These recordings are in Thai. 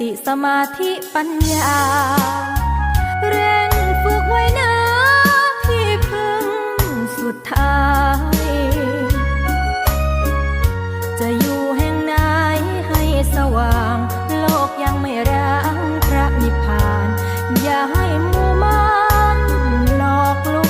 ติสมาธิปัญญาเร่งฝึกไว้นะที่พึ่งสุดท้ายจะอยู่แห่งไหนให้สว่างโลกยังไม่ร้างพระนิพพานอย่าให้หมู่มารหลอกลวง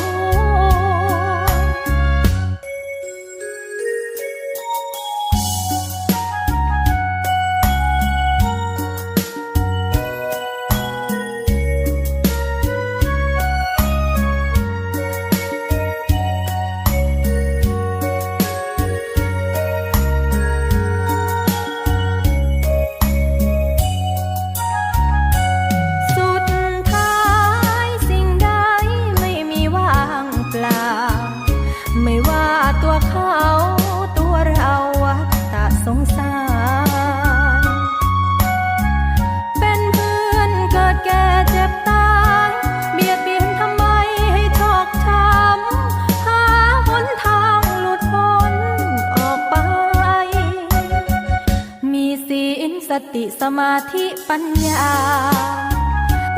สติสมาธิปัญญา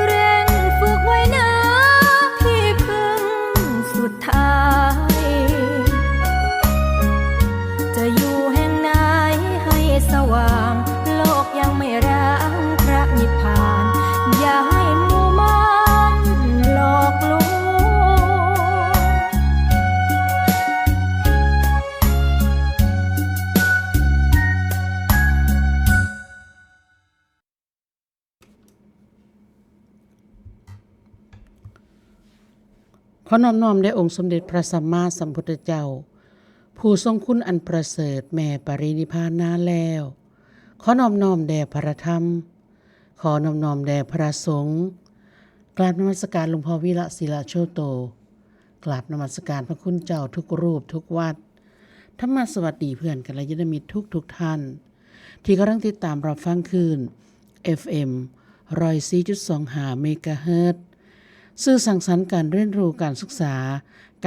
เร่งฝึกไว้นะที่พึ่งสุดท้ายจะอยู่แห่งไหนให้สว่างโลกยังไม่ร้างพระนิพพานอย่าให้หมู่มารหลอกลวงขอน้อมน้อมแด่องค์สมเด็จพระสัมมาสัมพุทธเจ้าผู้ทรงคุณอันประเสริฐแม่ปรินิพพานนานแล้วขอน้อมน้อมแด่พระธรรมขอน้อมน้อมแด่พระสงฆ์กราบนมัสการหลวงพ่อวิระศิลาโชโตกราบนมัสการพระคุณเจ้าทุกรูปทุกวัดธรรมสวัสดีเพื่อนกัลยาณมิตรทุกท่านที่กำลังติดตามรับฟังคลื่น FM 104.25 เมกะเฮิรตซ์สื่อสังสรรค์การเรียนรู้การศึกษา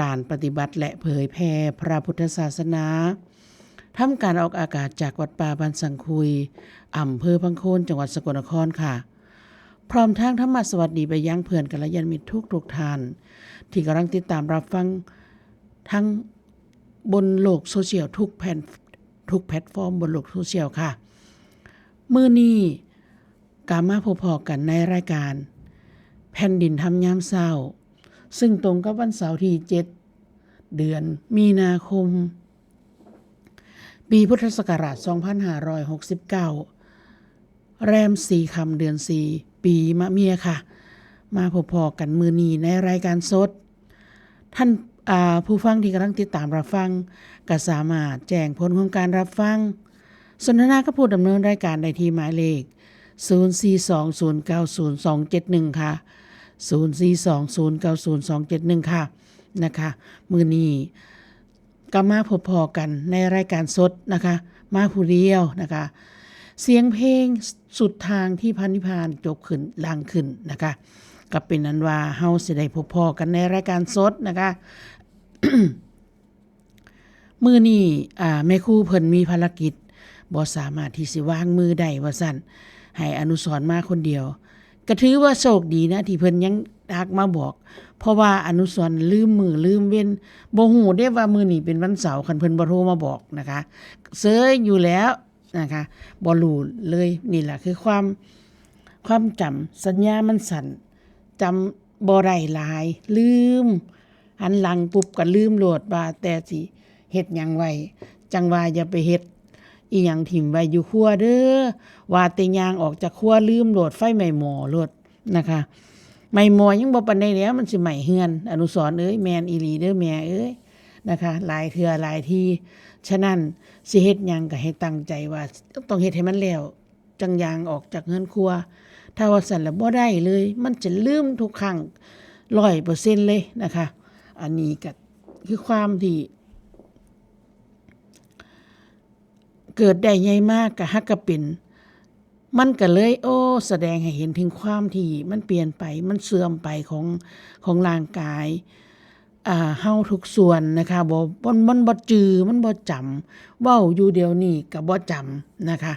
การปฏิบัติและเผยแผ่พระพุทธศาสนาทำการออกอากาศจากวัดป่าบ้านสังคุยอำเภอพังโคนจังหวัดสกลนครค่ะพร้อมทางธรรมสวัสดีไปยังเพื่อนกัลยาณมิตรทุกท่านที่กำลังติดตามรับฟังทั้งบนโลกโซเชียลทุกแพลตฟอร์มบนโลกโซเชียลค่ะมื้อนี้กามาพบกันในรายการแผ่นดินทำยามเช้าซึ่งตรงกับวันเสาร์ที่7เดือนมีนาคมปีพุทธศักราช2569แรม4ค่ำเดือน4ปีมะเมียค่ะมาพบกันมื้อนี้ในรายการสดท่านผู้ฟังที่กำลังติดตามรับฟังก็สามารถแจ้งผลของการรับฟังสนทนากับผู้ดำเนินรายการได้ที่หมายเลข0420902271ค่ะ0420902271ค่ะนะคะมื้อนี้ก็มาพบกันในรายการสดนะคะมาผู้เดียวนะคะเสียงเพลงสุดทางที่พระนิพพานจบขึ้นลังขึ้นนะคะก็เป็นนั้นว่าเฮาสิได้พบกันในรายการสดนะคะ มื้อนี้แม่ครูเพิ่นมีภารกิจบ่สามารถที่สิวางมือได้ว่าซั่นให้อนุสรณ์มาคนเดียวก็ถือว่าโชคดีนะที่เพิ่นยังทักมาบอกเพราะว่าอนุสรณ์ลืมมือลืมเว้นบ่ฮู้เด้ว่ามื้อนี้เป็นวันเสาร์คันเพิ่นบ่โทรมาบอกนะคะเซยอยู่แล้วนะคะบ่รู้เลยนี่ล่ะคือความจำสัญญามันสั่นจำบ่ได้หลายลืมหันหลังปุ๊บก็ลืมโลดว่าแต่สิเฮ็ดหยังไว้จังว่าอย่าไปเฮ็ดอีหยังถิ่มไว้อยู่ครัวเด้อว่าแต่ย่างออกจากครัวลืมโหลดไฟไหม้หม้อโลดนะคะไหม้หม้อยังบ่ปานใดแล้วมันสิไหม้เฮือนอนุสรณ์เอ้ยแม่นอีหลีเด้อแม่เอ้ยนะคะหลายเทื่อหลายทีฉะนั้นสิเฮ็ดหยังก็ให้ตั้งใจว่าต้องเฮ็ดให้มันแล้วจังย่างออกจากเฮือนครัวถ้าว่าสั่นแล้วบ่ได้เลยมันจะลืมทุกครั้ง 100% เลยนะคะอันนี้ก็คือความที่เกิดได้ใหญ่มากก็ฮักก็เป็นมันก็เลยแสดงให้เห็นถึงความที่มันเปลี่ยนไปมันเสื่อมไปของร่างกายเฮาทุกส่วนนะคะมันบ่จือมันบ่จำเว้าอยู่เดี๋ยวนี้ก็บ่จำนะคะ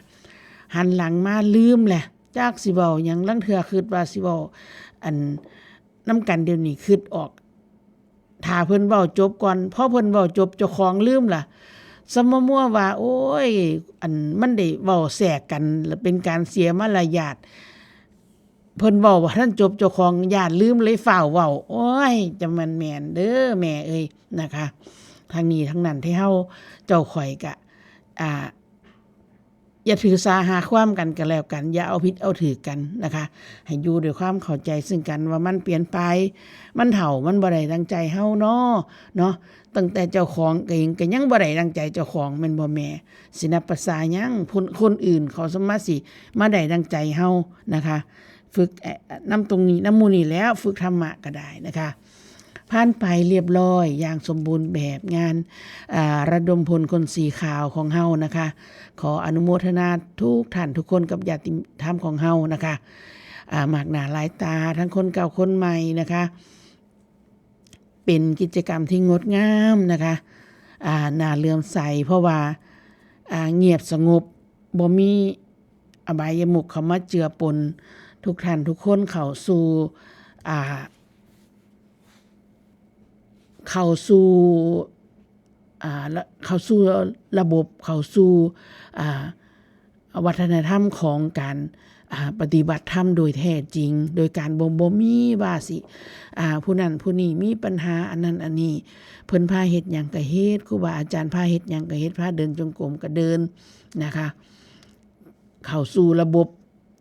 หันหลังมาลืมแหละ จากสิเว้าหยังลางเทื่อคิดว่าสิเว้าอันนำกันเดี๋ยวนี้คิดออกถ้าเพิ่นเว้าจบก่อนพอเพิ่นเว้าจบเจ้าของลืมล่ะสมมั่วว่าโอ้ยอันมันได้เว้าแทรกกันแล้วเป็นการเสียมารยาทเพิ่นเว้าว่าท่านจบเจ้าของญาติลืมเลยฟ้าวเว้าโอ้ยจะมันแม่นเด้อแม่เอ้ยนะคะทางนี้ทั้งนั้นที่เฮาเจ้าข่อยก็อย่าถือสาหาความกันก็แล้วกันอย่าเอาผิดเอาถือกันนะคะให้อยู่ด้วยความเข้าใจซึ่งกันว่ามันเปลี่ยนไปมันเฒ่ามันบ่ได้ดังใจเฮาเนาะตั้งแต่เจ้าของเองก็ยังบ่ได้ดังใจเจ้าของแม่นบ่แม่สินับภาษาหยังคนอื่นเขาสามารถสิมาได้ดังใจเฮานะคะฝึกนำตรงนี้นำหมู่นี้แล้วฝึกธรรมะก็ได้นะคะผ่านไปเรียบร้อยอย่างสมบูรณ์แบบงานระดมพลคนสีขาวของเฮานะคะขออนุโมทนาทุกท่านทุกคนกับญาติธรรมของเฮานะคะมากหน้าหลายตาทั้งคนเก่าคนใหม่นะคะเป็นกิจกรรมที่งดงามนะคะน่าเลื่อมใสเพราะว่าเงียบสงบบ่มีอบายมุขเข้ามาเจือปนทุกท่านทุกคนเข้าสู่ระบบเข้าสู่วัฒนธรรมของการปฏิบัติธรรมโดยแท้จริงโดยการบ่มีว่าสิผู้นั้นผู้นี้มีปัญหาอันนั้นอันนี้เพิ่นพาเฮ็ดหยังก็เฮ็ดครูบาอาจารย์พาเฮ็ดหยังก็เฮ็ดพาเดินจงกรมก็เดินนะคะเข้าสู่ระบบ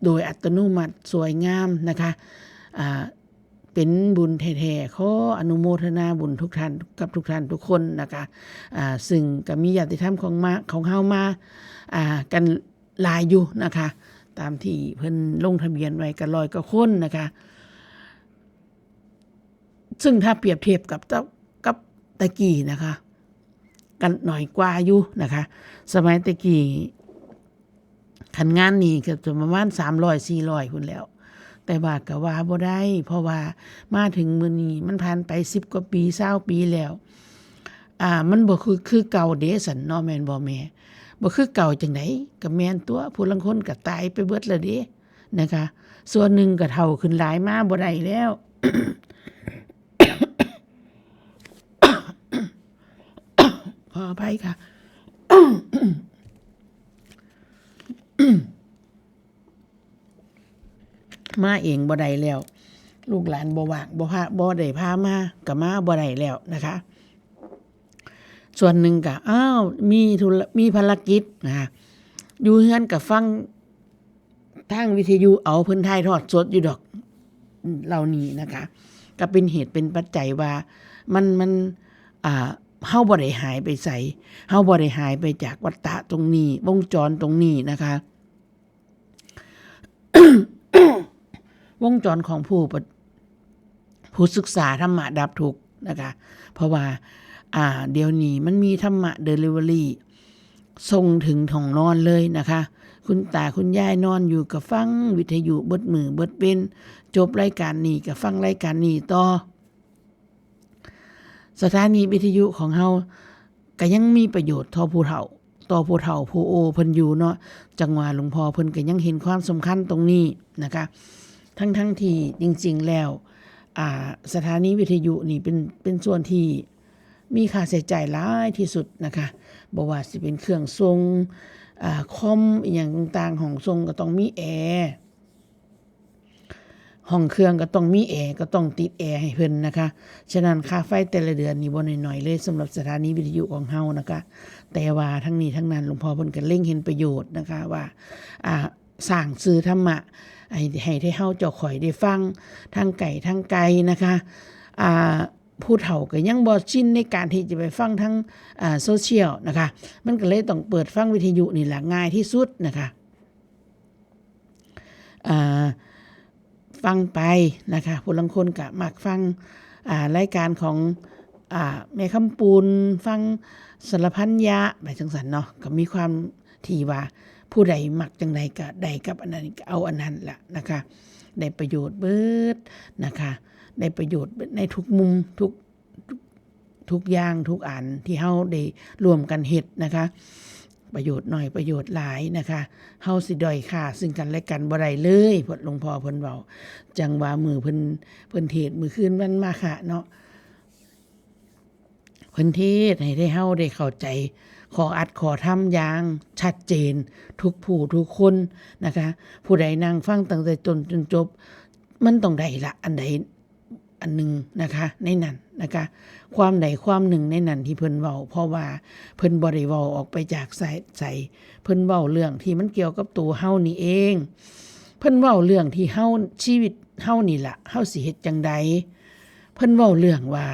โดยอัตโนมัติสวยงามนะคะเป็นบุญแท้ๆขออนุโมทนาบุญทุกท่านกับทุกท่านทุกคนนะคะซึ่งก็มีญาติธรรมของเฮามากันหลายอยู่นะคะตามที่เพิ่นลงทะเบียนไว้ก็100กว่าคนนะคะซึ่งถ้าเปรียบเทียบกับตะกี้นะคะกันหน่อยกว่าอยู่นะคะสมัยตะกี้คันงานนี้ก็จะประมาณ300-400พุ่นแล้วแต่ว่าก็ว่าบ่ได้เพราะว่ามาถึงมื้อนี้มันผ่านไป10กว่าปี20ปีแล้วมันบ่คือเก่าเด้ซั่นเนาะแม่นบ่แม่บ่คือเก่าจังได๋ก็แม่นตัวผู้ลางคนก็ตายไปเบิดแล้วเด้นะคะส่วนหนึ่งก็เฒ่าขึ้นหลายมาบ่ได้แล้ว ขออภัยค่ะ มาเองบ่ได้แล้วลูกหลานบ่ว่างบ่ได้พามาก็มาบ่ได้แล้วนะคะส่วนหนึ่งก็มีภารกิจนะคะอยู่เฮือนก็ฟังทางวิทยุเอาเพิ่นถ่ายทอดสดอยู่ดอกเหล่านี้นะคะก็เป็นเหตุเป็นปัจจัยว่ามันเฮาบ่ได้หายไปไสเฮาบ่ได้หายไปจากวัฏฏะตรงนี้วงจรตรงนี้นะคะ วงจรของผู้ศึกษาธรรมะดับทุกข์นะคะเพราะว่าเดี๋ยวนี้มันมีธรรมะเดลิเวอรี่ส่งถึงห้องนอนเลยนะคะคุณตาคุณยายนอนอยู่ก็ฟังวิทยุเบิดมือเบิดเป็นจบรายการนี้ก็ฟังรายการนี้ต่อสถานีวิทยุของเฮาก็ยังมีประโยชน์ต่อผู้เฒ่าผู้โอเพิ่นอยู่เนาะจังหวะหลวงพ่อเพิ่นก็ยังเห็นความสำคัญตรงนี้นะคะทั้งที่จริงๆแล้วสถานีวิทยุนี่เป็นส่วนที่มีค่าใช้จ่ายหลายที่สุดนะคะบ่ว่าสิเป็นเครื่องทรงคอมอีหยังต่างๆห้องทรงก็ต้องมีแอร์ห้องเครื่องก็ต้องมีแอร์ก็ต้องติดแอร์ให้เพิ่นนะคะฉะนั้นค่าไฟแต่ละเดือนนี่บ่น้อยๆเลยสำหรับสถานีวิทยุของเฮานะคะแต่ว่าทั้งนี้ทั้งนั้นหลวงพ่อเพิ่นก็เล็งเห็นประโยชน์นะคะว่าสร้างสื่อธรรมะให้เฮาเจ้าข่อยได้ฟังทางไกลนะคะผู้เฒ่าก็ยังบ่ชินในการที่จะไปฟังทางโซเชียลนะคะมันก็เลยต้องเปิดฟังวิทยุนี่แหละง่ายที่สุดนะคะฟังไปนะคะผู้ลางคนก็มักฟังรายการของแม่คำปูนฟังสารพันยะไปจังซั่นเนาะก็มีความที่ว่าผู้ใดมักจังใดก็ได้กับอันนั้นก็เอาอันนั้นล่ะนะคะได้ประโยชน์เบิดนะคะได้ประโยชน์ในทุกมุมทุกอย่างทุกอันที่เฮาได้ร่วมกันเฮ็ดนะคะ ประโยชน์น้อยประโยชน์หลายนะคะเฮาสิด้อยค่าซึ่งกันและกันบ่ได้เลยพดหลวงพ่อเพิ่นเว้าจังว่ามือเพิ่นเทศน์มื้อคืนวันมาฆะเนาะเพิ่นเทศน์ให้ได้เฮาได้เข้าใจขออัดขอทำอย่างชัดเจนทุกผู้ทุกคนนะคะผู้ใดนั่งฟังตั้งแต่ต้นจนจบมันต้องได้ละอันใดอันหนึ่งนะคะในนั้นนะคะความใดความหนึ่งในนั้นที่เพิ่นเว้าเพราะว่าเพิ่นบ่ได้เว้าออกไปจากใส่เพิ่นเว้าเรื่องที่มันเกี่ยวกับตัวเฮานี่เองเพิ่นเว้าเรื่องที่เฮาชีวิตเฮานี่ล่ะเฮาสิเฮ็ดจังใดเพิ่นเว้าเรื่องว่า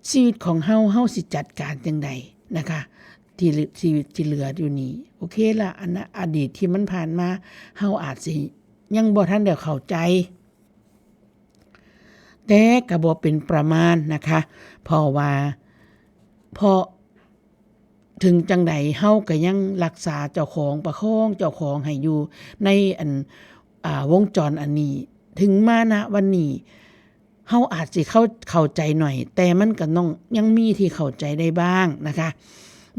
ชีวิตของเฮาสิจัดการจังใดนะคะที่ชีวิตที่เหลืออยู่นี้โอเคล่ะอันอดีตที่มันผ่านมาเฮาอาจสิยังบ่ทันได้เข้าใจแต่ก็บ่เป็นประมาณนะคะเพราะว่าพอถึงจังใดเฮาก็ยังรักษาเจ้าของประคองเจ้าของให้อยู่ในวงจรอันนี้ถึงมาณวันนี้เฮาอาจสิเข้าใจหน่อยแต่มันก็ต้องยังมีที่เข้าใจได้บ้างนะคะ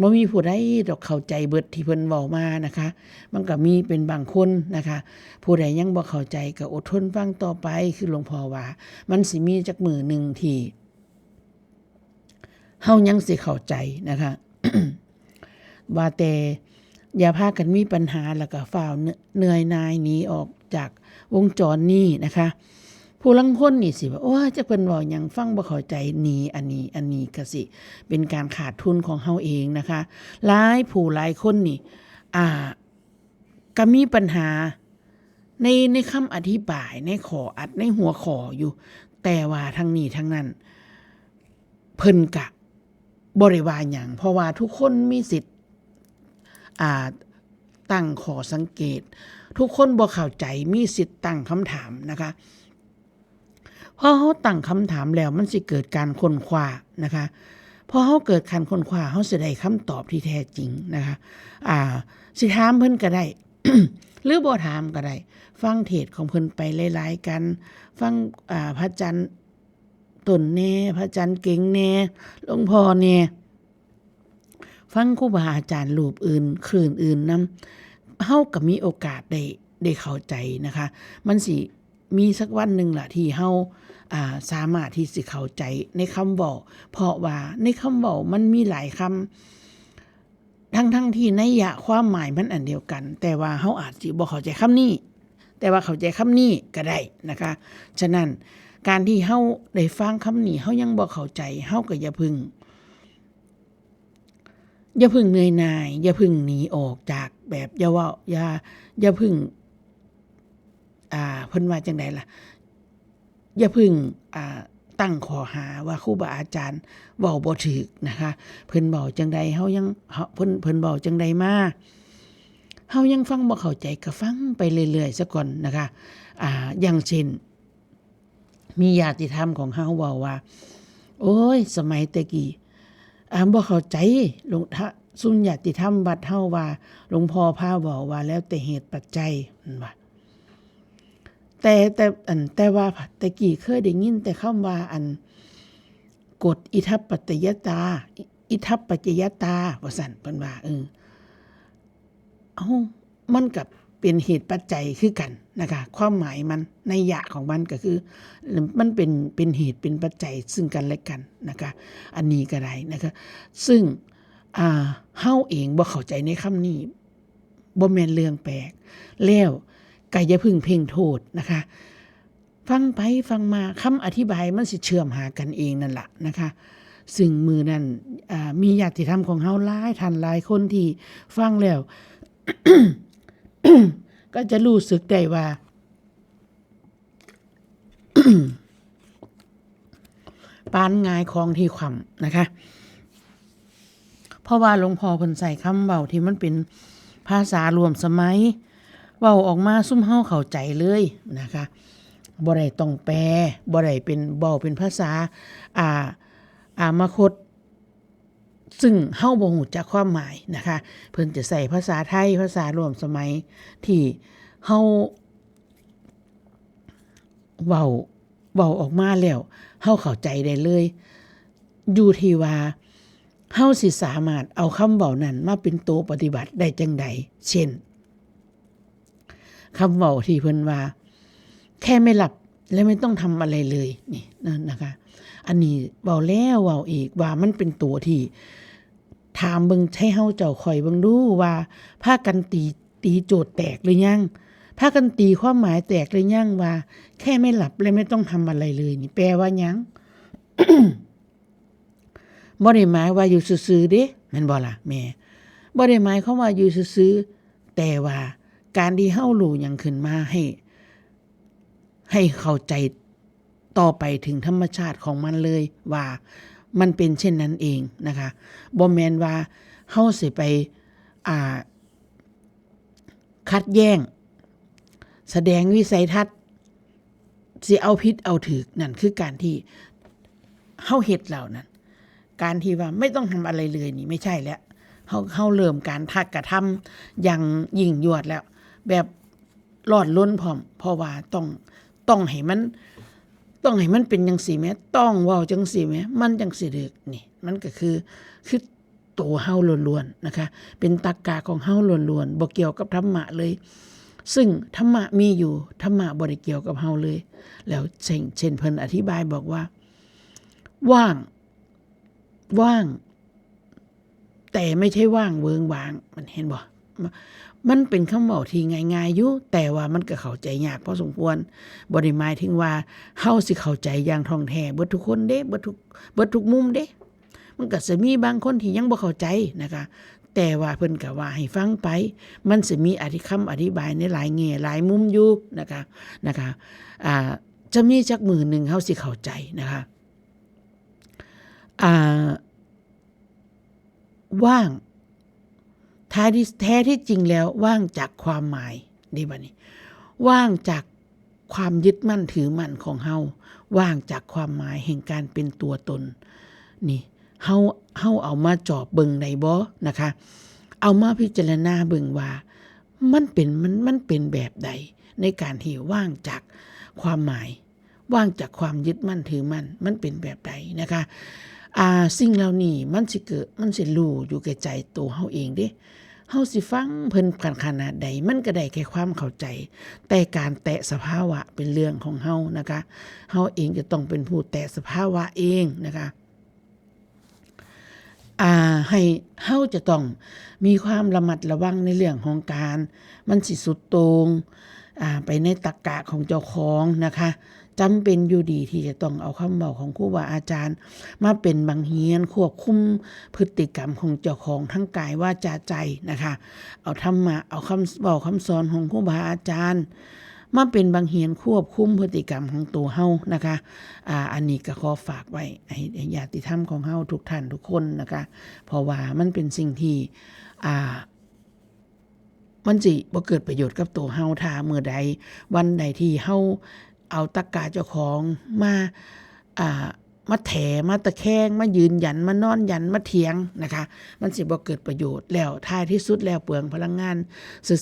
บ่มีผู้ใดดอกเข้าใจเบิดที่เพิ่นเว้ามานะคะมันก็มีเป็นบางคนนะคะผู้ใดยังบ่เข้าใจก็อดทนฟังต่อไปคือหลวงพ่อว่ามันสิมีจักมื้อนึงที่เฮายังสิเข้าใจนะคะ ว่าแต่อย่าพากันมีปัญหาแล้วก็ฟ้าวเหนื่อยนายหนีออกจากวงจรนี้นะคะผู้ลังคนนี่สิว่าโอ้ยจะเพิ่นเว้าหยังฟังบ่เข้าใจหนีอันนี้ก็สิเป็นการขาดทุนของเฮาเองนะคะหลายผู้หลายคนนี่ก็มีปัญหาในคำอธิบายในข้ออัดในหัวข้ออยู่แต่ว่าทั้งนี้ทั้งนั้นเพิ่นก็บ่ได้ว่าหยังเพราะว่าทุกคนมีสิทธิ์ตั้งข้อสังเกตทุกคนบ่เข้าใจมีสิทธิ์ตั้งคำถามนะคะพอเฮาตั้งคำถามแล้วมันสิเกิดการค้นคว้านะคะพอเฮาเกิดการค้นคว้าเฮาสิได้คำตอบที่แท้จริงนะคะสิถามเพิ่นก็ได้ หรือบ่ถามก็ได้ฟังเทศน์ของเพิ่นไปหลายๆกันฟังพระอาจารย์ต้นแน่พระอาจารย์เก่งแน่หลวงพ่อแน่ฟังครูบาอาจารย์รูปอื่นคลื่นอื่นนำเฮาก็มีโอกาสได้เข้าใจนะคะมันสิมีสักวันหนึ่งล่ะที่เฮาสามารถที่สิเข้าใจในคำเว้าเพราะว่าในคำเว้ามันมีหลายคำทั้งที่นัยยะความหมายมันอันเดียวกันแต่ว่าเฮาอาจสิบ่เข้าใจคำนี้แต่ว่าเข้าใจคำนี้ก็ได้นะคะฉะนั้นการที่เฮาได้ฟังคำนี้เฮายังบ่เข้าใจเฮาก็อย่าพึ่งเหนื่อยหน่ายอย่าพึ่งหนีออกจากแบบอย่าเว้าอย่าพึ่งเพิ่นว่าจังได๋ล่ะอย่าพึ่งตั้งข้อหาว่าครูบาอาจารย์เว้าบ่ถูกนะคะเพิ่นเว้าจังใดเฮายังเพิ่นเว้าจังใดมาเฮายังฟังบ่เข้าใจก็ฟังไปเรื่อยๆซะก่อนนะคะอย่างเช่นมีญาติธรรมของเฮาเว้าว่าโอ้ยสมัยแต่กี้บ่เข้าใจหลวงซุญาติธรรมวัดเฮาว่าหลวงพ่อพาเว้าว่าแล้วแต่เหตุปัจจัยว่าแต่ว่าแต่กี้เคยได้ยินแต่คำว่ากฎอิทัปปัจจยตาว่าซั่นเพิ่นว่ามันก็เป็นเหตุปัจจัยคือกันนะคะความหมายมันนัยยะของมันก็คือมันเป็นเหตุเป็นปัจจัยซึ่งกันและกันนะคะอันนี้ก็ได้นะคะซึ่งเฮาเองบ่เข้าใจในคำนี้บ่แม่นเรื่องแปลกแล้วก็อย่าพึ่งเพ่งโทษนะคะฟังไปฟังมาคำอธิบายมันสิเชื่อมหากันเองนั่นล่ะนะคะซึ่งมือนั้นมีญาติธรรมของเฮาหลายท่านหลายคนที่ฟังแล้ว ก็จะรู้สึกได้ว่า ปานงายของที่ความนะคะเพราะว่าหลวงพ่อเพิ่นใส่คำเว้าที่มันเป็นภาษารวมสมัยเว้าออกมาซุ่มเฮาเข้าใจเลยนะคะบ่ได้ต้องแปลบ่ได้เป็นเว้าเป็นภาษามาคตซึ่งเฮาบ่ฮู้จักความหมายนะคะเพิ่นจะใส่ภาษาไทยภาษารวมสมัยที่เฮาเว้าออกมาแล้วเฮาเข้าใจได้เลยอยู่ที่ว่า เฮาสิสามารถเอาคำเว้านั้นมาเป็นตัวปฏิบัติได้จังใดเช่นคำเว้าที่เพิ่นว่าแค่ไม่หลับและไม่ต้องทำอะไรเลยนี่นั่นนะคะอันนี้เว้าแล้วเว้าอีกว่ามันเป็นตัวที่ถามเบิ่งให้เฮาเจ้าข่อยเบิ่งดูว่าพากันตีโจทย์แตกหรือยังพากันตีความหมายแตกหรือยังว่าแค่ไม่หลับและไม่ต้องทำอะไรเลยนี่แปลว่าหยัง บ่ได้หมายว่าอยู่ซื่อๆเด้แม่นบ่ล่ะแม่บ่ได้หมายความว่าอยู่ซื่อๆแต่ว่าการที่เฮารู้หยังขึ้นมาให้เข้าใจต่อไปถึงธรรมชาติของมันเลยว่ามันเป็นเช่นนั้นเองนะคะบ่แม่นว่าเฮาสิไปคัดแย้งแสดงวิสัยทัศน์สิเอาผิดเอาถูกนั่นคือการที่เฮาเฮ็ดแล้วนั่นการที่ว่าไม่ต้องทำอะไรเลยนี่ไม่ใช่แล้วเฮาเริ่มการกระทำอย่างยิ่งยวดแล้วแบบรอดล้นพร้อมเพราะว่าต้องให้มันเป็นจังซี่แม้ต้องเว้าจังซี่แม้มันจังสิถูกนี่มันก็คือตัวเฮาล้วนๆนะคะเป็นตรรกะของเฮาล้วนๆบ่เกี่ยวกับธรรมะเลยซึ่งธรรมะมีอยู่ธรรมะบ่ได้เกี่ยวกับเฮาเลยแล้วเช่นเพิ่นอธิบายบอกว่าว่างแต่ไม่ใช่ว่างเวิงว้างมันเห็นบ่มันเป็นคำเว้าที่ง่ายๆอยู่แต่ว่ามันก็เข้าใจยากพอสมควรบ่ได้หมายถึงว่าเฮาสิเข้าใจอย่างท่องแท้เบิดทุกคนเด้เบิดทุกมุมเด้มันก็สิมีบางคนที่ยังบ่เข้าใจนะคะแต่ว่าเพิ่นก็ว่าให้ฟังไปมันสิมีคำอธิบายในหลายแง่หลายมุมอยู่นะคะจะมีจักมื้อนึงเฮาสิเข้าใจนะคะว่างแท้ที่จริงแล้วว่างจากความหมายนี่บัดนี้ว่างจากความยึดมั่นถือมั่นของเฮาว่างจากความหมายแห่งการเป็นตัวตนนี่เฮาเอามาจอบเบิ่งได้บ่นะคะเอามาพิจารณาเบิ่งว่ามันเป็นแบบใดในการที่ว่างจากความหมายว่างจากความยึดมั่นถือมั่นมันเป็นแบบใดนะคะสิ่งเหล่านี้มันสิเกิดมันสิรู้อยู่แก่ใจตัวเฮาเองเด้เฮาสิฟังเพิ่นกันขนาดใดมันก็ได้แค่ความเข้าใจแต่การแตะสภาวะเป็นเรื่องของเฮานะคะเฮาเองจะต้องเป็นผู้แตะสภาวะเองนะคะให้เฮาจะต้องมีความระมัดระวังในเรื่องของการมันสิสุดโต่งไปในตรรกะของเจ้าของนะคะจำเป็นอยู่ดีที่จะต้องเอาคำเว้าของครูบาอาจารย์มาเป็นบังเหียนควบคุมพฤติกรรมของเจ้าของทั้งกายวาจาใจนะคะเอาธรรมะเอาคำเว้าคำสอนของครูบาอาจารย์มาเป็นบังเหียนควบคุมพฤติกรรมของตัวเฮานะคะอันนี้ก็ขอฝากไว้ให้ญาติธรรมของเฮาทุกท่านทุกคนนะคะเพราะว่ามันเป็นสิ่งที่มันสิบ่เกิดประโยชน์กับตัวเฮาถ้ามื้อใดวันใดที่เฮาเอาตรรกะเจ้าของมาแถมาตะแคงมายืนยันมานอนยันมาเถียงนะคะมันสิบ่เกิดประโยชน์แล้วท้ายที่สุดแล้วเปลืองพลังงาน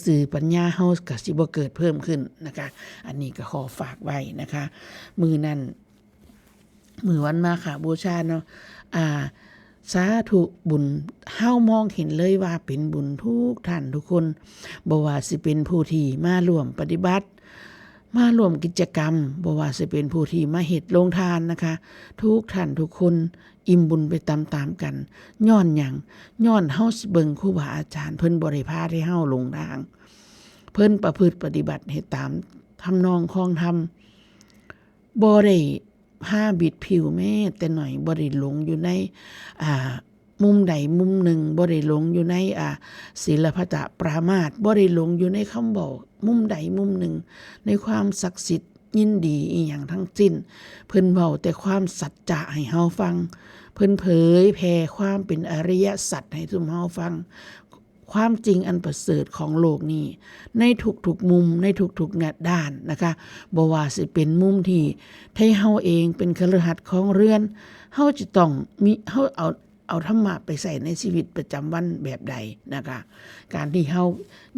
สื่อปัญญาเฮาก็สิบ่เกิดเพิ่มขึ้นนะคะอันนี้ก็ขอฝากไว้นะคะมื้อนั้นมื้อวันมาฆบูชาเนาะสาธุบุญเฮามองเห็นเลยว่าเป็นบุญทุกท่านทุกคนบ่ว่าสิเป็นผู้ที่มาร่วมปฏิบัติมาร่วมกิจกรรมบ่ว่าสิเป็นผู้ที่มาเฮ็ดโรงทานนะคะทุกท่านทุกคนอิ่มบุญไปตามๆกันย้อนหยังย้อนเฮาสิเบิ่งครูบาอาจารย์เพิ่นบ่ได้พาให้เฮาหลงทางเพิ่นประพฤติปฏิบัติให้ตามทำนองคองธรรมบ่ได้พาบิดผิวแม้แต่หน่อยบ่ได้หลงอยู่ในมุมใดมุมหนึ่งบ่ได้หลงอยู่ในศีลพัตตปรามาสบ่ได้หลงอยู่ในคำบอกมุมใดมุมหนึ่งในความศักดิ์สิทธิ์ยินดีอีหยังทั้งสิ้นเพิ่นเว้าแต่ความสัจจะให้เฮาฟังเพิ่นเผยแผ่ความเป็นอริยสัจให้ซุมเฮาฟังความจริงอันประเสริฐของโลกนี้ในทุกๆมุมในทุกๆด้านนะคะบ่ว่าสิเป็นมุมที่เฮาเองเป็นคฤหัสถ์ของเรือนเฮาจะต้องมีเฮาเอาธรรมะไปใส่ในชีวิตประจำวันแบบใดนะคะการที่เฮา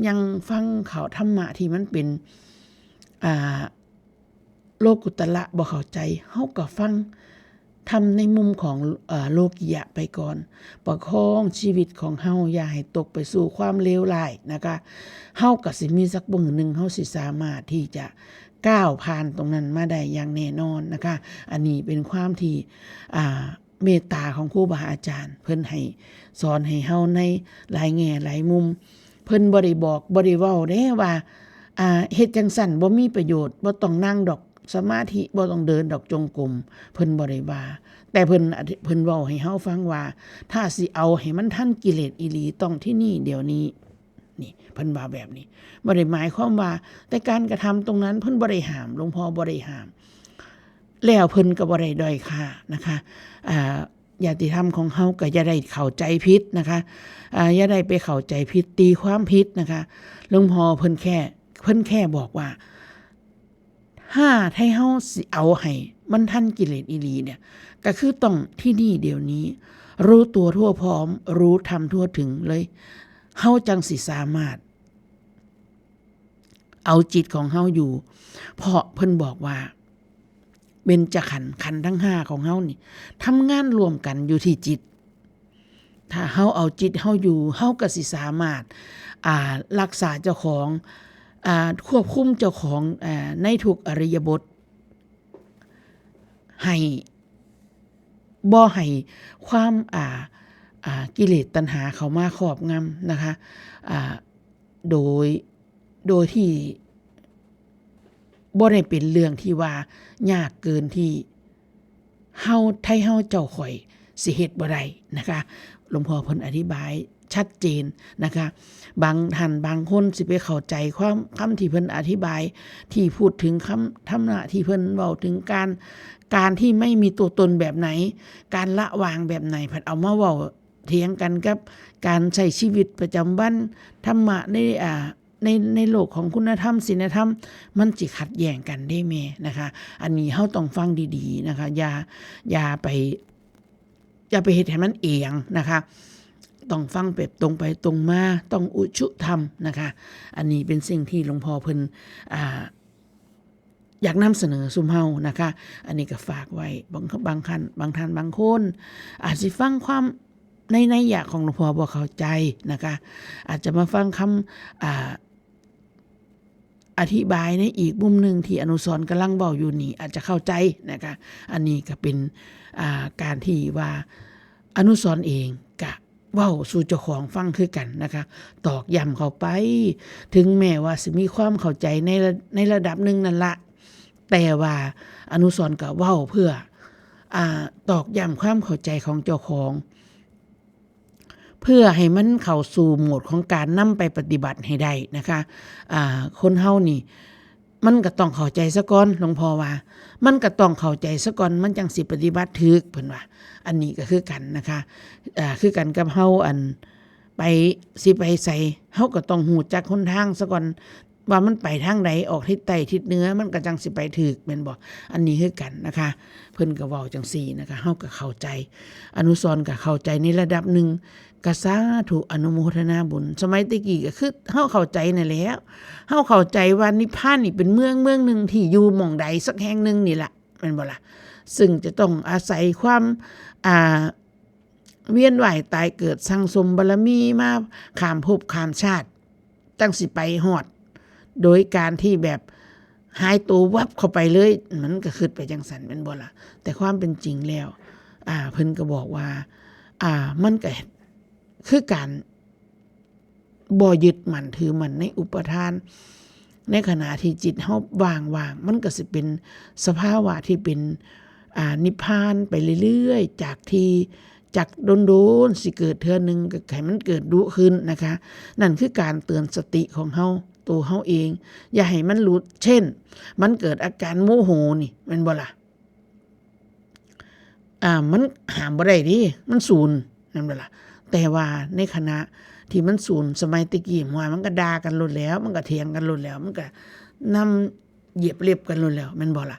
ยังฟังเขาธรรมะที่มันเป็นโลกุตระบ่เข้าใจเฮาก็ฟัง ทำในมุมของโลกิยะไปก่อนประคองชีวิตของเฮาอย่าให้ตกไปสู่ความเลวร้ายนะคะเฮาก็สิมีสักมื้อนึงเฮาสิสามารถที่จะก้าวผ่านตรงนั้นมาได้อย่างแน่นอนนะคะอันนี้เป็นความที่เมตตาของครูบาอาจารย์เพิ่นให้สอนให้เฮาในหลายแง่หลายมุมเพิ่นบ่ได้บอกบ่ได้เว้าเด้ว่าเฮ็ดจังซั่นบ่มีประโยชน์บ่ต้องนั่งดอกสมาธิบ่ต้องเดินดอกจงกรมเพิ่นบ่ได้ว่าแต่เพิ่นเว้าให้เฮาฟังว่าถ้าสิเอาให้มันทันกิเลสอีหลีต้องที่นี่เดี๋ยวนี้นี่เพิ่นว่าแบบนี้บ่ได้หมายความว่าแต่การกระทำตรงนั้นเพิ่นบ่ได้ห้ามหลวงพ่อบ่ได้ห้ามแล้วเพิ่นก็บ่ได้ด้อยค่านะคะญาติธรรมของเฮาก็อย่าได้เข้าใจผิดนะคะอย่าได้ไปเข้าใจผิดตีความผิดนะคะหลวงพ่อเพิ่นแค่บอกว่าถ้าให้เฮาสิเอาให้มันทันกิเลสอีหลีเนี่ยก็คือต้องที่นี่เดี๋ยวนี้รู้ตัวทั่วพร้อมรู้ธรรมทั่วถึงเลยเฮาจังสิสามารถเอาจิตของเฮาอยู่เพราะเพิ่นบอกว่าเบญจขันธ์ขันธ์ทั้ง5ของเฮานี่ทำงานรวมกันอยู่ที่จิตถ้าเฮาเอาจิตเฮาอยู่เฮาก็สิสามารถรักษาเจ้าของควบคุมเจ้าของในทุกอริยบทให้บ่ให้ความกิเลสตัณหาเข้ามาครอบงำนะคะโดยที่บ่ได้เป็นเรื่องที่ว่ายากเกินที่เฮาเจ้าข่อยสิเฮ็ดบ่ได้นะคะหลวงพ่อเพิ่นอธิบายชัดเจนนะคะบางท่านบางคนสิไปเข้าใจความคำที่เพิ่นอธิบายที่พูดถึงคำธรรมะที่เพิ่นเว้าถึงการที่ไม่มีตัวตนแบบไหนการละวางแบบไหนเพิ่นเอามาเว้าเถียงกันกับการใช้ชีวิตประจำวันธรรมะในโลกของคุณธรรมศีลธรรมมันสิขัดแย้งกันได้แม่นะคะอันนี้เฮาต้องฟังดีๆนะคะอย่าไปเฮ็ดให้มันเอียงนะคะต้องฟังแบบตรงไปตรงมาต้องอุชุธรรมนะคะอันนี้เป็นสิ่งที่หลวงพ่อเพิ่นอยากนำเสนอซุมเฮานะคะอันนี้ก็ฝากไว้บางท่านบางคนอาจสิฟังความในนัยยะของหลวงพ่อบ่เข้าใจนะคะอาจจะมาฟังคำอธิบายในอีกมุมนึงที่อนุสรณ์กำลังเว้าอยู่นี่อาจจะเข้าใจนะคะอันนี้ก็เป็นการที่ว่าอนุสรณ์เองก็เว้าสู่เจ้าของฟังคือกันนะคะตอกย้ำเข้าไปถึงแม้ว่าสิมีความเข้าใจในระดับหนึ่งนั่นละแต่ว่าอนุสรณ์ก็เว้าเพื่อตอกย้ำความเข้าใจของเจ้าของเพื่อให้มันเข้าสู่โหมดของการนำไปปฏิบัติให้ได้นะคะคนเฮานี่มันก็ต้องเข้าใจซะก่อนหลวงพ่อว่ามันก็ต้องเข้าใจซะก่อนมันจังสิปฏิบัติถูกเพิ่นว่าอันนี้ก็คือกันนะคะคือกันกับเฮาไปสิไปใส่เฮาก็ต้องฮู้จักหนทางซะก่อนว่ามันไปทางใดออกทิศใต้ทิศเหนือมันก็จังสิไปถูกแม่นบ่อันนี้คือกันนะคะเพิ่นก็เว้าจังซี่นะคะเฮาก็เข้าใจอนุสรณ์ก็เข้าใจในระดับหนึ่งก็สาธุอนุโมทนาบุญสมัยตะกี้ก็คือเฮาเข้าใจนั่นแหละเฮาเข้าใจว่านิพพานนี่เป็นเมืองนึงที่อยู่หม่องใดสักแห่งนึงนี่ล่ะแม่นบ่ล่ะซึ่งจะต้องอาศัยความเวียนว่ายตายเกิดสั่งสมบารมีมาข้ามภพข้ามชาติจังสิไปฮอดโดยการที่แบบหายตัววับเข้าไปเลยมันก็คิดไปจังซั่นแม่นบ่ล่ะแต่ความเป็นจริงแล้วเพิ่นก็บอกว่ามันก็คือการบ่ยึดมั่นถือมั่นในอุปทานในขณะที่จิตเฮาว่างมันก็สิเป็นสภาวะที่เป็นนิพพานไปเรื่อยๆจากโดนๆสิเกิดเทื่อนึงก็ให้มันเกิดดุขึ้นนะคะนั่นคือการเตือนสติของเฮาตัวเฮาเองอย่าให้มันหลุดเช่นมันเกิดอาการโมโหนี่แม่นบ่ล่ะมันห้ามบ่ได้ดิมันสูญนั่นบ่ล่ะแต่ว่าในขณะที่มันสูญสมัยตะกี้มันก็ด่ากันลดแล้วมันก็เถียงกันลดแล้วมันก็นำเหยียบเล็บกันลดแล้วแม่นบ่ล่ะ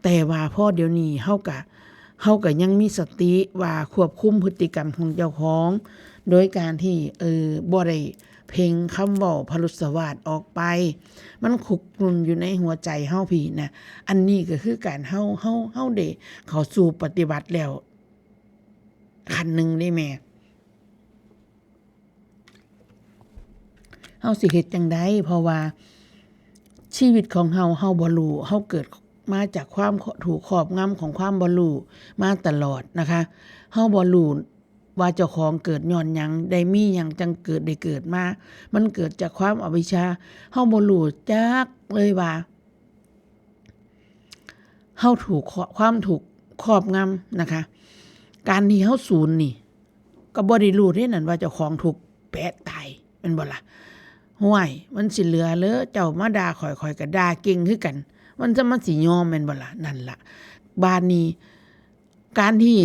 แต่ว่าพอเดี๋ยวนี้เฮาก็ยังมีสติว่าควบคุมพฤติกรรมของเจ้าของโดยการที่บ่ได้ เพ่งคำเว้าพรุสวาทออกไปมันคุกรุ่นอยู่ในหัวใจเฮาพี่นะอันนี้ก็คือการเฮาได้เข้าสู่ปฏิบัติแล้วขั้นหนึ่งได้แม่เฮาสิเฮ็ดจังได๋เพราะว่าชีวิตของเฮาบ่รู้เฮาเกิดมาจากความถูกครอบงำของความบ่รู้มาตลอดนะคะเฮาบ่รู้ว่าเจ้าของเกิดย้อนหยังได้มีหยังจังเกิดได้เกิดมามันเกิดจากความอวิชชาเฮาบ่รู้จักเลยว่าเฮาถูกความถูกครอบงำนะคะการที่เฮาศูนย์นี่ก็บ่ได้รู้เด้นั่นว่าเจ้าของถูกแปะตายแม่นบ่ล่ะห้วยมันสิเหลือเลยเจ้ามาด่าข่อยก็ด่าเก่งคือกันมันจะมาสิยอมแม่นบ่ล่ะนั่นล่ะบ้านนี้การที่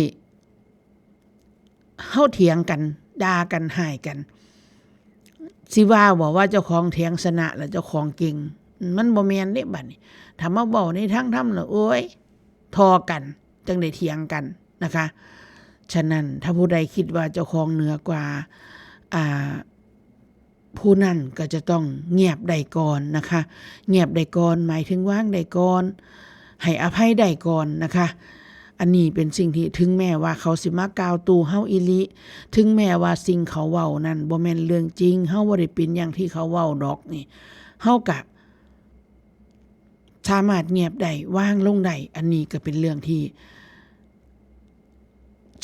เฮาเถียงกันด่ากันให้กันสิว่าบอกว่าเจ้าของเถียงชนะแล้วเจ้าของเก่งมันบ่แม่นเด้บัดนี้ถ้ามาเว้าในทางธรรมแล้วโอ้ยทอกันจังได้เถียงกันนะคะฉะนั้นถ้าผู้ใดคิดว่าเจ้าของเหนือกว่าผู้นั้นก็จะต้องเงียบได้ก่อนนะคะเงียบได้ก่อนหมายถึงวางได้ก่อนให้อภัยได้ก่อนนะคะอันนี้เป็นสิ่งที่ถึงแม้ว่าเขาสิมากล่าวตู่เฮาอีหลีถึงแม้ว่าสิ่งเขาเว้านั้นบ่แม่นเรื่องจริงเฮาบ่ได้เป็นอย่างที่เขาเว้าดอกนี่เฮาก็สามารถเงียบได้วางลงได้อันนี้ก็เป็นเรื่องที่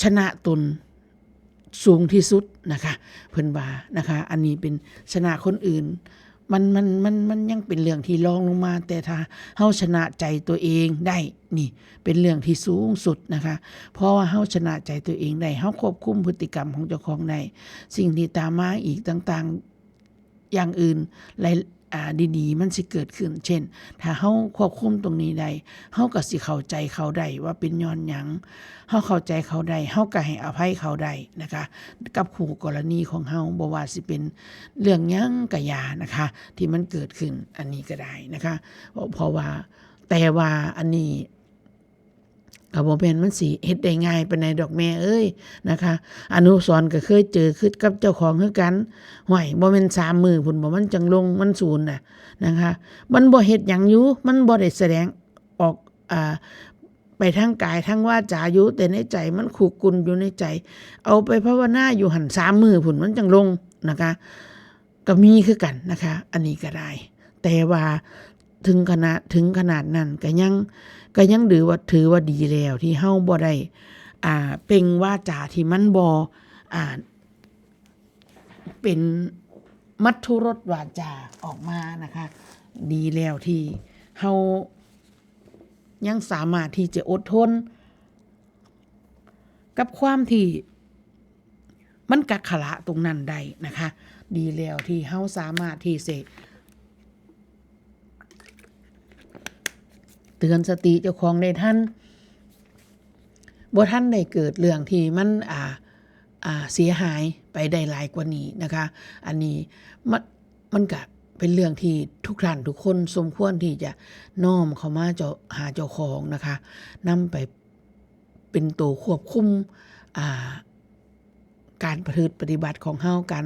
ชนะตนสูงที่สุดนะคะเพิ่นว่านะคะอันนี้เป็นชนะคนอื่นมันยังเป็นเรื่องที่รองลงมาแต่ถ้าเฮาชนะใจตัวเองได้นี่เป็นเรื่องที่สูงสุดนะคะเพราะว่าเฮาชนะใจตัวเองได้เฮาควบคุมพฤติกรรมของเจ้าของได้สิ่งที่ตามมาอีกต่างๆอย่างอื่นดีๆมันสิเกิดขึ้นเช่นถ้าเฮาควบคุมตรงนี้ได้เฮาก็สิเข้าใจเขาได้ว่าเป็นย้อนหยังเฮาเข้าใจเขาได้เฮาก็ให้อภัยเขาได้นะคะกับคู่กรณีของเฮาบ่ว่าสิเป็นเรื่องหยังก็อย่านะคะที่มันเกิดขึ้นอันนี้ก็ได้นะคะเพราะว่าแต่ว่าอันนี้ก็บ่แม่นมันสิเฮ็ดได้ง่ายปานใดดอกแม่เอ้ยนะคะอนุสรณ์ก็เคยเจอคือกับเจ้าของคือกันห้วยบ่แม่น3มื้อพุ่นบ่มันจังลงมันศูนย์น่ะนะคะมันบ่เฮ็ดหยังอยู่มันบ่ได้แสดงออกไปทางกายทางวาจาอยู่แต่ในใจมันขุกกุ่นอยู่ในใจเอาไปภาวนาอยู่หั่น3มื้อพุ่นมันจังลงนะคะก็มีคือกันนะคะอันนี้ก็ได้แต่ว่าถึงขนาดนั้นก็ยังถือว่าดีแล้วที่เฮาบ่ได้เป่งวาจาที่มันบ่เป็นมัทธุรสวาจาออกมานะคะดีแล้วที่เฮายังสามารถที่จะอดทนกับความที่มันกักขระตรงนั้นได้นะคะดีแล้วที่เฮาสามารถที่จะเตือนสติเจ้าของได้ทันบ่ทันได้เกิดเรื่องที่มันเสียหายไปได้หลายกว่านี้นะคะอันนี้มันก็เป็นเรื่องที่ทุกท่านทุกคนสมควรที่จะน้อมเข้ามาหาเจ้าของนะคะนำไปเป็นตัวควบคุมการประพฤติปฏิบัติของเฮาการ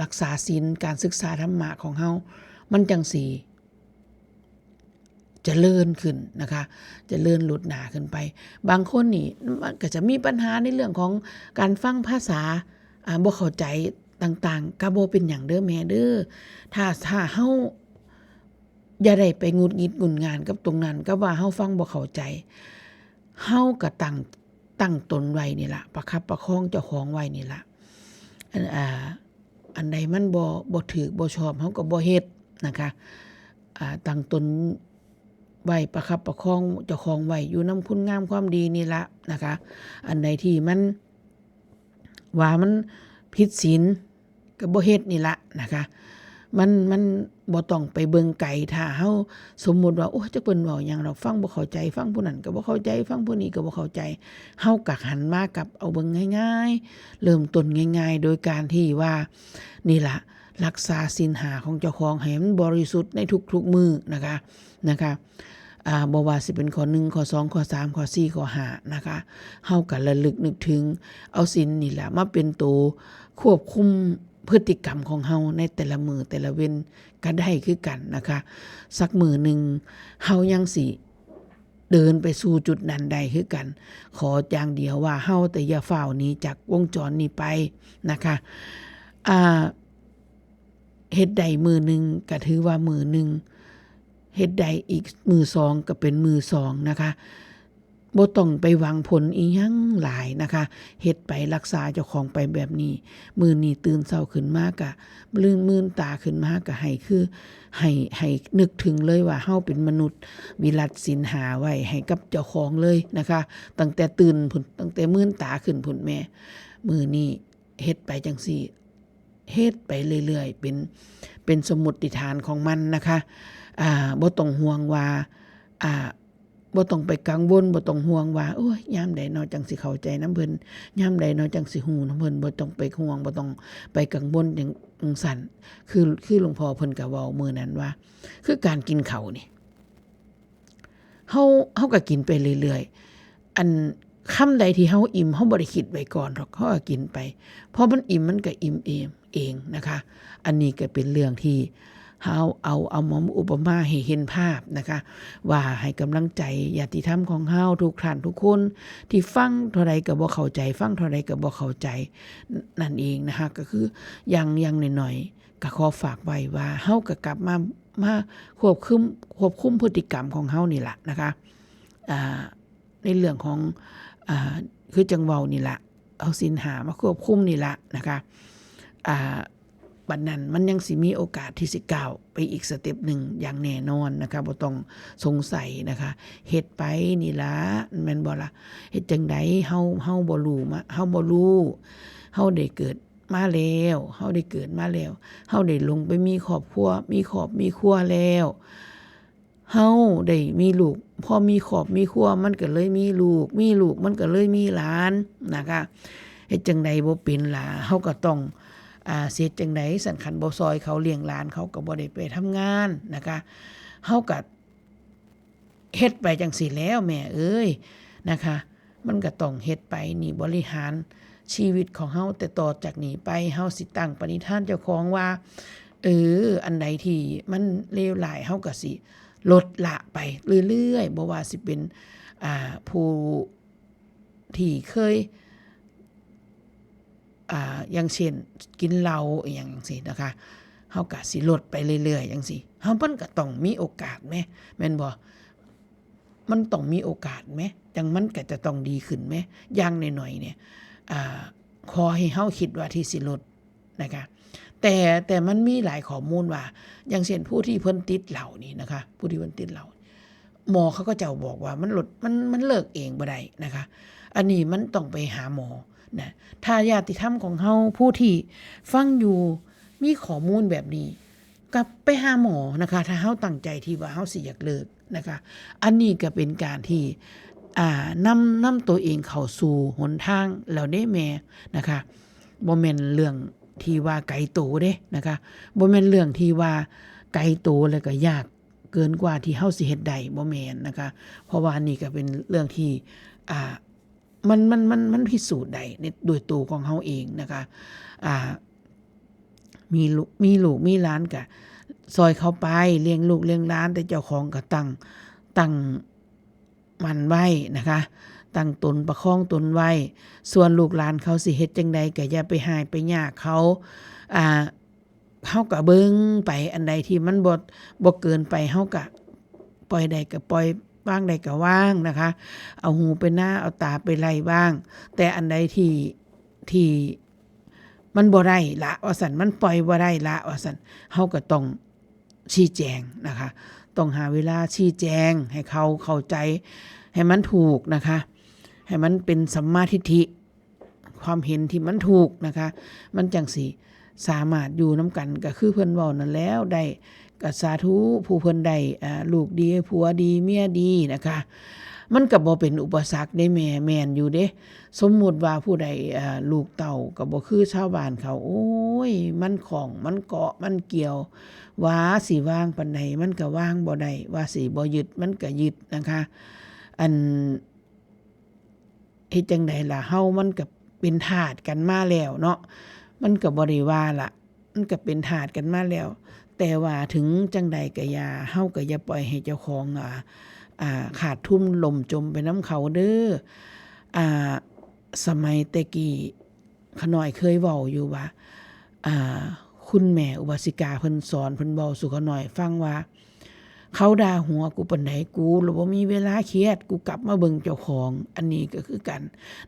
รักษาศีลการศึกษาธรรมะของเฮามันจังสิเจริญขึ้นนะคะเจริญหลุดหนาขึ้นไปบางคนนี่มันก็จะมีปัญหาในเรื่องของการฟังภาษาบ่เข้าใจต่างๆก็บ่เป็นหยังเด้อแม่เด้อถ้าเฮาอย่าได้ไปงุดหงิดงุนงานกับตรงนั้นก็ว่าเฮาฟังบ่เข้าใจเฮาก็ตั้งตนไว้นี่ล่ะประคับประคองเจ้าของไว้นี่ล่ะอันใดมันบ่ถูกบ่ชอบเฮาก็บ่เฮ็ดนะคะตั้งตนไว้ประคับประคองเจ้าของไว้อยู่นำคุณงามความดีนี่ละนะคะอันใดที่มันว่ามันผิดศีลก็บ่เฮ็ดนี่ละนะคะมันบ่ต้องไปเบิ่งไกลถ้าเฮาสมมุติว่าโอ้จักเพิ่นเว้าหยังดอกฟังบ่เข้าใจฟังผู้นั้นก็บ่เข้าใจฟังผู้นี้ก็บ่เข้าใจเฮาก็หันมากับเอาเบิ่งง่ายๆเริ่มต้นง่ายๆโดยการที่ว่านี่ล่ะรักษาศีล5ของเจ้าของให้มันบริสุทธิ์ในทุกๆมื้อนะคะบ่ว่าสิเป็นข้อ1ข้อ2ข้อ3ข้อ4ข้อ5นะคะเฮาก็ระลึกนึกถึงเอาศีลนี่แหละมาเป็นตัวควบคุม พฤติกรรมของเฮาในแต่ละมือแต่ละเว้นก็ได้คือกันนะคะสักมือหนึ่งเฮายังสิเดินไปสู่จุดนั้นได้คือกันขออย่างเดียวว่าเฮาแต่อย่าฝ่าวหนีจากวงจรนี้ไปนะคะเฮ็ดใดมือหนึ่งก็ถือว่ามือหนึ่งเฮ็ดใดอีกมือสองก็เป็นมือสองนะคะบ่ต้องไปหวังผลอีหยังหลายนะคะเฮ็ดไปรักษาเจ้าของไปแบบนี้มื้อนี้ตื่นเช้าขึ้นมาก็ลื่นมื่นตาขึ้นมาก็ให้คือให้นึกถึงเลยว่าเฮาเป็นมนุษย์วิรัติศีล5ไว้ให้กับเจ้าของเลยนะคะตั้งแต่ตื่นพุ่นตั้งแต่มื่นตาขึ้นพุ่นแม่มื้อนี้เฮ็ดไปจังซี่เฮ็ดไปเรื่อยๆเป็นสมมุติฐานของมันนะคะบ่ต้องห่วงว่าบ่ต้องไปกังวลบ่ต้องห่วงว่าโอ้ยยามใดเนาะจังสิเข้าใจนำเพิ่นยามใดเนาะจังสิฮู้นำเพิ่นบ่ต้องไปห่วงบ่ต้องไปกังวลจังซั่นคือหลวงพ่อเพิ่นก็เว้ามื้อนั้นว่าคือการกินข้าวนี่เฮาก็กินไปเรื่อยๆอันคำใดที่เฮาอิ่มเฮาบ่ได้คิดไว้ก่อนหรอกเฮาก็กินไปพอมันอิ่มมันก็อิ่มเองนะคะอันนี้ก็เป็นเรื่องที่เฮาเอามาอุปมาให้เห็นภาพนะคะว่าให้กำลังใจญาติธรรมของเฮาทุกท่านทุกคนที่ฟังเท่าใดก็บ่เข้าใจฟังเท่าใดก็บ่เข้าใจนั่นเองนะคะก็คือยังหน่อยๆก็ขอฝากไว้ว่าเฮาก็กลับมาควบคุมพฤติกรรมของเฮานี่ล่ะนะคะในเรื่องของคือจังเว้านี่ล่ะเอาศีล5มาควบคุมนี่ล่ะนะคะบัดนั้นมันยังสิมีโอกาสที่สิก้าวไปอีกสเต็ปหนึ่งอย่างแน่นอนนะคะบ่ต้องสงสัยนะคะเฮ็ดไปนี่ล่ะแม่นบ่ล่ะเฮ็ดจังได๋เฮาบ่รู้เฮาได้เกิดมาแล้วเฮาได้เกิดมาแล้วเฮาได้ลงไปมีครอบครัวมีครัวแล้วเฮาได้มีลูกพอมีครอบมีครัวมันก็เลยมีลูกมันก็เลยมีหลานนะคะเฮ็ดจังได๋บ่เป็นล่ะเฮาก็ต้องเสียจังได๋สันคันบ่ซอยเขาเลี้ยงหลานเขาก็บ่ได้ไปทำงานนะคะเฮาก็เฮ็ดไปจังซี่แล้วแม่เอ้ยนะคะมันก็ต้องเฮ็ดไปนี่บริหารชีวิตของเฮาแต่ต่อจากนี้ไปเฮาสิตั้งปณิธานเจ้าของว่าอันใดที่มันเลวร้ายเฮาก็สิลดละไปเรื่อยๆบ่ว่าสิเป็นผู้ที่เคยอย่างเช่นกินเหล้าอย่างจังซี่นะคะเฮาก็สิลดไปเรื่อยๆจังซี่เฮามันก็ต้องมีโอกาสแม่แม่นบ่มันต้องมีโอกาสแม่จังมันก็จะต้องดีขึ้นแม่อย่างน้อยๆเนี่ยขอให้เฮาคิดว่าที่สิลดนะคะแต่มันมีหลายข้อมูลว่าอย่างเช่นผู้ที่เพิ่นติดเหล้านี่นะคะผู้ที่เพิ่นติดเหล้าหมอเขาก็จะบอกว่ามันลดมันเลิกเองบ่ได้นะคะอันนี้มันต้องไปหาหมอนะถ้าญาติธรรมของเฮาผู้ที่ฟังอยู่มีข้อมูลแบบนี้กลับไปหาหมอนะคะถ้าเฮาตั้งใจที่ว่าเฮาสิอยากเลิกนะคะอันนี้ก็เป็นการที่นำตัวเองเข้าสู่หนทางแล้วได้แม่นะคะบ่แม่นเรื่องที่ว่าไกลโตเด้นะคะบ่แม่นเรื่องที่ว่าไกลโตแล้วก็ยากเกินกว่าที่เฮาสิเฮ็ดได้บ่แม่นนะคะเพราะว่านี่ก็เป็นเรื่องที่มันพิสูจน์ได้โดยตัวของเฮาเองนะคะมีลูกมีหลานก็ซอยเขาไปเลี้ยงลูกเลี้ยงหลานแต่เจ้าของก็ตั้งมันไว้นะคะตั้งตนประคองตนไว้ส่วนลูกหลานเขาสิเฮ็ดจังใดก็อย่าไปหายไปยากเขาเฮาก็เบิ่งไปอันใดที่มันบ่เกินไปเฮาก็ปล่อยได้ก็ปล่อยว่างใดก็ว่างนะคะเอาหูไปหน้าเอาตาไปไล่บ้างแต่อันใดที่มันบ่ได้ละว่าซั่นมันปล่อยบ่ได้ละว่าซั่นเฮาก็ต้องชี้แจงนะคะต้องหาเวลาชี้แจงให้เขาเข้าใจให้มันถูกนะคะให้มันเป็นสัมมาทิฏฐิความเห็นที่มันถูกนะคะมันจังสิสามารถอยู่นำกันก็คือเพิ่นเว้านั่นแล้วได้ก็สาธุผู้เพิ่นได้ลูกดีผัวดีเมียดีนะคะมันก็บ่เป็นอุปสรรคได้แม่นอยู่เด้สมมุติว่าผู้ใดลูกเต้าก็บ่คือชาวบ้านเขาโอ้ยมันของมันเกาะมันเกี่ยวว่าสิวางปานใดมันก็วางบ่ได้ว่าสิบ่ยึดมันก็ยึดนะคะอันเฮ็ดจังได๋ล่ะเฮามันก็เป็นทาสกันมาแล้วเนาะ มันก็บ่ได้ว่าล่ะมันก็เป็นทาสกันมาแล้วแต่ว่าถึงจังใดก็อย่าเฮาก็อย่าปล่อยให้เจ้าของขาดทุนล่มจมไปนำเขาเด้อสมัยแต่กี้ขน้อยเคยเว้าอยู่ว่าคุณแม่อุบาสิกาเพิ่นสอนเพิ่นเว้าสู่ขน้อยฟังว่าเขาด่าหัวกูปานใดกูแล้วบ่มีเวลาเครียดกูกลับมาเบิ่งเจ้าของอันนี้ก็คือกัน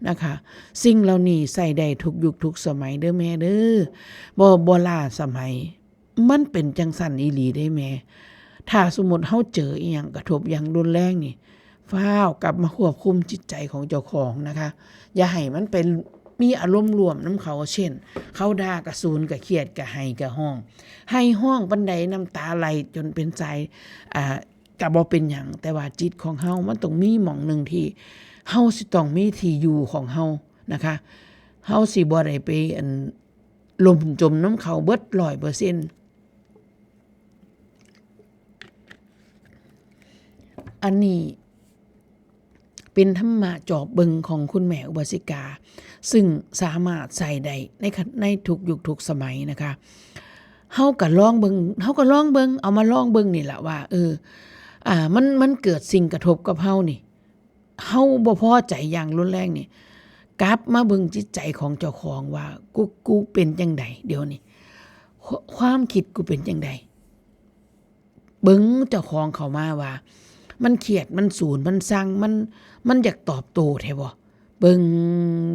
นะคะสิ่งเหล่านี้ใช้ได้ทุกยุคทุกสมัยเด้อแม่เด้อบ่ล้าสมัยมันเป็นจังซั่นอีหลีได้แม่ถ้าสมมุติเฮาเจออีหยังกระทบอย่างรุนแรงนี่ฟ้าวกลับมาควบคุมจิตใจของเจ้าของนะคะอย่าให้มันเป็นมีอารมณ์ร่วมน้ำเขาเช่นเขาด่ากระสูนกระเครียดกระไห้กระห้องให้ห้องบันไดน้ำตาไหลจนเป็นใจกะบ่เป็นหยังแต่ว่าจิตของเฮามันต้องมีหม่องนึงที่เฮาสิต้องมีที่อยู่ของเฮานะคะเฮาสิบ่ได้ไปลมจมน้ำเขาเบิด 100% อันนี้เป็นธรรมะจอบเบิงของคุณแม่อุบาสิกาซึ่งสามารถใส่ได้ในทุกยุคทุกสมัยนะคะเฮาก็ลองเบิงเอามาลองเบิงนี่แหละว่ามันเกิดสิ่งกระทบกับเฮานี่เฮาบ่พอใจอย่างรุนแรงนี่กลับมาเบิงจิตใจของเจ้าของว่ากูเป็นจังไดเดี๋ยวนี้ความคิดกูเป็นจังไดเบิงเจ้าของเข้ามาว่ามันเครียดมันสูญมันสั่งมันอยากตอบโต้แท้บ่เบิ่ง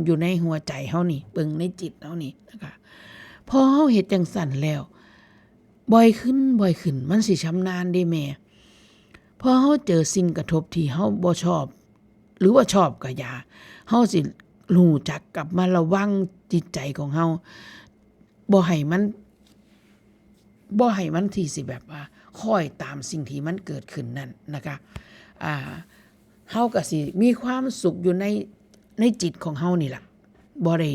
อยู่ในหัวใจเฮานี่เบิ่งในจิตเฮานี่นะคะพอเฮาเฮ็ดจังซั่นแล้วบ่อยขึ้นมันสิชำนาญเด้แม่พอเฮาเจอสิ่งกระทบที่เฮาบ่ชอบหรือว่าชอบก็อย่าเฮาสิรู้จักกลับมาระวังจิตใจของเฮาบ่ให้มันที่สิแบบว่าคอยตามสิ่งที่มันเกิดขึ้นนั่นนะคะเฮาก็สิมีความสุขอยู่ในจิตของเฮานี่ล่ะบ่ได้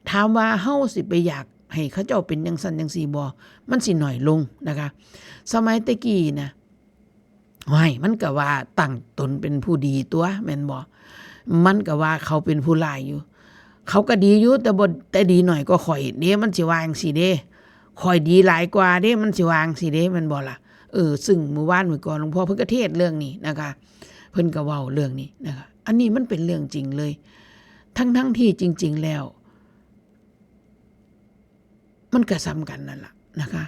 ถามว่าเฮาสิไปอยากให้เขาเจ้าเป็นจังซั่นจังซี่บ่มันสิน้อยลงนะคะสมัยตะกี้นะมันก็ว่าตั้งตนเป็นผู้ดีตัวแม่นบ่มันก็ว่าเขาเป็นผู้ร้ายอยู่เขาก็ดีอยู่แต่ดีหน่อยก็ข่อยเด้มันสิว่าจังซี่เด้ข่อยดีหลายกว่าเด้มันสิว่าจังซี่เด้มันบ่ล่ะซึ่งมื้อวานมื้อก่อนหลวงพ่อเพิ่นก็เทศน์เรื่องนี้นะคะเพิ่นก็เว้าเรื่องนี้นะคะอันนี้มันเป็นเรื่องจริงเลยทั้งที่จริงๆแล้วมันก็ซ้ำกันนั่นล่ะนะคะ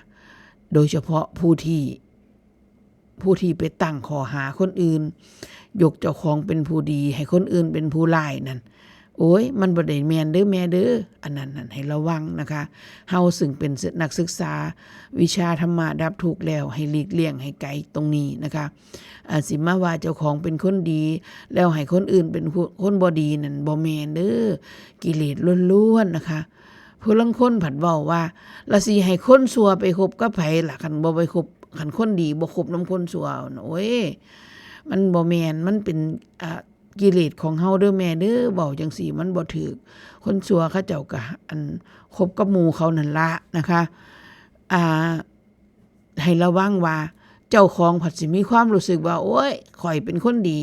โดยเฉพาะผู้ที่ไปตั้งข้อหาคนอื่นยกเจ้าของเป็นผู้ดีให้คนอื่นเป็นผู้ร้ายนั่นโอ้ยมันบ่ได้แม่นเด้อแม่เด้ออันนั้นให้ระวังนะคะเฮาซึ่งเป็นนักศึกษาวิชาธรรมะดับทุกข์แล้วให้หลีกเลี่ยงให้ไกลตรงนี้นะคะสิมาว่าเจ้าของเป็นคนดีแล้วให้คนอื่นเป็นคนบ่ดีนั่นบ่แม่นเด้อกิเลสล้วนๆนะคะผู้ลางคนผัดเว้าว่าละสิให้คนชั่วไปคบกับไผล่ะคันบ่ไปคบคันคนดีบ่คบนำคนชั่วโอ้ยมันบ่แม่นมันเป็นกิเลสของเฮาเด้อแม่เด้อเว้าจังซี่มันบ่ถูกคนชั่วเขาเจ้าก็คบกับหมู่เขานั่นละนะคะให้ระวังว่าเจ้าของผัดสิมีความรู้สึกว่าโอ๊ยข่อยเป็นคนดี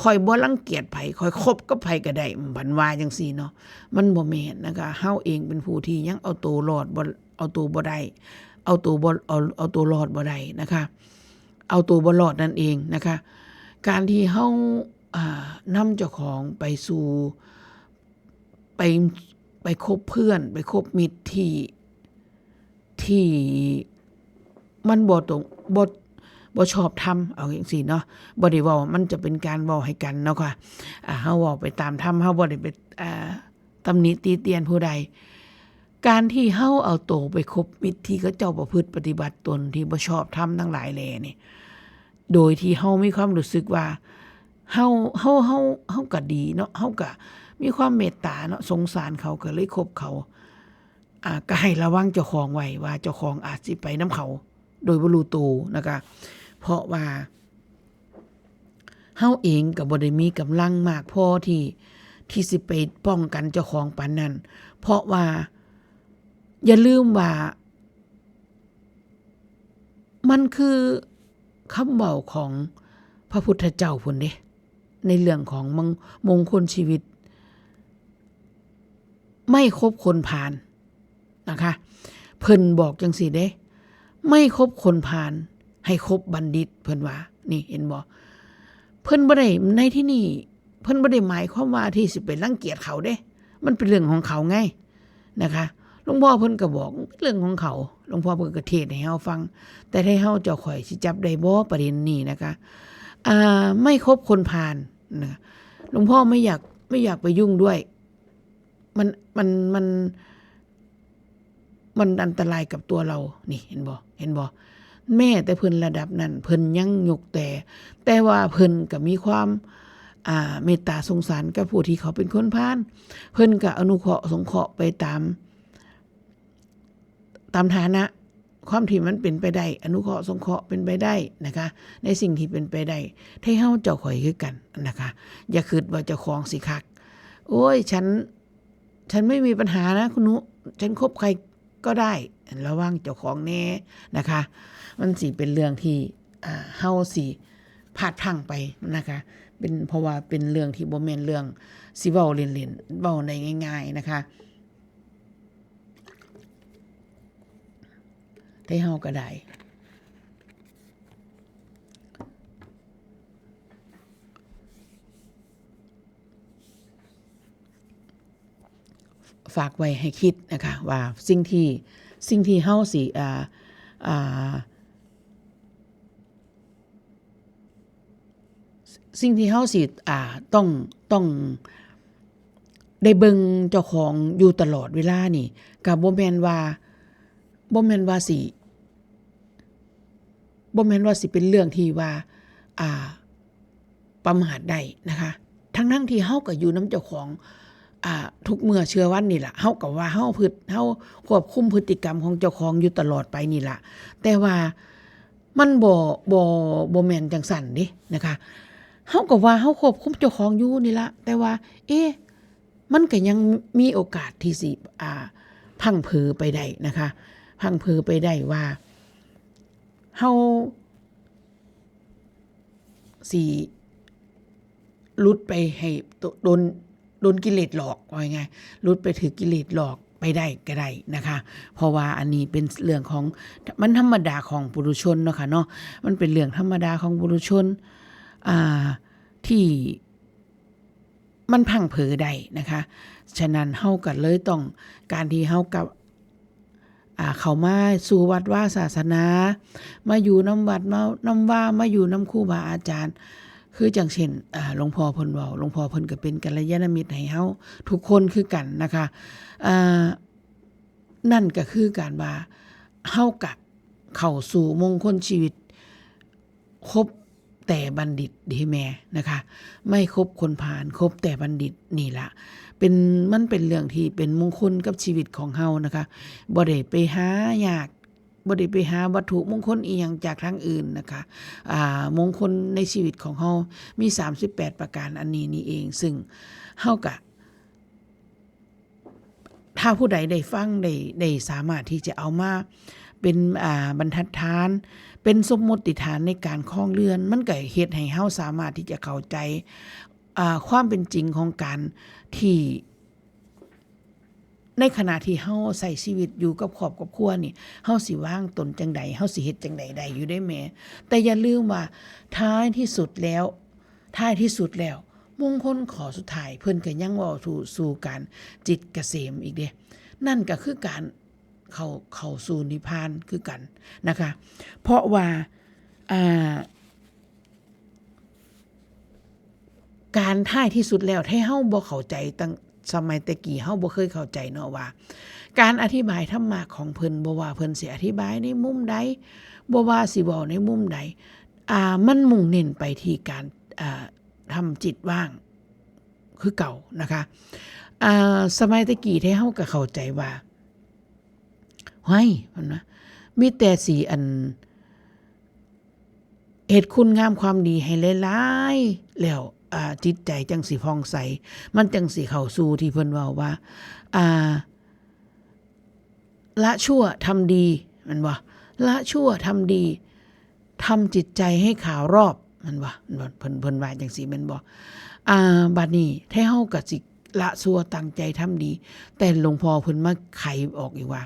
ข่อยบ่รังเกียจไผข่อยคบกับไผก็ได้บันว่าจังซี่เนาะมันบ่แม่นนะคะเฮาเองเป็นผู้ที่ยังเอาตัวรอดบ่เอาตัวบ่ได้เอาตัวรอดบ่ได้นะคะเอาตัวบ่รอดนั่นเองนะคะการที่เฮานำเจ้าของไปสู่ไปคบเพื่อนไปคบมิตรที่มันบ่ชอบทำเอาจังซี่เนาะบ่ได้เว้ามันจะเป็นการเว้าให้กันเนาะค่ะเฮาเว้าไปตามธรรมเฮาบ่ได้ไปตำหนิตีเตียนผู้ใดการที่เฮาเอาโตไปคบมิตรที่เขาเจ้าประพฤติปฏิบัติตนที่บ่ชอบทำทั้งหลายแลนี่โดยที่เฮามีความรู้สึกว่าเฮาก็ดีเนาะเฮาก็มีความเมตตาเนาะสงสารเขาก็เลยคบเขาก็ให้ระวังเจ้าของไว้ว่าเจ้าของอาจสิไปนำเขาโดยบ่รู้ตัวนะคะเพราะว่าเฮาเองก็บ่ได้มีกำลังมากพอที่สิไปป้องกันเจ้าของปานนั้นเพราะว่าอย่าลืมว่ามันคือคำเว้าของพระพุทธเจ้าพุ่นเด้ในเรื่องของมงคลชีวิต ไม่คบคนพาลนะคะเพิ่นบอกจังซี่เด้ไม่คบคนพาลให้คบบัณฑิตเพิ่นว่านี่เห็นบ่เพิ่นบ่ได้ในที่นี่เพิ่นบ่ได้หมายความว่าที่สิไปรังเกียจเขาเด้มันเป็นเรื่องของเขาไงนะคะหลวงพ่อเพิ่นก็บอกเรื่องของเขาหลวงพ่อเพิ่นก็เทศน์ให้เฮาฟังแต่ให้เฮาเจ้าข่อยสิจับได้บ่ประเด็นนี้นะคะไม่คบคนพาลนะหลวงพ่อไม่อยากไปยุ่งด้วยมันอันตรายกับตัวเรานี่เห็นบ่แม่แต่เพิ่นระดับนั้นเพิ่นยังยกแต่ว่าเพิ่นก็มีความเมตตาสงสารกับผู้ที่เขาเป็นคนพาลเพิ่นก็อนุเคราะห์สงเคราะห์ไปตามฐานะความที่มันเป็นไปได้อนุเคราะห์สงเคราะห์เป็นไปได้นะคะในสิ่งที่เป็นไปได้ให้เฮาเจ้าข่อยคือกันนะคะอย่าคิดว่าเจ้าของสิคักโอ้ยฉันไม่มีปัญหานะคุณนุฉันคบใครก็ได้ระวังเจ้าของแน่นะคะมันสิเป็นเรื่องที่เฮาสิพลาดพลั้งไปนะคะเป็นเพราะว่าเป็นเรื่องที่บ่แม่นเรื่องสิเว้าเล่นๆเว้าได้ง่ายๆนะคะได้เฮาก็ได้ฝากไว้ให้คิดนะคะว่าสิ่งที่เฮาสิสิ่งที่เฮาสิต้องได้เบิ่งเจ้าของอยู่ตลอดเวลานี่ก็บ่แม่นว่าสิเป็นเรื่องที่ว่าประมาทได้นะคะทั้งที่เฮาก็อยู่นำเจ้าของทุกเมื่อเชื่อวันนี่ล่ะเฮาก็ว่าเฮาควบคุมพฤติกรรมของเจ้าของอยู่ตลอดไปนี่ล่ะแต่ว่ามันบ่แม่นจังซั่นเด้นะคะเฮาก็ว่าเฮาควบคุมเจ้าของอยู่นี่ล่ะแต่ว่ามันก็ยังมีโอกาสที่สิพังผือไปได้นะคะพังผือไปได้ว่าเฮาสิหลุดไปให้โดนกิเลสหลอกว่าไงหลุดไปถือกิเลสหลอกไปได้ก็ได้นะคะเพราะว่าอันนี้เป็นเรื่องของมันธรรมดาของปุถุชนเนาะค่ะเนาะมันเป็นเรื่องธรรมดาของปุถุชนที่มันพังเผยได้นะคะฉะนั้นเฮาก็เลยต้องการที่เฮากับเข้ามาสู่วัดว่าศาสนามาอยู่นำวัดมาอยู่นำครูบาอาจารย์คือจังเช่นหลวงพ่อเพิ่นเว้าหลวงพ่อเพิ่นก็เป็นกัลยาณมิตรให้เฮาทุกคนคือกันนะคะนั่นก็คือการว่าเฮาก็เข้าสู่มงคลชีวิตคบแต่บัณฑิตดีแม่นะคะไม่คบคนพาลคบแต่บัณฑิตนี่ล่ะมันเป็นเรื่องที่เป็นมงคลกับชีวิตของเฮานะคะบ่ได้ไปหายากบ่ได้ไปหาวัตถุมงคลอีหยังจากทางอื่นนะคะมงคลในชีวิตของเฮามี38ประการอันนี้นี่เองซึ่งเฮาก็ถ้าผู้ใดได้ฟังได้สามารถที่จะเอามาเป็นบรรทัดฐานเป็นสมมติฐานในการครองเรือนมันก็เฮ็ดให้เฮาสามารถที่จะเข้าใจความเป็นจริงของการที่ในขณะที่เฮาใช้ชีวิตอยู่กับครอบครัวนี่เฮาสิวางตนจังใดเฮาสิเฮ็ดจังใดได้อยู่ได้แม่แต่อย่าลืมว่าท้ายที่สุดแล้วมงคลข้อสุดท้ายเพิ่นก็ยังเว้าสู่การจิตเกษมอีกเด้นั่นก็คือการเข้าสู่นิพพานคือกันนะคะเพราะว่าการท้ายที่สุดแล้วให้เฮาบ่เข้าใจตั้งสมัยแต่กี้เฮาบ่เคยเข้าใจเนาะว่าการอธิบายธรรมะของเพิ่นบ่ว่าเพิ่นสิอธิบายในมุมใดบ่ว่าสิเว้าในมุมใดมันมุ่งเน้นไปที่การทำจิตว่างคือเก่านะคะสมัยแต่กี้ที่เฮาก็เข้าใจว่าเฮ้ยมันนะมีแต่สิอันเหตุคุณงามความดีให้หลายๆแล้วจิตใจจังสิผ่องใสมันจังสิเข้าสู่ที่เพิ่นเว้าว่าละชั่วทำดีมันว่าละชั่วทำดีทำจิตใจให้ขาวรอบมันว่าเพิ่นว่าจังซี่แม่นบ่บัดนี้ถ้าเฮาก็สิ ละชั่วตั้งใจทำดีแต่หลวงพ่อเพิ่นมาไขออกอีกว่า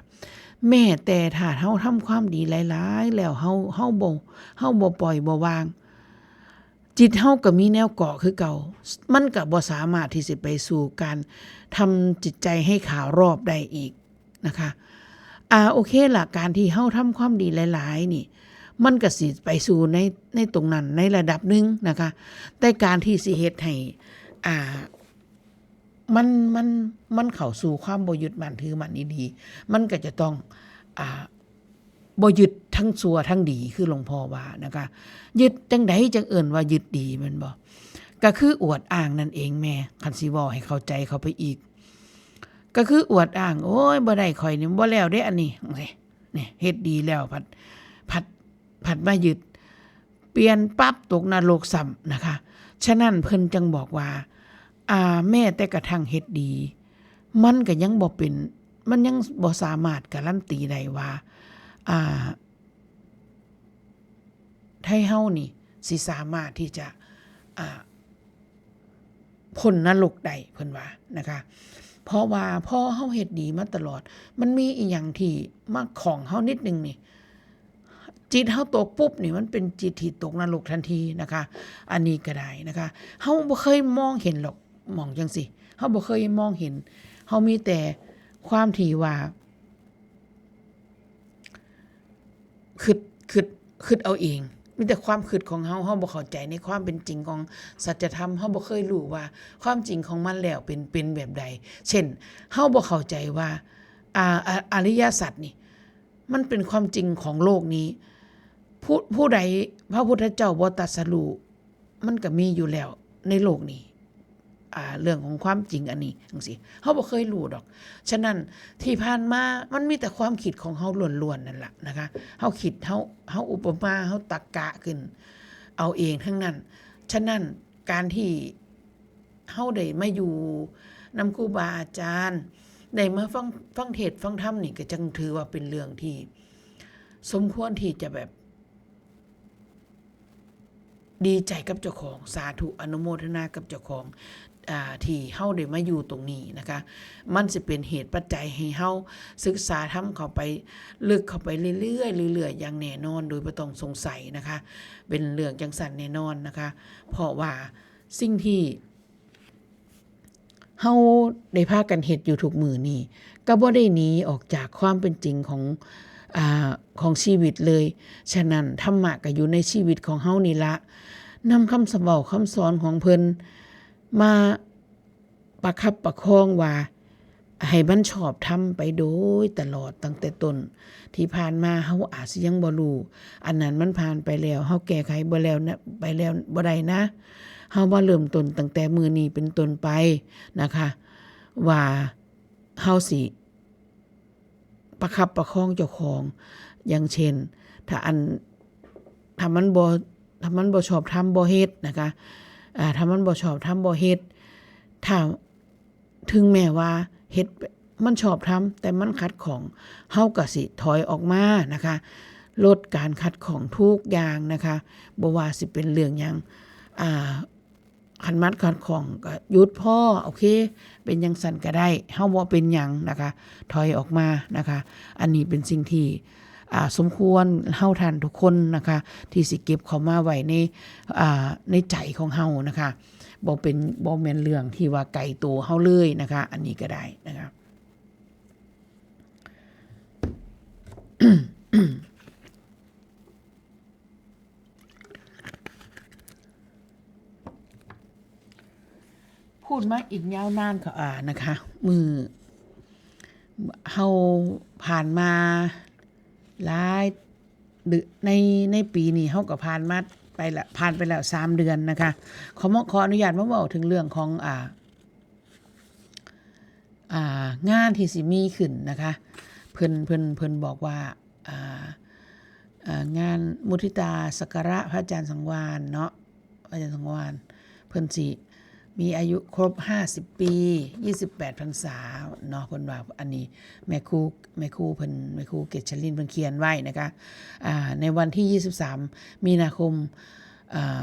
แม่แต่ถ้าเฮาทำความดีหลายๆแล้วเฮาบ่ปล่อยบ่วางจิตเฮาก็มีแนวเกาะคือเก่ามันก็บ่สามารถที่สิไปสู่การทำจิตใจให้ขาวรอบได้อีกนะคะโอเคล่ะการที่เฮาทำความดีหลายๆนี่มันก็สิไปสู่ในตรงนั้นในระดับหนึ่งนะคะแต่การที่สิเฮ็ดให้มันเข้าสู่ความบ่ยึดมั่นถือมั่นดีมันก็จะต้องบ่ยึดทั้งชั่วทั้งดีคือหลวงพ่อว่านะคะยึดจังไดจังเอิ้นว่ายึดดีแม่นบ่ก็คืออวดอ้างนั่นเองแม่คันสิเว้าให้เข้าใจเข้าไปอีกก็คืออวดอ้างโอ้ยบ่ได้ข่อยนี่บ่แล้วเด้อันนี้นี่เฮ็ดดีแล้วผัดมายึดเปลี่ยนปั๊บตกนรกซ้ำนะคะฉะนั้นเพิ่นจังบอกว่าแม่แต่กระทั่งเฮ็ดดีมันก็ยังบ่เป็นมันยังบ่สามารถการันตีได้ว่าให้เฮานี่สิสามารถที่จะพ้นนรกได้เพิ่นว่านะคะเพราะว่าพอเฮาเฮ็ดดีมาตลอดมันมีอีหยังที่มาของเฮานิดนึงนี่จิตเฮาตกปุ๊บนี่มันเป็นจิตที่ตกนรกทันทีนะคะอันนี้ก็ได้นะคะเฮาบ่เคยมองเห็นหรอกมองจังซี่เฮาบ่เคยมองเห็นเฮามีแต่ความที่ว่าคิดเอาเองมีแต่ความคิดของเฮาบ่เข้าใจในความเป็นจริงของสัจธรรมเฮาบ่เคยรู้ว่าความจริงของมันแล้วเป็นแบบใดเช่นเฮาบ่เข้าใจว่าอริยสัจนี่มันเป็นความจริงของโลกนี้ผู้ใดพระพุทธเจ้าบ่ตรัสรู้มันก็มีอยู่แล้วในโลกนี้เรื่องของความจริงอันนี้จังซี่เฮาบ่เคยรู้ดอกฉะนั้นที่ผ่านมามันมีแต่ความคิดของเฮาล้วนๆนั่นล่ะนะคะเฮาคิดเฮาอุปมาเฮาตรรกะขึ้นเอาเองทั้งนั้นฉะนั้นการที่เฮาได้มาอยู่นำครูบาอาจารย์ได้มาฟังเทศน์ฟังธรรมนี่ก็จังถือว่าเป็นเรื่องที่สมควรที่จะแบบดีใจกับเจ้าของสาธุอนุโมทนากับเจ้าของที่เฮาได้มาอยู่ตรงนี้นะคะมันสิเป็นเหตุปัจจัยให้เฮาศึกษาธรรมเข้าไปลึกเข้าไปเรื่อยๆอย่างแน่นอนโดยบ่ต้องสงสัยนะคะเป็นเรื่องจังซั่นแน่นอนนะคะเพราะว่าสิ่งที่เฮาได้พากันเฮ็ดอยู่ทุกมื้อนี้ก็บ่ได้หนีออกจากความเป็นจริงของชีวิตเลยฉะนั้นธรรมะก็อยู่ในชีวิตของเฮานี่ละนำคำเว้าคำสอนของเพิ่นมาประคับประคองว่าให้มันชอบทำไปโดยตลอดตั้งแต่ต้นที่ผ่านมาเฮาอาจสิยังบ่รู้อันนั้นมันผ่านไปแล้วเฮาแก้ไขบ่แล้วนะไปแล้วบ่ได้นะเฮามาเริ่มต้นตั้งแต่มื้อนี้เป็นต้นไปนะคะว่าเฮาสิประคับประคองเจ้าของอย่างเช่นถ้ามันบ่ชอบทำบ่เฮ็ดนะคะถ้ามันบ่ชอบทำบ่เฮ็ดถ้าถึงแม้ว่าเฮ็ดมันชอบทำแต่มันขัดของเฮาก็สิถอยออกมานะคะลดการขัดของทุกอย่างนะคะบ่ว่าสิเป็นเรื่องหยังขันมัดขัดของก็หยุดพ่อโอเคเป็นจังซั่นก็ได้เฮาบ่เป็นหยังนะคะถอยออกมานะคะอันนี้เป็นสิ่งที่สมควรเฮาท่านทุกคนนะคะที่สิเก็บเข้ามาไว้ในใจของเฮานะคะบ่แม่นเรื่องที่ว่าไกลตัวเฮาเลยนะคะอันนี้ก็ได้นะคะ พูดมาอีกยาวนานก็นะคะมือเฮาผ่านมาหลายในปีนี้เฮาก็ผ่านไปแล้ว3 เดือนนะคะขออนุญาตมาเว้าถึงเรื่องของงานที่สิมีขึ้นนะคะเพิ่นบอกว่างานมุทิตาสักการะพระอาจารย์สังวาลเนาะพระอาจารย์สังวาลเพิ่นสิมีอายุครบ50 ปี28 พรรษาเนาะเพิ่นว่าอันนี้แม่ครูเพิ่นแม่ครูเกษชลินเพิ่นเขียนไว้นะคะในวันที่23 มีนาคม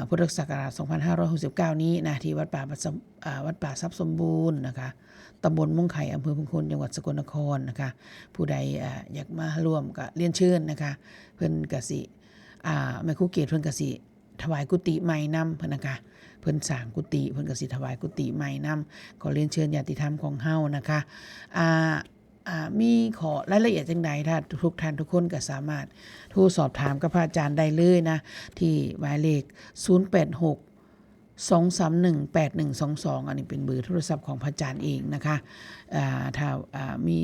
พุทธศักราช2569นี้นะที่วัดป่าทรัพย์สมบูรณ์นะคะตำบลม่วงไข่อำเภอพุงคลจังหวัดสกลนครนะคะผู้ใดอยากมาร่วมก็เรียนเชิญนะคะเพิ่นก็สิแม่ครูเกศเพิ่นก็สิถวายกุฏิใหม่นำเพิ่นนะคะเพิ่นสร้างกุฏิเพิ่นก็สิถวายกุฏิใหม่นำขอเรียนเชิญญาติธรรมของเฮานะคะมีขอรายละเอียดจังใดถ้าทุกท่านทุกคนก็สามารถโทรสอบถามกับพระอาจารย์ได้เลยนะที่หมายเลข086 2318122อันนี้เป็นเบอร์โทรศัพท์ของพระอาจารย์เองนะคะถ้ามี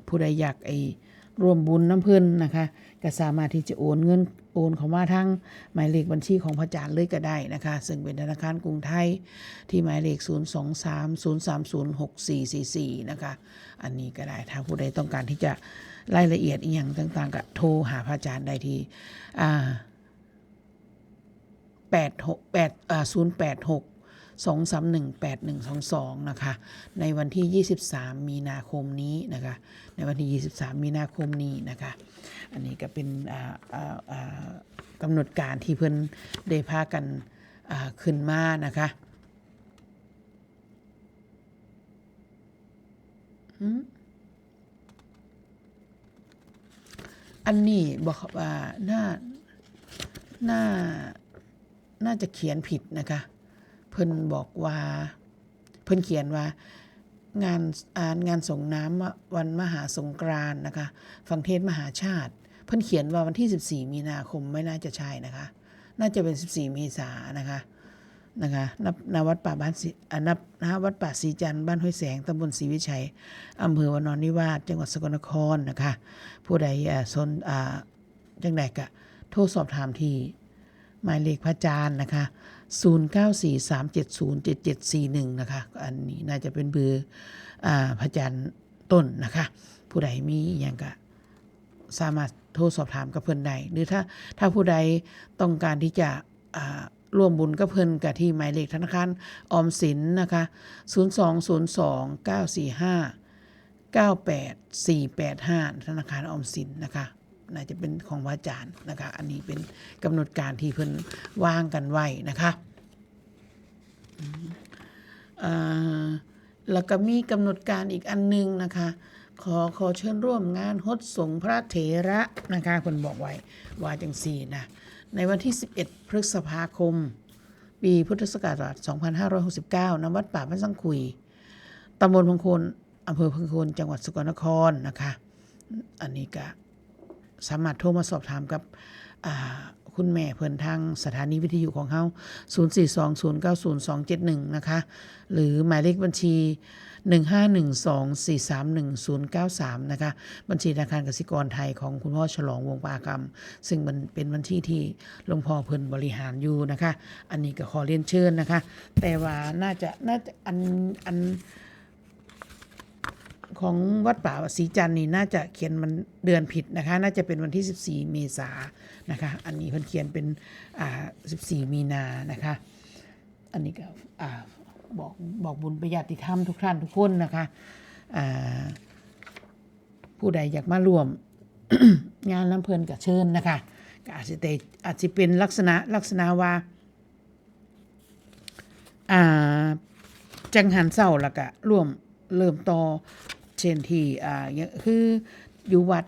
ผู้ใดอยากร่วมบุญน้ำเพิ่นนะคะก็สามารถที่จะโอนเข้ามาทางหมายเลขบัญชีของพระอาจารย์เลยก็ได้นะคะซึ่งเป็นธนาคารกรุงไทยที่หมายเลข023-030-6444นะคะอันนี้ก็ได้ถ้าผู้ใดต้องการที่จะรายละเอียดอีกอย่างต่างๆก็โทรหาพระอาจารย์ได้ที่086 2318122นะคะในวันที่23มีนาคมนี้นะคะในวันที่23มีนาคมนี้นะคะอันนี้ก็เป็นกำหนดการที่เพิ่นได้พากันขึ้นมานะคะอันนี้บอกว่าน่าจะเขียนผิดนะคะเพิ่นบอกว่าเพิ่นเขียนว่างานส่งน้ำวันมหาสงกรานต์นะคะฟังเทศมหาชาติเพิ่นเขียนว่าวันที่14มีนาคมไม่น่าจะใช่นะคะน่าจะเป็น14เมษายนนะคะณวัดป่าบ้านวัดป่าศรีจันทร์บ้านห้วยแสงตำบลศรีวิชัยอำเภอวานอนนิวาสจังหวัดสกลนครนะคะผู้ใดสนจังใดก็โทรสอบถามที่หมายเลขพระอาจารย์นะคะ0943707741นะคะอันนี้น่าจะเป็นเบอร์พระอาจารย์ต้นนะคะผู้ใดมีอย่างก็สามารถโทรสอบถามกับเพิ่นได้หรือถ้าผู้ใดต้องการที่จะร่วมบุญกับเพิ่นกับที่หมายเลขธนาคารออมสินนะคะ0202-945-98485ธนาคารออมสินนะคะน่าจะเป็นของพระอาจารย์นะคะอันนี้เป็นกำหนดการที่เพิ่นวางกันไว้นะคะแล้วก็มีกำหนดการอีกอันนึงนะคะขอเชิญร่วมงานฮดสงฆ์พระเถระนะคะเพิ่นบอกไว้ว่าจังซี่นะในวันที่11พฤษภาคมปีพุทธศักราช2569ณวัดป่าบ้านสังคุยตำบลพุงคลอำเภอพุงคลจังหวัดสกลนครนะคะอันนี้ก็สามารถโทรมาสอบถามกับคุณแม่เพิ่นทางสถานีวิทยุของเฮา0420902271นะคะหรือหมายเลขบัญชี1512431093นะคะบัญชีธนาคารกสิกรไทยของคุณพ่อฉลองวงศ์ปากรรมซึ่งมันเป็นบัญชีที่หลวงพ่อเพิ่นบริหารอยู่นะคะอันนี้ก็ขอเรียนเชิญนะคะแต่ว่าน่าจะอันของวัดป่าศรีจันทร์นี่น่าจะเขียนมันเดือนผิดนะคะน่าจะเป็นวันที่14เมษายนนะคะอันนี้เพิ่นเขียนเป็น14มีนานะคะอันนี้ก็บอกบุญประญาติธรรมทุกท่านทุกคนนะคะผู้ใดอยากมาร่วม งานน้ำเพลินกับเชิญนะคะก็อาจจะเป็นลักษณะว่าจังหันเศร้าแล้วก็เริ่มต่อเช่นที่คืออยู่วัด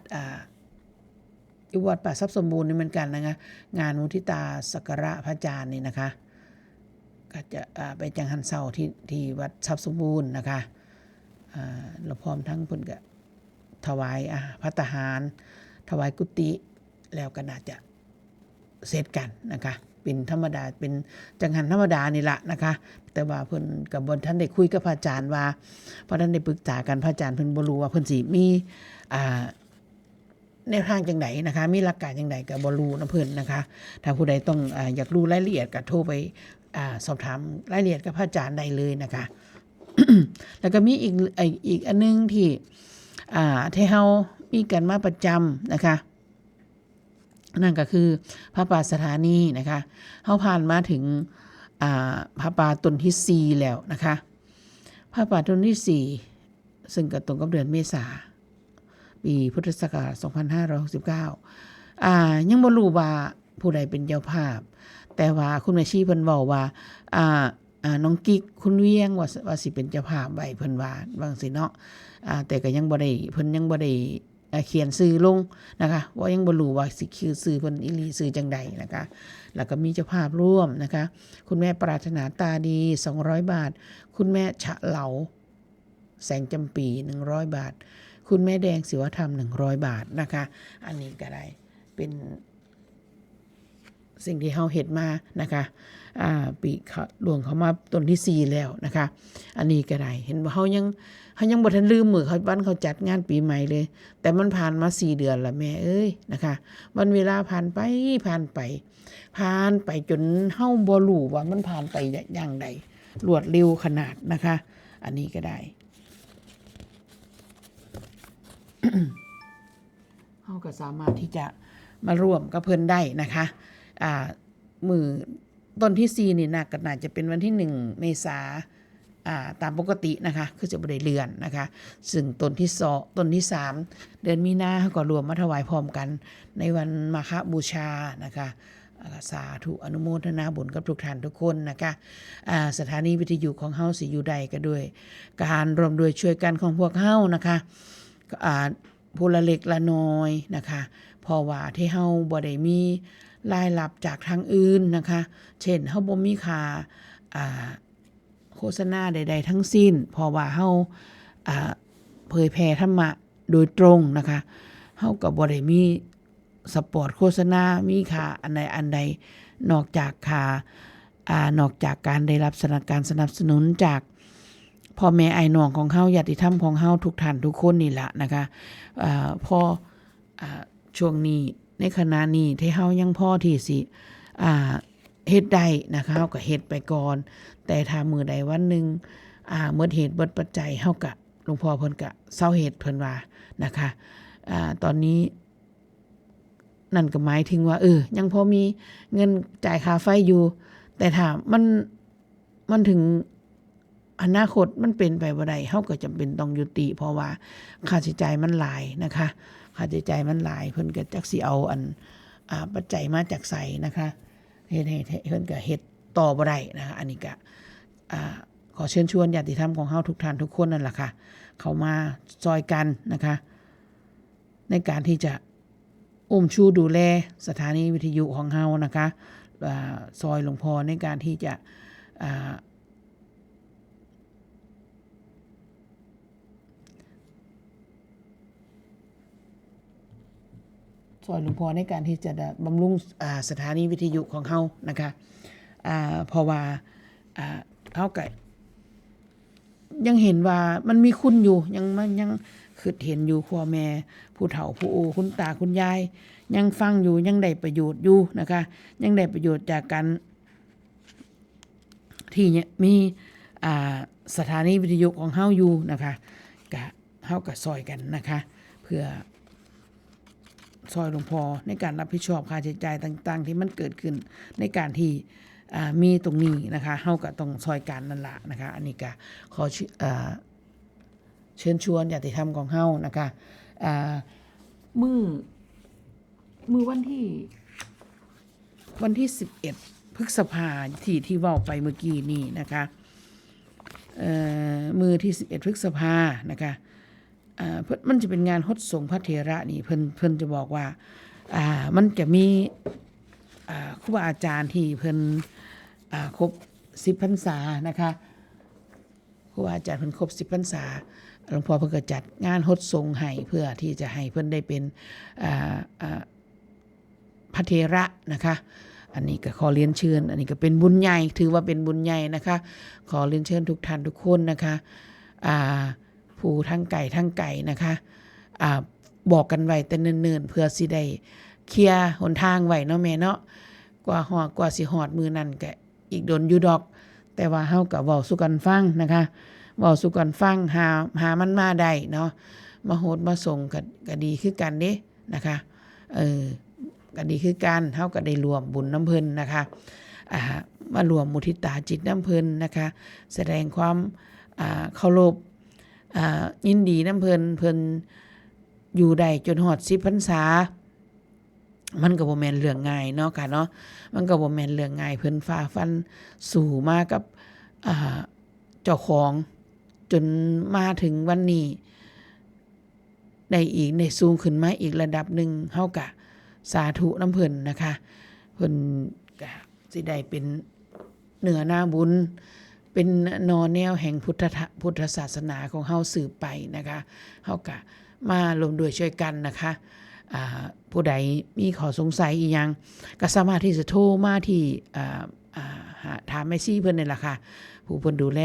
ป่าทรัพย์สมบูรณ์นี่เหมือนกันนะคะงานมุทิตาสักการะพระอาจารย์นี่นะคะก็จะไปจังหันเศร้าที่วัดทรัพย์สมบูรณ์นะคะเราพร้อมทั้งเพิ่นก็ถวายภัตตาหารถวายกุฏิแล้วก็น่าจะเสร็จกันนะคะเป็นธรรมดาเป็นจังหันธรรมดานี่ละนะคะแต่ว่าเพิ่นกับบนท่านได้คุยกับพระอาจารย์ว่าเพราะท่านได้ปรึกษากันพระอาจารย์เพิ่นบ่รู้ว่าเพิ่นสิมีแนวทางจังไดนะคะมีหลักการจังไดก็บ่รู้นะเพิ่นนะคะถ้าผู้ใดต้องอยากรู้รายละเอียดก็โทรไปสอบถามรายละเอียดกับพระอาจารย์ได้เลยนะคะ แล้วก็มีอีกอันนึงที่เฮามีกันมาประจำนะคะนั่นก็คือพระป่าสถานีนะคะเฮาผ่านมาถึงพระป่าตนที่4แล้วนะคะพระป่าตนที่4ซึ่งก็ตรงกับเดือนเมษาปีพุทธศักราช2569ยังบ่รู้ว่าผู้ใดเป็นเจ้าภาพ แต่ว่าคุณแม่ชีเพิ่นเว้าว่าน้องกิ๊กคุณเวียงว่าสิเป็นเจ้าภาพไว้เพิ่นว่าบางสิเนาะแต่ก็ยังบ่ได้เพิ่นยังบ่ได้เขียนชื่อลงนะคะว่ายังบ่รู้ว่าสิชื่อเพิ่นอีหลีชื่อจังใดนะคะแล้วก็มีเจ้าภาพร่วมนะคะคุณแม่ปรารถนาตาดี200 บาทคุณแม่ฉะเหลาแสงจำปี100 บาทคุณแม่แดงศิวธรรม100 บาทนะคะอันนี้ก็ได้เป็นสิ่งที่เฮาเฮ็ดมานะคะปีหลวงเขามาต้นที่4แล้วนะคะอันนี้ก็ได้เห็นว่าเฮายังบ่ทันลืมมื้อเขาบ้านเขาจัดงานปีใหม่เลยแต่มันผ่านมา4 เดือนละแม่เอ้ยนะคะวันเวลาผ่านไปจนเฮาบ่รู้ว่ามันผ่านไปอย่างใดรวดเร็วขนาดนะคะอันนี้ก็ได้ เฮาก็สามารถที่จะมาร่วมกับเพิ่นได้นะคะมื้อต้นที่4นี่ก็น่าจะเป็นวันที่1 เมษายนตามปกตินะคะคือจะบ่ได้เลื่อนนะคะซึ่งต้นที่2ต้นที่3เดือนมีนาเฮาก็รวมมาถวายพร้อมกันในวันมาฆบูชานะคะสาธุอนุโมทนาบุญกับทุกท่านทุกคนนะคะสถานีวิทยุของเฮาสิอยู่ใดก็ด้วยการร่วมด้วยช่วยกันของพวกเฮานะคะผู้ละเล็กละน้อยนะคะเพราะว่าที่เฮาบ่ได้มีรายรับจากทางอื่นนะคะเช่นเฮาบ่มีค่าโฆษณาใดๆทั้งสิ้นเพราะว่าเฮาเผยแผ่ธรรมะโดยตรงนะคะเฮาก็บ่ได้มีสปอร์ตโฆษณามีค่าอันใดนอกจากค่านอกจากการได้รับการสนับสนุนจากพ่อแม่ไอ้น้องของเฮาญาติธรรมของเฮาทุกท่านทุกคนนี่ล่ะนะคะพอช่วงนี้ในขณะนี้ที่เฮายังพอที่สิเฮ็ดได้นะคะเฮาก็เฮ็ดไปก่อนแต่ถ้ามื้อใดวันหนึงหมดเหตุเบิดปัจจัยเฮาก็หลวงพ่อเพิ่นก็เซาเฮ็ดเพิ่นว่านะคะตอนนี้นั่นก็หมายถึงว่ายังพอมีเงินจ่ายค่าไฟอยู่แต่ถ้ามันถึงอนาคตมันเป็นไปบ่ได้เฮาก็จำเป็นต้องยุติเพราะว่าค่าใช้จ่ายมันหลายนะคะค่าใช้จ่ายมันหลายเพิ่นก็จักสิเอาปัจจัยมาจากไสนะคะเฮ็ดให้เพิ่นก็เฮ็ดต่อบ่ได้นะคะอันนี้ก็ขอเชิญชวนญาติธรรมของเฮาทุกท่านทุกคนนั่นล่ะค่ะเข้ามาซอยกันนะคะในการที่จะอุ้มชูดูแลสถานีวิทยุของเฮานะคะซอยหลวงพ่อในการที่จะซอยหลวงพ่อในการที่จะบำรุงสถานีวิทยุของเฮานะคะเพราะว่าเฮาก็ยังเห็นว่ามันมีคุณอยู่ยังคือเห็นอยู่พ่อแม่ผู้เฒ่าผู้โอคุณตาคุณยายยังฟังอยู่ยังได้ประโยชน์อยู่นะคะยังได้ประโยชน์จากการที่มีสถานีวิทยุของเฮาอยู่นะคะก็เฮาก็ซอยกันนะคะเพื่อซอยหลวงพ่อในการรับผิดชอบค่าใช้จ่ายต่างๆที่มันเกิดขึ้นในการที่มีตรงนี้นะคะเฮาก็ต้องซอยกันนั่นล่ะนะคะอันนี้ก็ขอเชิญชวนญาติธรรมของเฮานะคะมื้อวันที่11พฤษภาคมที่เว้าไปเมื่อกี้นี้นะคะมื้อที่11พฤษภาคมนะคะมันจะเป็นงานฮดสงฆ์พระเถระนี่เพิ่นจะบอกว่ามันจะมีครูบาอาจารย์ที่เพิ่นครบ10 พรรษานะคะครูบาอาจารย์เพิ่นครบ10 พรรษาหลวงพ่อเพิ่นก็จัดงานฮดสงฆ์ให้เพื่อที่จะให้เพิ่นได้เป็นพระเถระนะคะอันนี้ก็ขอเรียนเชิญอันนี้ก็เป็นบุญใหญ่ถือว่าเป็นบุญใหญ่นะคะขอเรียนเชิญทุกท่านทุกคนนะคะผู้ทั้งไก่นะคะบอกกันไว้แต่เนิ่นๆเพื่อสิได้เคลียร์หนทางไว้เนาะแม่เนาะกว่าสิฮอดมื้อนั้นก็อีกโดนอยู่ดอกแต่ว่าเฮาก็เว้าสู่กันฟังนะคะเว้าสู่กันฟังหามันมาได้เนาะมาโหดมาส่งก็ดีคือกันเด้นะคะก็ดีคือกันเฮาก็ได้รวมบุญน้ำเพิ่นนะคะมารวมมุทิตาจิตน้ำเพิ่นนะคะแสดงความเคารพยินดีน้ำเพิ่นอยู่ได้จนฮอด10 พรรษา มันก็บ่แม่นเรื่องง่ายเนาะค่ะเนาะมันก็บ่แม่นเรื่องง่ายเพิ่นฝ่าฟันสู้มากับเจ้าของจนมาถึงวันนี้ได้อีกได้สูงขึ้นมาอีกระดับหนึ่งเฮาก็สาธุนำเพิ่นนะคะเพิ่นก็สิได้เป็นเนื้อนาบุญเป็นนอแนวแห่งพุทธศาสนาของเฮาสืบไปนะคะเฮาก็มารวมด้วยช่วยกันนะคะผู้ใดมีข้อสงสัยอีหยังก็สามารถที่จะโทรมาที่ถามแม่ชีเพิ่นนี่ล่ะค่ะผู้เพิ่นดูแล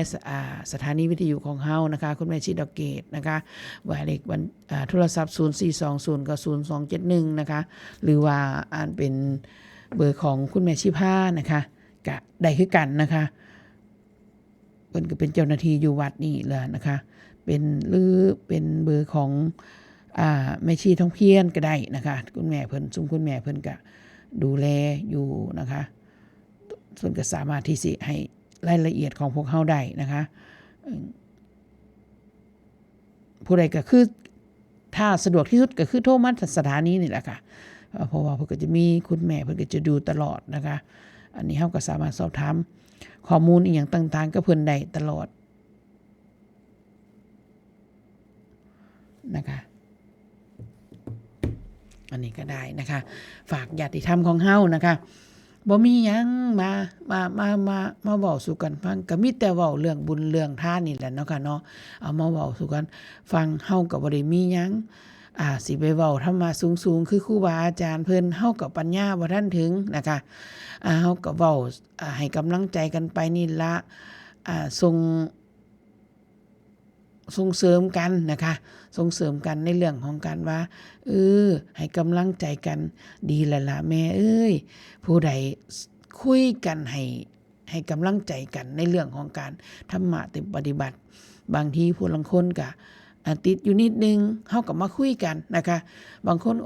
สถานีวิทยุของเฮานะคะคุณแม่ชีดอกเกตนะคะหมายเลขโทรศัพท์0420902271นะคะหรือว่าอ่านเป็นเบอร์ของคุณแม่ชีพานะคะก็ได้คือกันนะคะเพิ่นก็เป็นเจ้าหน้าที่อยู่วัดนี่แหละนะคะเป็นหรือเป็นเบอร์ของแม่ชีท้องเพียนก็ได้นะคะคุณแม่เพิ่นคุณแม่เพิ่นก็ดูแลอยู่นะคะเพิ่นก็สามารถที่สิให้รายละเอียดของพวกเฮาได้นะคะผู้ใดก็คือถ้าสะดวกที่สุดก็คือโทรมาสถานีนี่แหละค่ะเพราะว่าเพิ่นก็จะมีคุณแม่เพิ่นก็จะดูตลอดนะคะอันนี้เฮาก็สามารถสอบถามข้อมูลอีหยังต่างๆกับเพิ่นได้ตลอดนะคะอันนี้ก็ได้นะคะฝากญาติธรรมของเฮานะคะบ่มีหยังมาเว้าสู่กันฟังก็มีแต่เว้าเรื่องบุญเรื่องทานนี่แหละเนาะค่ะเนาะเอามาเว้าสู่กันฟังเฮาก็บ่ได้มีหยังสิไปเว้าธรรมะสูงๆคือครูบาอาจารย์เพิ่นเฮาก็ปัญญาบ่ทันถึงนะคะเฮาก็เว้าให้กำลังใจกันไปนี่ละส่งเสริมกันนะคะส่งเสริมกันในเรื่องของการว่าให้กำลังใจกันดีแล้วล่ะแม่เอ้ยผู้ใดคุยกันให้กำลังใจกันในเรื่องของการธรรมะปฏิบัติบางทีผู้ลางคนก็ติดอยู่นิดนึงเฮาก็มาคุยกันนะคะบางคน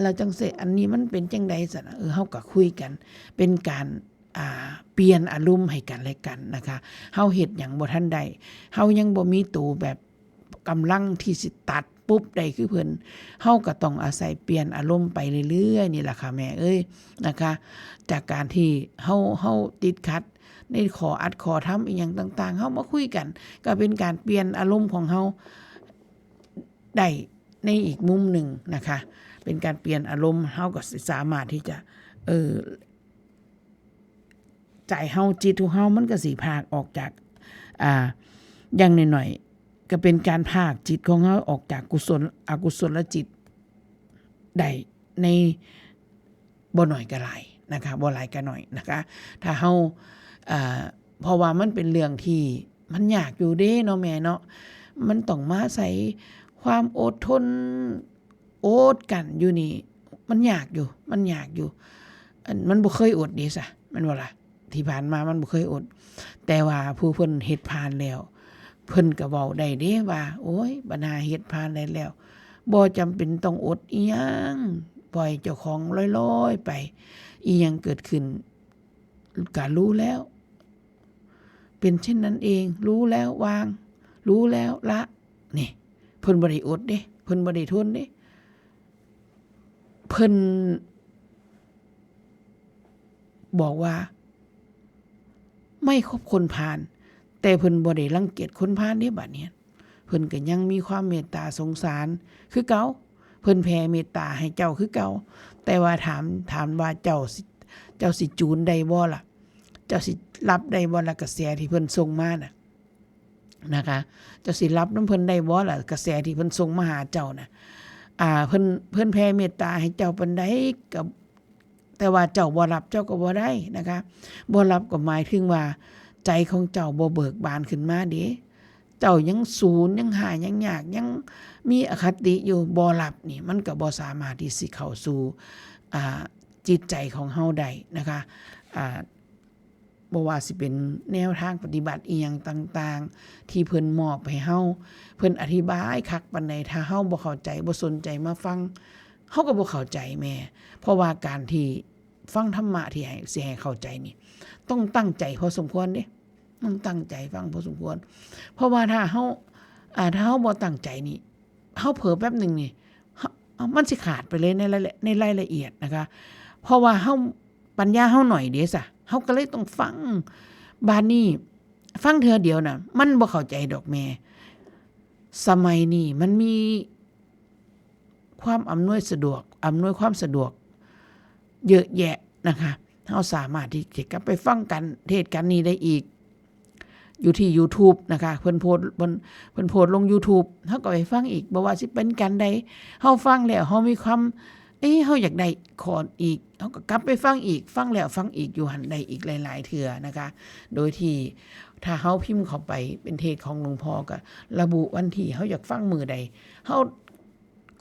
เราจังสิอันนี้มันเป็นจังได๋ซั่นเฮาก็คุยกันเป็นการเปลี่ยนอารมณ์ให้กันและกันนะคะเฮาเฮ็ดหยังบ่ทันได้เฮายังบ่มีตัวแบบกำลังที่สิตัดปุ๊บได้คือเพิ่นเฮาก็ต้องอาศัยเปลี่ยนอารมณ์ไปเรื่อยๆนี่ล่ะค่ะแม่เอ้ยนะคะจากการที่เฮาติดขัดในขออัดขอทำอีหยังต่างๆเฮามาคุยกันก็เป็นการเปลี่ยนอารมณ์ของเฮาได้ในอีกมุมหนึ่งนะคะเป็นการเปลี่ยนอารมณ์เฮาก็สามารถที่จะใจเฮาจิตของเฮามันก็สิพากออกจากอย่างน้อยๆก็เป็นการพากจิตของเฮาออกจากอกุศลจิตได้ในบ่น้อยก็หลายนะคะบ่หลายก็น้อยนะคะถ้าเฮาเพราะว่ามันเป็นเรื่องที่มันยากอยู่เด้เนาะแม่เนาะมันต้องมาใส่ความอดทนอดกันอยู่นี่มันยากอยู่มันบ่เคยอดดิซะมันว่าล่ะที่ผ่านมามันบ่เคยอดแต่ว่าผู้เพิ่นเฮ็ดผ่านแล้วเพิ่นก็เว้าได้เด้ว่าโอ้ยบัดหาเฮ็ดผ่านได้แล้วบ่จำเป็นต้องอดอีหยังปล่อยเจ้าของลอยๆไปอีหยังเกิดขึ้นก็รู้แล้วเป็นเช่นนั้นเองรู้แล้ววางรู้แล้วละนี่เพิ่นบ่ได้อดเด้เพิ่นบ่ได้ทนเด้เพิ่นบอกว่าไม่คบคนพาลแต่เพิ่นบ่ได้รังเกียจคนพาลเด้บัดนี้เพิ่นก็ยังมีความเมตตาสงสารคือเก่าเพิ่นแผ่เมตตาให้เจ้าคือเก่าแต่ว่าถามว่าเจ้าสิจูนได้บ่ล่ะเจ้าสิรับได้บ่ล่ะกระแสที่เพิ่นส่งมาน่ะนะคะเจ้าสิรับนำเพิ่นได้บ่ล่ะกระแสที่เพิ่นส่งมาหาเจ้าน่ะเพิ่นแผ่เมตตาให้เจ้าปานใดก็แต่ว่าเจ้าบ่รับเจ้าก็บ่ได้นะคะบ่รับก็หมายถึงว่าใจของเจ้าบ่เบิกบานขึ้นมาเด้เจ้ายังศูนย์ยังหายังยากยังมีอคติอยู่บ่รับนี่มันก็บ่สามารถที่สิเข้าสู่จิตใจของเฮาได้นะคะบ่ว่าสิเป็นแนวทางปฏิบัติอีหยังต่างๆที่เพิ่นมอบให้เฮาเพิ่นอธิบายคักปานใดถ้าเฮาบ่เข้าใจบ่สนใจมาฟังเฮาก็บ่เข้าใจแม่เพราะว่าการที่ฟังธรรมะที่ให้เข้าใจนี่ต้องตั้งใจพอสมควรเด้ต้องตั้งใจฟังพอสมควรเพราะว่าถ้าเฮาบ่ตั้งใจนี่เฮาเผลอแป๊บนึงนี่ มันสิขาดไปเลยในรายละเอียดนะคะเพราะว่าเฮาปัญญาเฮาหน่อยเด้ซะเฮาก็เลยต้องฟังบาดนี้ฟังเทื่อเดียวน่ะมันบ่เข้าใจดอกแม่สมัยนี้มันมีความอำนวยความสะดวกเยอะแยะนะคะเฮาสามารถที่จะกลับไปฟังกันเทศกันนี้ได้อีกอยู่ที่ YouTube นะคะเพิ่นโพสต์ลง YouTube เฮาก็ไปฟังอีกบ่ว่าสิเป็นกันใดเฮาฟังแล้วเฮามีความเฮาอยากได้ขออีกเฮาก็กลับไปฟังอีกฟังแล้วฟังอีกอยู่หั่นได้อีกหลายๆเทื่อนะคะโดยที่ถ้าเฮาพิมพ์เข้าไปเป็นเทศของหลวงพ่อก็ระบุวันที่เฮาอยากฟังมื้อใดเฮา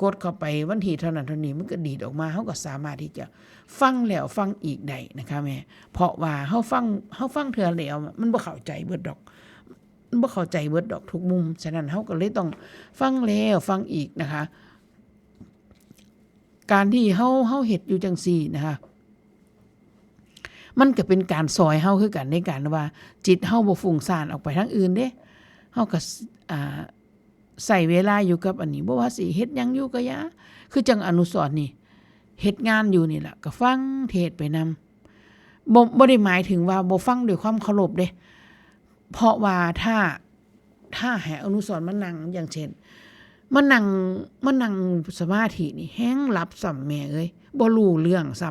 กดเข้าไปวันที่เท่านั้นเท่านี้มันก็ดีดออกมาเฮาก็สามารถที่จะฟังแล้วฟังอีกได้นะคะแม่เพราะว่าเฮาฟังเทื่อแล้วมันบ่เข้าใจเบิดดอกทุกมุมฉะนั้นเฮาก็เลยต้องฟังแล้วฟังอีกนะคะการที่เฮาเฮ็ดอยู่จังซี่นะคะมันก็เป็นการซอยเฮาคือกันในการว่าจิตเฮาบ่ฟุ้งซ่านออกไปทางอื่นเด้เฮาก็ใส่เวลาอยู่กับอันนี้บ่ว่าสิเฮ็ดหยังอยู่ก็อย่าคือจังอนุสรณ์นี่เฮ็ดงานอยู่นี่ล่ะก็ฟังเทศไปนำบ่ได้หมายถึงว่าบ่ฟังด้วยความเคารพเด้เพราะว่าถ้าให้อนุสรณ์มานั่งอย่างเช่นมานั่งสมาธินี่แฮงหลับซ้ำแม่เอ้ยบ่รู้เรื่องซ้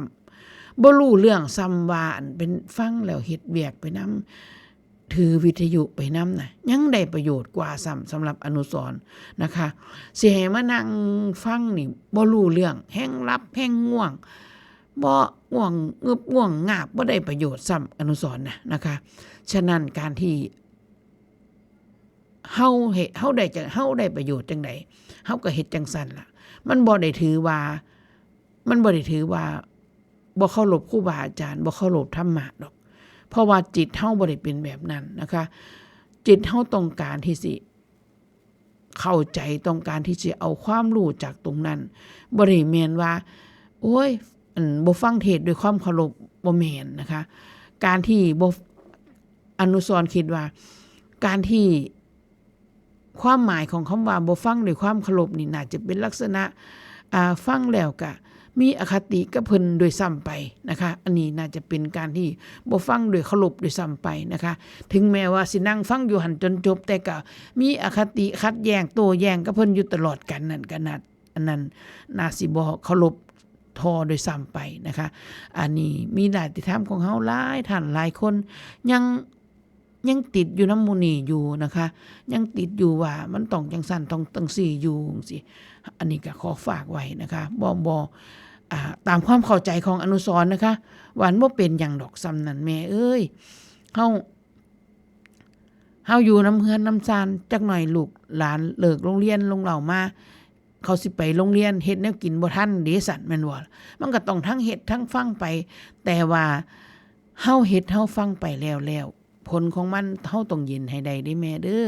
ำว่าอันเป็นฟังแล้วเฮ็ดเวียกไปนำถือวิทยุไปนำน่ะยังได้ประโยชน์กว่าสำหรับอนุสรณ์นะคะสิให้มานั่งฟังนี่บ่รู้เรื่องแฮงหลับแฮงง่วงบ่ง่วงงึบง่วงงาบบ่ได้ประโยชน์ซ้ำอนุสรณ์นะคะฉะนั้นการที่เฮาได้ประโยชน์จังได๋เฮาก็เฮ็ดจังซั่นล่ะมันบ่ได้ถือว่าบ่เคารพครูบาอาจารย์บ่เคารพธรรมะดอกเพราะว่าจิตเฮาบ่ได้เป็นแบบนั้นนะคะจิตเฮาต้องการที่สิเข้าใจต้องการที่จะเอาความรู้จากตรงนั้นบ่ได้แม่นว่าโอ้ยบ่ฟังเทศน์ด้วยความเคารพบ่แม่นนะคะการที่บ่อนุสรณ์คิดว่าการที่ความหมายของคำว่าบ่ฟังด้วยความเคารพนี่น่าจะเป็นลักษณะฟังแล้วก็มีอคติกับเพิ่นโดยซ้ำไปนะคะอันนี้น่าจะเป็นการที่บ่ฟังด้วยเคารพโดยซ้ำไปนะคะถึงแม้ว่าสินั่งฟังอยู่หั่นจนจบแต่ก็มีอคติขัดแย้งโต้แย้งกับเพิ่นอยู่ตลอดกันนั่นก็อันนั้นน่าสิบ่เคารพทอโดยซ้ำไปนะคะอันนี้มีญาติธรรมของเฮาหลายท่านหลายคนยังติดอยู่น้ำมูนี่อยู่นะคะยังติดอยู่ว่ามันต้องจังสั่นต้องจังซี่อยู่จังซี่อันนี้ก็ขอฝากไว้นะคะบ่ตามความเข้าใจของอนุสรณ์นะคะว่าอันบ่เป็นหยังดอกซ้ำนั่นแม่เอ้ยเฮาอยู่น้ำเฮือนน้ำซานจักหน่อยลูกหลานเลิกโรงเรียนลงเหล่ามาเขาสิไปโรงเรียนเฮ็ดแนวกินบ่ทันเด้สั่นแม่นบ่มันก็ต้องทั้งเฮ็ดทั้งฟังไปแต่ว่าเฮาเฮ็ดเฮาฟังไปแล้วผลของมันเฮาต้องยินให้ได้เด้แม่เด้อ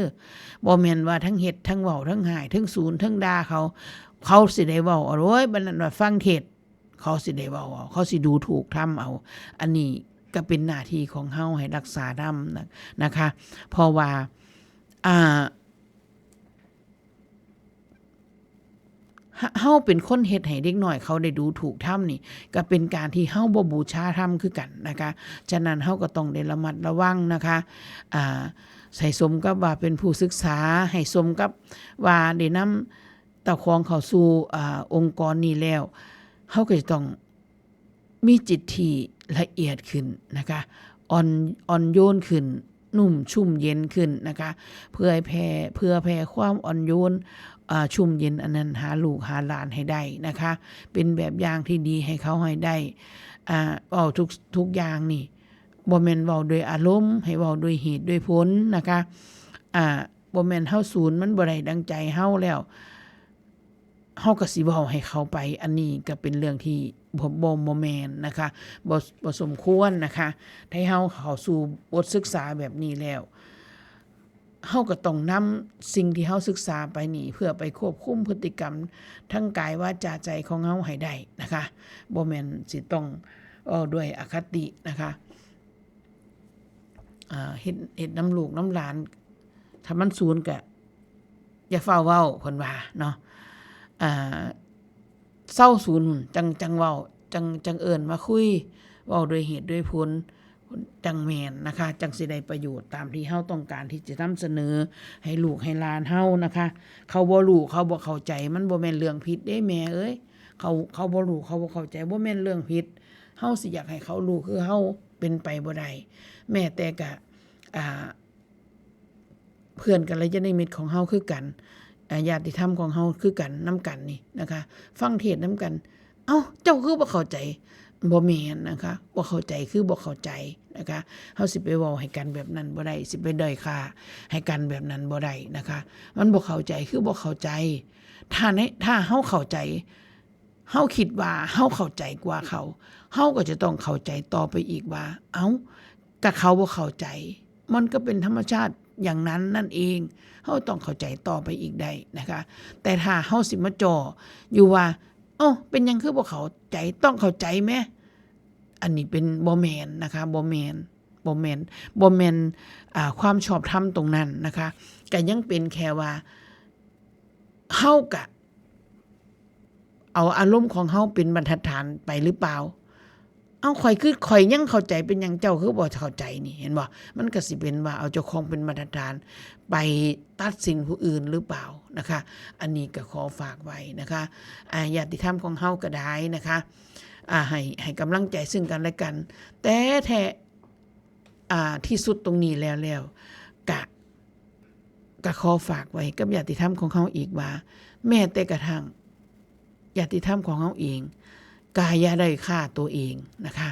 บ่แม่นว่าทั้งเฮ็ดทั้งเว้าทั้งหายทั้งสูนทั้งด่าเขาสิได้เว้าโอ้ยบัดนั้นว่าฟังเทศเขาสิได้เว้าเขาสิดูถูกทำเอาอันนี้ก็เป็นหน้าที่ของเฮาให้รักษาธรรมนะคะเพราะว่าเฮาเป็นคนเฮ็ดให้เด็กน้อยเขาได้ดูถูกธรรมนี่ก็เป็นการที่เฮาบ่บูชาธรรมคือกันนะคะฉะนั้นเฮาก็ต้องได้ระมัดระวังนะคะให้สมกับว่าเป็นผู้ศึกษาให้สมกับว่าได้นำเจ้าของเข้าสู่องค์กรนี้แล้วเฮาก็จะต้องมีจิตที่ละเอียดขึ้นนะคะอ่อนโยนขึ้นนุ่มชุ่มเย็นขึ้นนะคะเพื่อแผ่ความอ่อนโยนชุ่มเย็นอันนั้นหาลูกหาหลานให้ได้นะคะเป็นแบบอย่างที่ดีให้เขาให้ได้เว้าทุกอย่างนี่บ่แม่นเว้าโดยอารมณ์ให้เว้าโดยเหตุโดยผลนะคะบ่แม่นเฮาสูญมันบ่ได้ดังใจเฮาแล้วเฮาก็สิเว้าให้เขาไปอันนี้ก็เป็นเรื่องที่บ่แม่นนะคะบ่สมควรนะคะถ้าเฮาเข้าสู่บทศึกษาแบบนี้แล้วเฮาก็ต้องนำสิ่งที่เฮาศึกษาไปนี่เพื่อไปควบคุมพฤติกรรมทั้งกายวาจาใจของเฮาให้ได้นะคะบ่แม่นสิต้องด้วยอคตินะคะเฮ็ดน้ำลูกน้ำหลานถ้ามันสูญก็อย่าเฝ้าเว้าเพิ่นว่าเนาะ เศร้าศูนย์จังเว้าจังเอิ้นมาคุยเว้าด้วยเหตุด้วยผลจังแม่นนะคะจังสิได้ประโยชน์ตามที่เฮาต้องการที่จะนำเสนอให้ลูกให้หลานเฮานะคะเขาบ่รู้เขาบ่เข้าใจมันบ่แม่นเรื่องผิดเด้แม่เอ้ยเขาบ่รู้เขาบ่เข้าใจบ่แม่นเรื่องผิดเฮาสิอยากให้เขารู้คือเฮาเป็นไปบ่ได้แม้แต่ก็เพื่อนกัลยาณมิตรของเฮาคือกันญาติธรรมของเฮาคือกันนํกันนี่นะคะฟังเทศน์นํกันเอ้าเจ้าคือบ่เข้าใจบ่แม่นนะคะบ่เข้าใจคือบ่เข้าใจนะคะเฮาสิไปเว้าให้กันแบบนั้นบ่ได้สิไปด้อยค่าให้กันแบบนั้นบ่ได้นะคะมันบ่เข้าใจคือบ่เข้าใจถ้าเฮาเข้าใจเฮาคิดว่าเฮาเข้าใจกว่าเขาเฮาก็จะต้องเข้าใจต่อไปอีกว่าเอ้าก็เขาบ่เข้าใจมันก็เป็นธรรมชาติอย่างนั้นนั่นเองเฮาต้องเข้าใจต่อไปอีกได้นะคะแต่ถ้าเฮาสิมาจ่ออยู่ว่าเป็นหยังคือบ่เข้าใจต้องเข้าใจแม่อันนี้เป็นบ่แม่นนะคะบ่แม่นความชอบธรรมตรงนั้นนะคะก็ยังเป็นแค่ว่าเฮาก็เอาอารมณ์ของเฮาเป็นบรรทัดฐานไปหรือเปล่าข่อยยังเข้าใจเป็นหยังเจ้าคือบ่เข้าใจนี่เห็นบ่มันก็สิเป็นว่าเอาเจ้าของเป็นบรรทัดฐานไปตัดสินผู้อื่นหรือเปล่านะคะอันนี้ก็ขอฝากไว้นะคะญาติธรรมของเฮาก็ได้นะคะให้กำลังใจซึ่งกันและกันแต่แท้ที่สุดตรงนี้แล้วก็ขอฝากไว้กับญาติธรรมของเฮาอีกว่าแม้แต่กระทั่งญาติธรรมของเฮาเองกายอย่าได้ฆ่าตัวเองนะคะ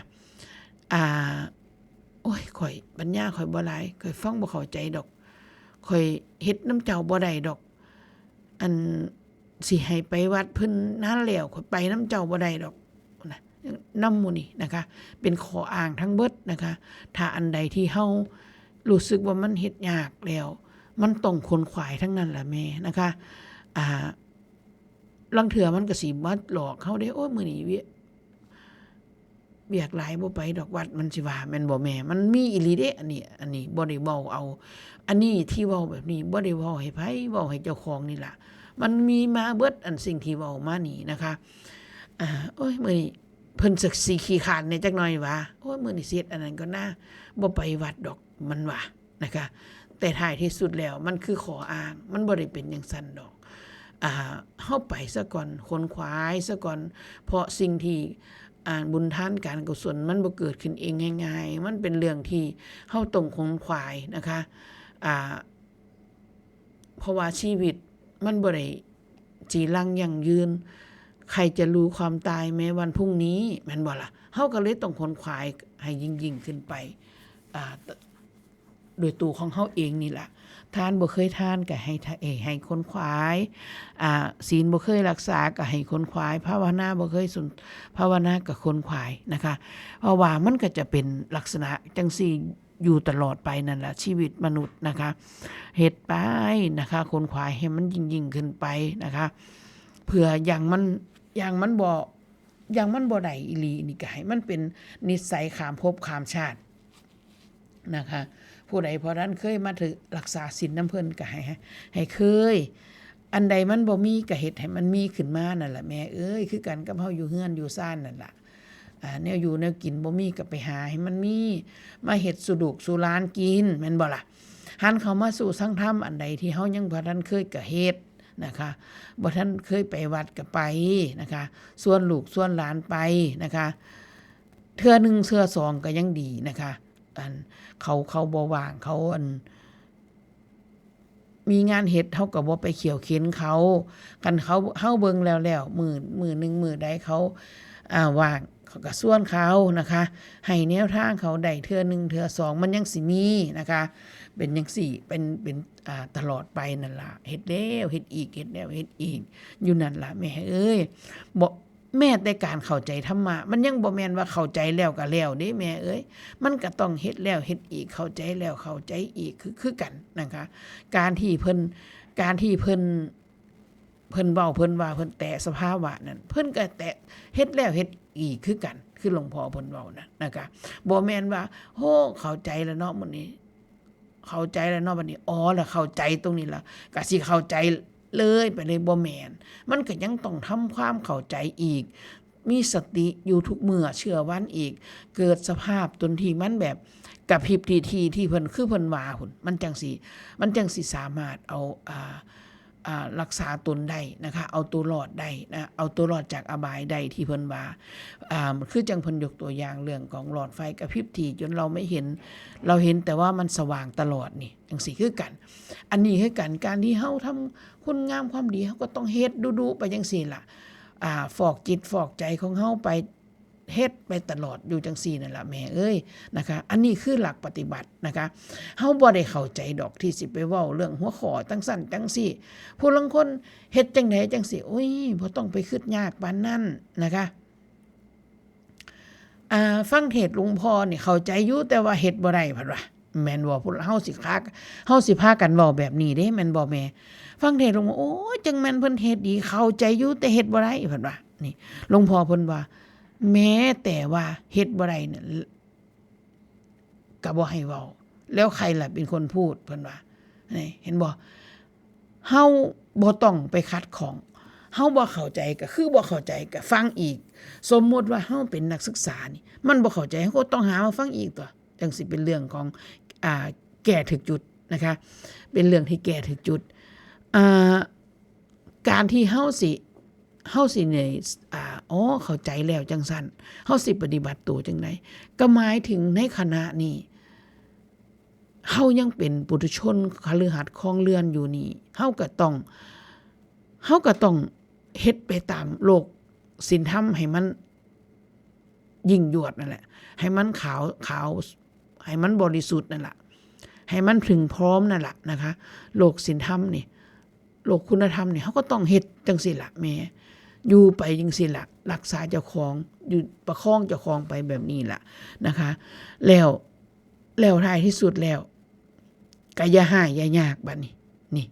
ข่อยปัญญาข่อยบ่หลายข่อยฟังบ่เข้าใจดอกข่อยเฮ็ดน้ำเจ้าบ่ได้ดอกอันสิให้ไปวัดเพิ่นนานแล้วข่อยไปน้ำเจ้าบ่ได้ดอกนะนำหมู่นี่นะคะเป็นข้ออ้างทั้งเบิดนะคะถ้าอันใดที่เฮารู้สึกว่ามันเฮ็ดยากแล้วมันต้องขนขวายทั้งนั้นล่ะแม่นะคะลังเถื่อมันก็สิมาหลอกเฮาได้มื้อนี้เวียกหลายบ่ไปดอกวัดมันสิว่าแม่นบ่แม่มันมีอีหลีเด้อันนี้บ่ได้เว้าเอาอันนี้ที่เว้าแบบนี้บ่ได้เว้าให้ไผเว้าให้เจ้าของนี่ล่ะมันมีมาเบิดอันสิ่งที่เว้ามานี่นะคะมื้อนี้เพิ่นสึกสิขี้คร้านแน่จักหน่อยว่ามื้อนี้เฮ็ดอันนั้นก็น่าบ่ไปวัดดอกมันว่านะคะแต่ท้ายที่สุดแล้วมันคือขออ้างมันบ่ได้เป็นจังซั่นดอกเฮาไปซะก่อนขนขวายซะก่อนเพราะสิ่งที่บุญทานการกุศลมันบ่เกิดขึ้นเองง่ายๆมันเป็นเรื่องที่เฮาต้องขนขวายนะคะเพราะว่าชีวิตมันบ่ได้จีรังยั่งยืนใครจะรู้ความตายแม้วันพรุ่งนี้แม่นบ่ล่ะเฮาก็เลยต้องขนขวายให้ยิ่งขึ้นไปโดยตัวของเฮาเองนี่ล่ะทานบ่เคยทานก็ให้คนขวายศีลบ่เคยรักษาก็ให้คนขวายภาวนาบ่เคยภาวนาก็คนขวายนะคะเพราะว่ามันก็จะเป็นลักษณะจังซี่อยู่ตลอดไปนั่นแหละชีวิตมนุษย์นะคะเฮ็ดไปนะคะคนขวายให้มันยิ่งขึ้นไปนะคะเพื่ออย่างมันบ่ได้อีหลีนี่ก็ให้มันเป็นนิสัยข้ามภพข้ามชาตินะคะผู้ใดพอนั้นเคยมาถึงรักษาศีลนำเพิ่นก็ให้เคยอันใดมันบ่มีก็เฮ็ดให้มันมีขึ้นมานั่นล่ะแม่เอ้ยคือกันกับเฮาอยู่เฮือนอยู่ซ่านนั่นล่ะแนวอยู่แนวกินบ่มีก็ไปหาให้มันมีมาเฮ็ดสุดุกสุรานกินแม่นบ่ล่ะหันเข้ามาสู่สังธรรมอันใดที่เฮายังบ่ทันเคยก็เฮ็ดนะคะบ่ทันเคยไปวัดก็ไปนะคะส่วนลูกส่วนหลานไปนะคะเทื่อ1เทื่อ2ก็ยังดีนะคะเขาบ่ว่างเขามีงานเฮ็ดเฮาก็บ่ไปเขี่ยวเข็นเขากันเขาเฮาเบิ่งแล้วมื้อนึงมื้อใดเขาว่างเขาก็ส่วนเขานะคะให้แนวทางเขาได้เทื่อ1เทื่อ2มันยังสิมีนะคะเป็นจังซี่เป็นตลอดไปนั่นล่ะเฮ็ดแล้วเฮ็ดอีกเฮ็ดแล้วเฮ็ดอีกอยู่นั่นล่ะแม่เอ้ยบ่แม้แต่การเข้าใจธรรมะมันยังบ่แม่นว่าเข้าใจแล้วก็แล้วเด้แม่เอ้ยมันก็ต้องเฮ็ดแล้วเฮ็ดอีกเข้าใจแล้วเข้าใจอีกคือกันนะคะการที่เพิ่นเว้าเพิ่นว่าเพิ่นแตะสภาวะนั้นเพิ่นก็แตะเฮ็ดแล้วเฮ็ดอีกคือกันคือหลวงพ่อเพิ่นเว้านะนะคะบ่แม่นว่าโหเข้าใจแล้วเนาะมื้อนี้เข้าใจแล้วเนาะบัดนี้แล้วเข้าใจตรงนี้ล่ะก็สิเข้าใจ เลยไปเลยบ่แม่นมันก็ยังต้องทำความเข้าใจอีกมีสติอยู่ทุกเมื่อเชื่อวันอีกเกิดสภาพตนที่มันแบบกระพริบทีที่เพิ่นคือเพิ่นว่าหุ่นมันจังสิสามารถเอารักษาตนได้นะคะเอาตัวรอดได้นะเอาตัวรอดจากอบายได้ที่เพิ่นว่าคือจังเพิ่นยกตัวอย่างเรื่องของหลอดไฟกระพริบทีจนเราไม่เห็นเราเห็นแต่ว่ามันสว่างตลอดนี่จังซี่คือกันอันนี้คือกันการที่เฮาทำคุณงามความดีเฮาก็ต้องเฮ็ดดูๆไปจังซี่ล่ะฟอกจิตฟอกใจของเฮาไปเฮ็ดไปตลอดอยู่จังซี่นั่นล่ะแม่เอ้ยนะคะอันนี้คือหลักปฏิบัตินะคะเฮาบ่ได้เข้าใจดอกที่สิไปเว้าเรื่องหัวข้อจังซั่นจังซี่ผู้ลางคนเฮ็ดจังได๋จังซี่โอ้ยบ่ต้องไปคิดยากปานนั้นนะคะฟังเทศน์หลวงพ่อนี่เข้าใจอยู่แต่ว่าเฮ็ดบ่ได้เพิ่นว่าแม่นบ่พุ่นเฮาสิพากันเว้าแบบนี้เด้แม่นบ่แม่ฟังเทศน์หลวงพ่อโอ้ยจังแม่นเพิ่นเฮ็ดดีเข้าใจอยู่แต่เฮ็ดบ่ได้เพิ่นว่านี่หลวงพ่อเพิ่นว่าแม้แต่ว่าเฮ็ดบ่ได้เนี่ยก็บ่ให้เว้าแล้วใครล่ะเป็นคนพูดเพิ่นว่านี่เห็นบ่เฮาบ่ต้องไปคัดของเฮาบ่เข้าใจก็คือบ่เข้าใจก็ฟังอีกสมมุติว่าเฮาเป็นนักศึกษานี่มันบ่เข้าใจเฮาก็ต้องหามาฟังอีกตัวจังสิเป็นเรื่องของแก้ถึกจุดนะคะเป็นเรื่องที่แก้ถึกจุดการที่เฮาสิเนี่ยเข้าใจแล้วจังซั่นเฮาสิปฏิบัติตัวจังได๋ก็หมายถึงในขณะนี้เฮายังเป็นปุถุชนคฤหัสถ์ครองเรือนอยู่นี่เฮาก็ต้องเฮ็ดไปตามโลกศีลธรรมให้มันยิ่งยวดนั่นแหละให้มันขาวให้มันบริสุทธิ์นั่นแหละให้มันถึงพร้อมนั่นแหละนะคะโลกศีลธรรมนี่โลกคุณธรรมนี่เฮาก็ต้องเฮ็ดจังซี่ล่ะแม่อยู่ไปจังซี่ล่ะรักษาเจ้าของอยู่ประคองเจ้าของไปแบบนี้ล่ะนะคะแล้วท้ายที่สุดแล้วก็อย่าหายอย่ายากบัดนี้นี่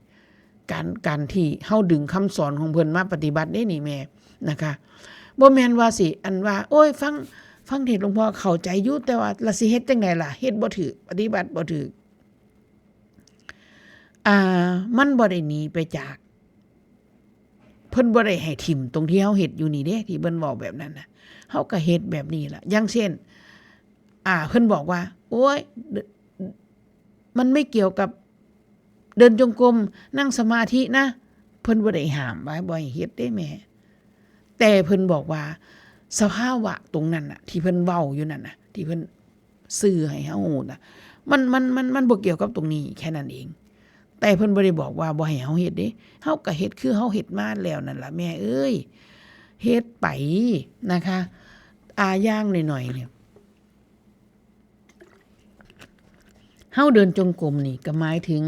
การที่เฮาดึงคำสอนของเพิ่นมาปฏิบัติได้นี่แม่นะคะบ่แม่นว่าสิอันว่าโอ้ยฟังเทศน์หลวงพ่อเข้าใจอยู่แต่ว่าละสิเฮ็ดจังได๋ล่ะเฮ็ดบ่ถูกปฏิบัติบ่ถูกมันบ่ได้หนีไปจากเพิ่นบ่ได้ให้ทิ่มตรงที่เฮาเฮ็ดอยู่นี่เด้ที่เพิ่นเว้าแบบนั้นน่ะเฮาก็เฮ็ดแบบนี้ล่ะอย่างเช่นเพิ่นบอกว่าโอ๊ยมันไม่เกี่ยวกับเดินจงกรมนั่งสมาธินะเพิ่นบ่ได้ห้ามไว้บ่ให้เฮ็ดเด้แม่แต่เพิ่นบอกว่าสภาวะตรงนั้นน่ะที่เพิ่นเว้าอยู่นั่นน่ะที่เพิ่นสื่อให้เฮาน่ะมันบ่เกี่ยวกับตรงนี้แค่นั้นเองแต่เพิ่นบ่ได้บอกว่าบ่ให้เฮาเฮ็ดเด้เฮาก็เฮ็ดคือเฮาเฮ็ดมาแล้วนั่นล่ะแม่เอ้ยเฮ็ดไปนะคะอย่างน้อยๆเนี่ยเฮาเดินจงกรมนี่ก็หมายถึง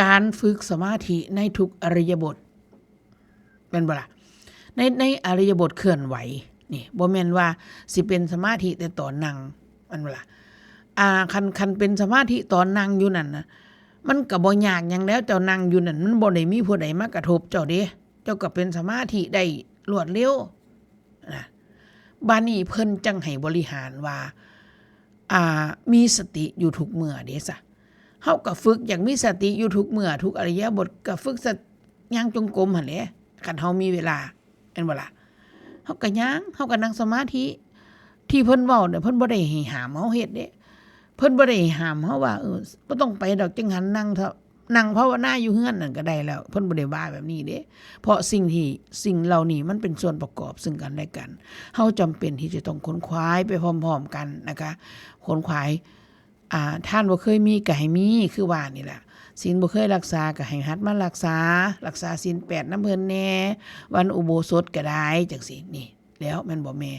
การฝึกสมาธิในทุกอิริยาบถเป็นบ่ล่ะในอิริยาบถเคลื่อนไหวนี่บ่แม่นว่าสิเป็นสมาธิแต่ตอนนั่งมันบ่ล่ะคันเป็นสมาธิตอนนั่งอยู่นั่นน่ะมันก็บ่ยากหยังแล้วเจ้านั่งอยู่นั่นมันบ่ได้มีผู้ใดมากระทบเจ้าเด้เจ้าก็เป็นสมาธิได้รวดเร็วนะบัดนี้เพิ่นจังให้บริหารว่ามีสติอยู่ทุกเมื่อเด้ซะเฮาก็ฝึกอย่างมีสติอยู่ทุกเมื่อทุกอิริยาบถก็ฝึกย่างจงกรมหั่นแหละคันเฮามีเวลาแม่นบ่ล่ะเฮาก็ย่างเฮาก็นั่งสมาธิที่เพิ่นเว้าเนี่ยเพิ่นบ่ได้ให้ห้ามเฮาเฮ็ดเด้เพิ่นบ่ได้ห้ามเฮาว่าบ่ต้องไปดอกจังหันนั่งภาวนาอยู่เฮือนนั่นก็ได้แล้วเพิ่นบ่ได้ว่าแบบนี้เด้เพราะสิ่งเหล่านี้มันเป็นส่วนประกอบซึ่งกันและกันเฮาจำเป็นที่จะต้องขนขวายไปพร้อมๆกันนะคะขนขวายท่านบ่เคยมีก็ให้มีคือว่านี่ล่ะศีลบ่เคยรักษาก็ให้หัดมารักษาศีล8นำเพิ่นแน่วันอุโบสถก็ได้จังซี่นี่แล้วแม่นบ่แม่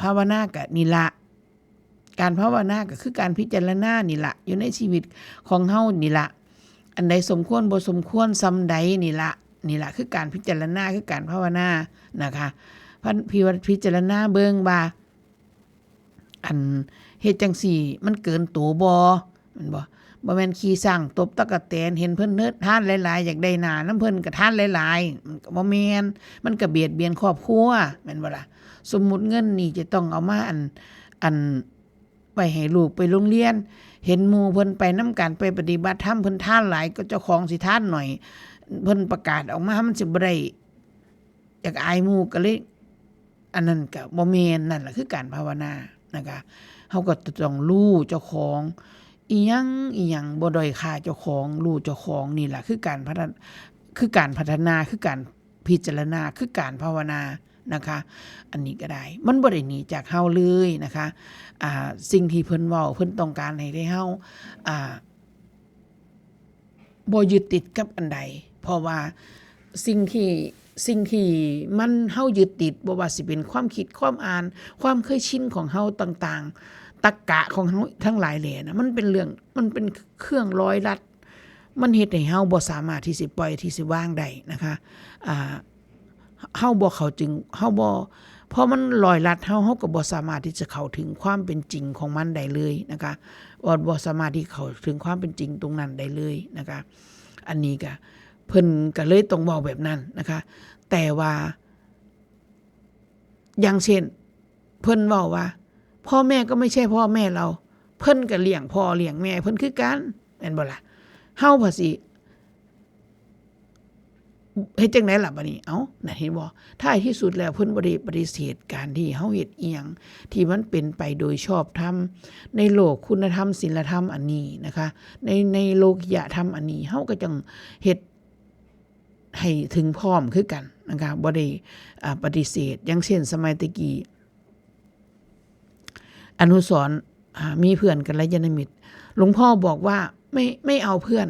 ภาวนาก็นี่ล่ะการภาวนาก็คือการพิจารณานี่ล่ะอยู่ในชีวิตของเฮานี่ล่ะอันใดสมควรบ่สมควรส่ำใดนี่ล่ะคือการพิจารณาคือการภาวนานะคะพิจารณาเบิ่งว่าอันเฮ็ดจังซี่มันเกินตัวบ่แม่นบ่แม่นขี้สร้างตบตะกะแตนเห็นเพิ่นทานหลายๆอยากได้หน้านำเพิ่นก็ทานหลายๆมันก็บ่แม่นมันก็เบียดเบียนครอบครัวแม่นบ่ล่ะสมมุติเงินนี่จะต้องเอามาอัน ไว้ให้ลูกไปโรงเรียนเห็นหมู่เพิ่นไปนำกันไปปฏิบัติธรรมเพิ่นทานหลายก็เจ้าของสิทานหน่อยเพิ่นประกาศออกมามันสิบ่ได้อยากอายหมู่ก็เลยอันนั้นก็บ่แม่นนั่นล่ะคือการภาวนานะคะเฮาก็ต้องรู้เจ้าของอีหยังบ่ด้อยค่าเจ้าของรู้เจ้าของนี่ล่ะคือการพัฒนาคือการพิจารณาคือการภาวนานะคะอันนี้ก็ได้มันบ่ได้หนีจากเฮาเลยนะคะสิ่งที่เพิ่นเว้าเพิ่นต้องการให้ได้เฮาบ่ยึดติดกับอันใดเพราะว่าสิ่งที่มันเฮายึดติดบ่ว่าสิเป็นความคิดความอ่านความเคยชินของเฮาต่างๆตรรกะของเฮาทั้งหลายแหล่นะมันเป็นเครื่องร้อยลัดมันเฮ็ดให้เฮาบ่สามารถที่สิปล่อยที่สิวางได้นะคะเฮาบ่เข้าจึงเฮาบ่พอมันลอยลัดเฮาก็บ่สามารถที่จะเข้าถึงความเป็นจริงของมันได้เลยนะคะบ่สามารถที่เข้าถึงความเป็นจริงตรงนั้นได้เลยนะคะอันนี้ก็เพิ่นก็เลยต้องเว้าแบบนั้นนะคะแต่ว่าอย่างเช่นเพิ่นเว้าว่าพ่อแม่ก็ไม่ใช่พ่อแม่เราเพิ่นก็เลี้ยงพ่อเลี้ยงแม่เพิ่นคือกันแม่นบ่ล่ะเฮาภาษีเฮ็ดจังได๋ล่ะบัดนี้เอ้าน่ะเห็นบ่ท้ายที่สุดแล้วเพิ่นบ่ได้ปฏิเสธการที่เฮาเฮ็ดอีหยังที่มันเป็นไปโดยชอบธรรมในโลกคุณธรรมศีลธรรมอันนี้นะคะในโลกิยธรรมอันนี้เฮาก็จังเฮ็ดให้ถึงพร้อมคือกันนะคะบ่ได้ปฏิเสธอย่างเช่นสมัยตะกี้อนุสรณ์มีเพื่อนกัลยาณมิตรหลวงพ่อบอกว่าไม่เอาเพื่อน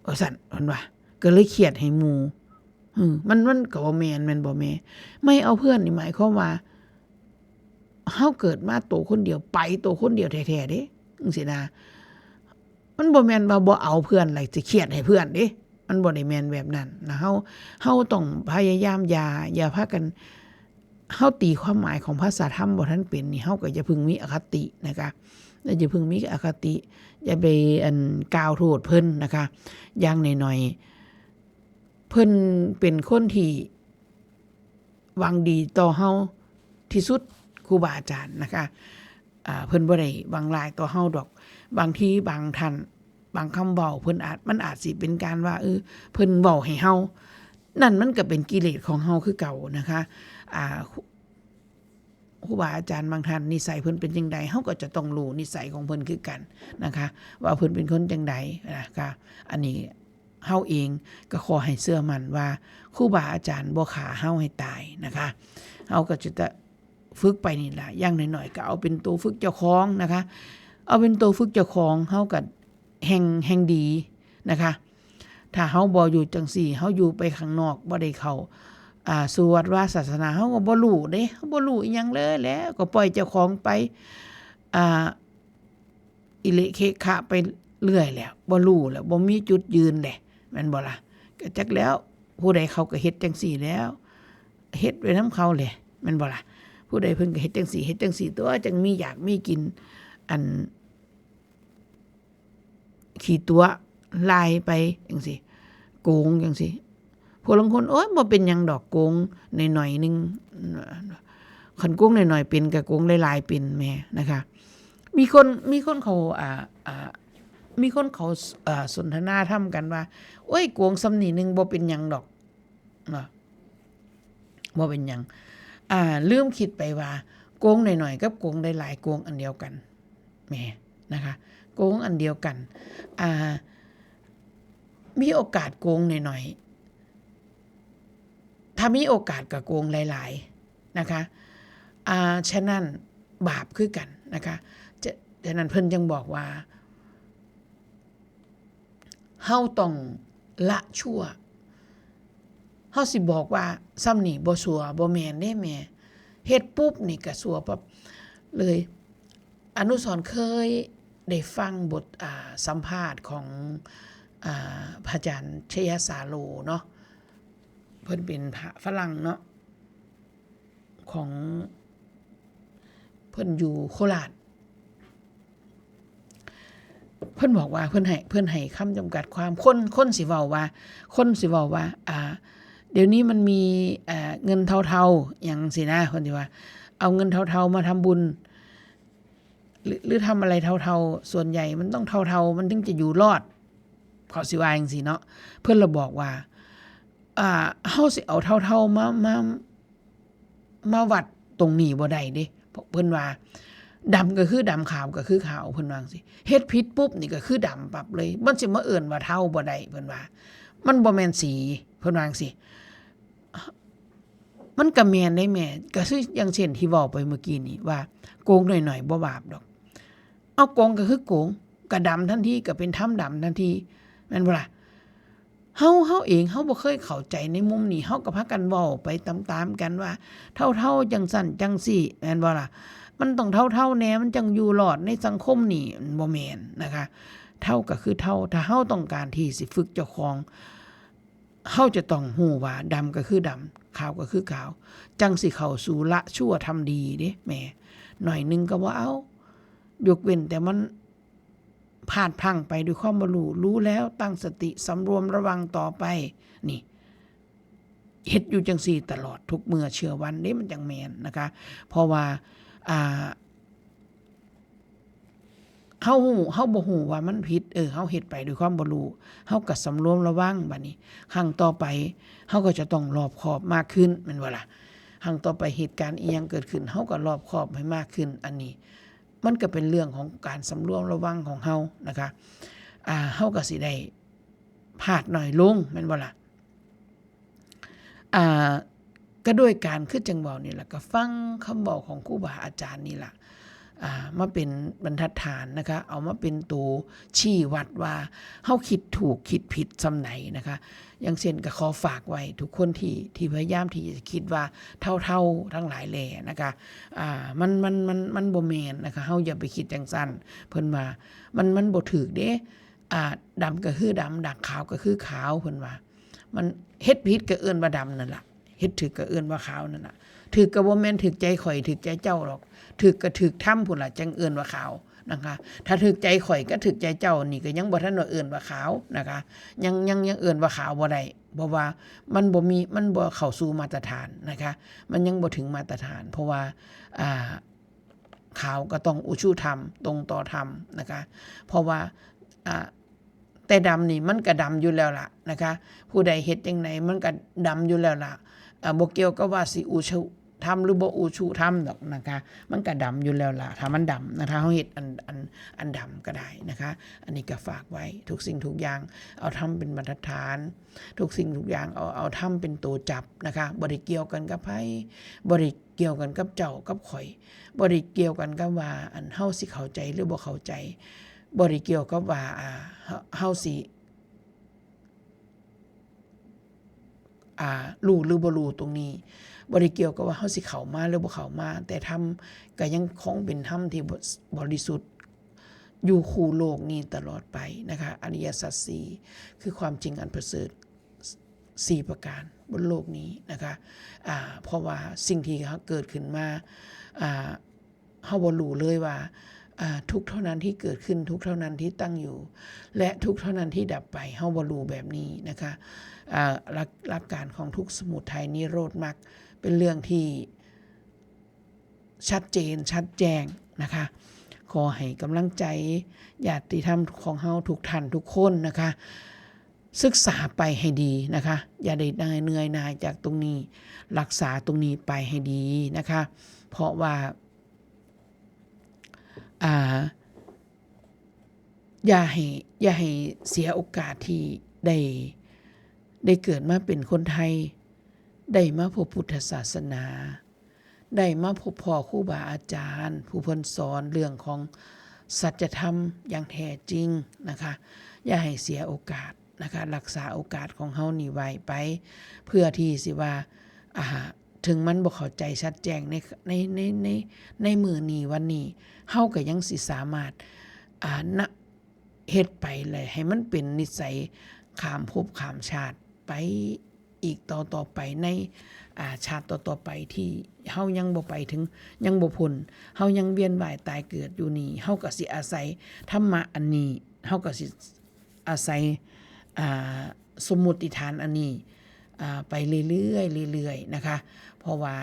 ว่าซั่นเพิ่นว่าก็เลยเครียดให้หมู่มันก็บ่แม่นแม่นบ่แม่ไม่เอาเพื่อนนี่หมายความว่าเฮาเกิดมาโตคนเดียวไปโตคนเดียวแท้ๆเด้จังซี่นะมันบ่แม่นว่าบ่เอาเพื่อนแล้วสิเครียดให้เพื่อนเด้มันบ่ได้แม่นแบบนั้นนะเฮาต้องพยายามอย่าพากันเฮาตีความหมายของภาษาธรรมบ่ทันเป็นนี่เฮาก็อย่าเพิ่งมีอคตินะคะแล้วอย่าเพิ่งมีอคติอย่าไปกล่าวโทษเพิ่นนะคะอย่างน้อยๆเพิ่นเป็นคนที่หวังดีต่อเฮาที่สุดครูบาอาจารย์นะคะเพิ่นบ่ได้หวังร้ายต่อเฮาดอกบางทีบางท่านบางคำเว้าเพิ่นมันอาจสิเป็นการว่าเพิ่นเว้าให้เฮานั่นมันก็เป็นกิเลสของเฮาคือเก่านะคะครูบาอาจารย์บางท่านนิสัยเพิ่นเป็นจังไดเฮาก็จะต้องรู้นิสัยของเพิ่นคือกันนะคะว่าเพิ่นเป็นคนจังไดนะคะอันนี้เฮาเองก็ขอให้เชื่อมั่นว่าครูบาอาจารย์บ่ฆ่าเฮาให้ตายนะคะเฮาก็จะฝึกไปนี่ล่ะอย่างน้อยๆก็เอาเป็นตัวฝึกเจ้าของนะคะเอาเป็นตัวฝึกเจ้าของเฮาก็แห่งดีนะคะถ้าเฮาบ่อยู่จังซี่เฮาอยู่ไปข้างนอกบ่ได้เข้าสู่วัดว่าศาสนาเฮาก็บ่รู้เด้เฮาบ่รู้อีหยังเลยแหล้วก็ปล่อยเจ้าของไปอิเละเคขะไปเรื่อยแล้วบ่รู้แล้วบ่มีจุดยืนแหละแม่นบ่ล่ะก็จักแล้วผู้ใดเขาก็เฮ็ดจังซี่แล้วเฮ็ดไว้นำเขาแหละแม่นบ่ล่ะผู้ใดเพิ่นก็เฮ็ดจังซี่ตัวจังมีอยากมีกินอันขี้ตัวลายไปจังซี่โกงจังซี่ผู้ลางคนโอ๊ยบ่เป็นหยังดอกโกงหน่อยๆนึงคันโกงหน่อยๆเป็นก็โกงหลายๆเป็นแม่นะคะมีคนเขามีคนเขาสนทนาธรรมกันว่าโอ้ยโกงซำนี้นึงบ่เป็นหยังดอกเนาะบ่เป็นหยังลืมคิดไปว่าโกงหน่อยๆกับโกงหลายๆโกงอันเดียวกันแม่นะคะโกงอันเดียวกันมีโอกาสโกงหน่อยๆถ้ามีโอกาสก็โกงหลายๆนะคะฉะนั้นบาปคือกันนะคะฉะนั้นเพิ่นจึงบอกว่าเฮาต้องละชั่วเฮาสิบอกว่าซ้ำนี่บ่ชั่วบ่แม่นเด้แม่เฮ็ดปุ๊บนี่ก็ชั่วปั๊บเลยอนุสรณ์เคยได้ฟังบทสัมภาษณ์ของพระอาจารย์ชยสาโลเนาะเพิ่นเป็นพระฝรั่งเนาะของเพิ่นอยู่โคราชเพิ่นบอกว่าเพิ่นให้คำจำกัดความคนสิเว้าว่าเดี๋ยวนี้มันมีเงินเทาๆอย่างสินะเพิ่นสิว่าเอาเงินเทาๆมาทำบุญ หรือทำอะไรเท่าๆส่วนใหญ่มันต้องเท่าๆมันถึงจะอยู่รอดเขาสิว่าจังซี่เนาะเพิ่นละบอกว่าเฮาสิเอาเท่าๆมาวัดตรงนี้บ่ได้เด้เพิ่นว่าดำก็คือดำขาวก็คือขาวเพิ่นว่าจังซี่เฮ็ดผิดปุ๊บนี่ก็คือดำปรับเลยมันสิมาเอิ้นว่าเท่าบ่ได้เพิ่นว่ามันบ่แม่นสีเพิ่นว่าจังซี่มันก็แม่นได้แม่ก็คืออย่างเช่นที่เว้าไปเมื่อกี้นี้ว่าโกงหน่อยๆบ่บาปดอกเอาโกงก็คือโกงก็ดำทันทีก็เป็นธรรมดำทันทีแม่นบ่ล่ะเฮาเองเฮาบ่เคยเข้าใจในมุมนี้เฮาก็พากันเว้าไปตามๆกันว่าเท่าๆจังซั่นจังซี่แม่นบ่ล่ะมันต้องเท่าแน่มันจังอยู่รอดในสังคมนี่บ่แม่นนะคะเท่าก็คือเท่าถ้าเฮาต้องการที่สิฝึกเจ้าของเฮาจะต้องฮู้ว่าดำก็คือดำขาวก็คือขาวจังสิเข้าสู่ละชั่วทำดีเด้แม่หน่อยนึงก็บ่เอายกเว้นแต่มันพลาดพลั้งไปด้วยความบ่รู้แล้วตั้งสติสำรวมระวังต่อไปนี่เฮ็ดอยู่จังซี่ตลอดทุกมื้อเชื่อวันนี้มันจังแม่นนะคะเพราะว่าเฮาบ่ฮู้ว่ามันผิดเฮาเฮ็ดไปด้วยความบ่รู้เฮาก็สำรวมระวังบัดนี้ครั้งต่อไปเฮาก็จะต้องรอบคอบมากขึ้นแม่นบ่ล่ะครั้งต่อไปเหตุการณ์อีหยังเกิดขึ้นเฮาก็รอบคอบให้มากขึ้นอันนี้มันก็เป็นเรื่องของการสำรวมระวังของเฮานะคะเฮาก็สิได้พลาดน้อยลงแม่นบ่ล่ะก็ด้วยการคือจังเว้านี่ล่ะก็ฟังคำเว้าของครูบาอาจารย์นี่ล่ะมาเป็นบรรทัดฐานนะคะเอามาเป็นตัวชี้วัดว่าเฮาคิดถูกคิดผิดซำไหนนะคะอย่างเช่นก็ขอฝากไว้ทุกคนที่พยายามที่จะคิดว่าเท่าทั้งหลายแหล่นะคะมันบ่แม่นนะคะเฮาอย่าไปคิดจังซั่นเพิ่นว่ามันบ่ถูกเด้ดำก็คือดำดักขาวก็คือขาวเพิ่นว่ามันเฮ็ดผิดก็เอิ้นว่าดำนั่นล่ะเฮ็ดถูกก็เอิ้นว่าขาวนั่นน่ะถูกก็บ่แม่นถูกใจข่อยถูกใจเจ้าหรอกถูกก็ถูกทำพุ่นล่ะจังเอิ้นว่าขาวนะคะถ้าถูกใจข่อยก็ถูกใจเจ้านี่ก็ยังบ่ทันว่าเอิ้นว่าขาวนะคะยังเอิ้นว่าขาวบ่ได้เพราะว่ามันบ่เข้าสู่มาตรฐานนะคะมันยังบ่ถึงมาตรฐานเพราะว่าขาวก็ต้องอุชุธรรมตรงต่อธรรมนะคะเพราะว่าแต่ดำนี่มันก็ดำอยู่แล้วล่ะนะคะผู้ใดเฮ็ดจังไดมันก็ดำอยู่แล้วล่ะบ่เกี่ยวกับว่าสิอุชุธรรมหรือบ่อุชุธรรมดอกนะคะมันก็ดำอยู่แล้วล่ะถ้ามันดำนะคะเฮาเฮ็ดอันดำก็ได้นะคะอันนี้ก็ฝากไว้ทุกสิ่งทุกอย่างเอาทำเป็นบรรทัดฐานทุกสิ่งทุกอย่างเอาทำเป็นตัวจับนะคะบ่ได้เกี่ยวกันกับไผบ่ได้เกี่ยวกันกับเจ้ากับข่อยบ่ได้เกี่ยวกันกับว่าอันเฮาสิเข้าใจหรือบ่เข้าใจบ่ได้เกี่ยวกับว่าเฮาสิรู้หรือบ่รู้ตรงนี้บ่ได้เกี่ยวกับว่าเฮาสิเข้ามาหรือบ่เข้ามาแต่ธรรมก็ยังคงเป็นธรรมที่บริสุทธิ์อยู่คู่โลกนี้ตลอดไปนะคะอริยสัจ4คือความจริงอันประเสริฐ4ประการบนโลกนี้นะคะเพราะว่าสิ่งที่เกิดขึ้นมาเฮาบ่รู้เลยว่าทุกเท่านั้นที่เกิดขึ้นทุกเท่านั้นที่ตั้งอยู่และทุกเท่านั้นที่ดับไปเฮาบ่รู้แบบนี้นะคะหลักการของทุกสมุทัยนิโรธมรรคเป็นเรื่องที่ชัดเจนชัดแจ้งนะคะขอให้กำลังใจญาติธรรมของเฮาทุกท่านทุกคนนะคะศึกษาไปให้ดีนะคะอย่าได้เหนื่อยนายจากตรงนี้รักษาตรงนี้ไปให้ดีนะคะเพราะว่าอย่าให้เสียโอกาสที่ได้เกิดมาเป็นคนไทยได้มาพบพุทธศาสนาได้มาพบพ่อครูบาอาจารย์ผู้เพิ่นสอนเรื่องของสัจธรรมอย่างแท้จริงนะคะอย่าให้เสียโอกาสนะคะรักษาโอกาสของเฮานี่ไว้ไปเพื่อที่สิว่าถึงมันบ่เข้าใจชัดแจ้งในมื้อนี้วันนี้เฮาก็ยังสิสามารถเฮ็ดไปเลยให้มันเป็นนิสัยข้ามภพข้ามชาติไปอีกต่อไปในชาติต่อไปที่เฮายังบ่ไปถึงยังบ่พ้นเฮายังเวียนว่ายตายเกิดอยู่นี่เฮาก็สิอาศัยธรรมะอันนี้เฮาก็สิอาศัยสมมุติฐานอันนี้ไปเรื่อยๆนะคะเพราะว่า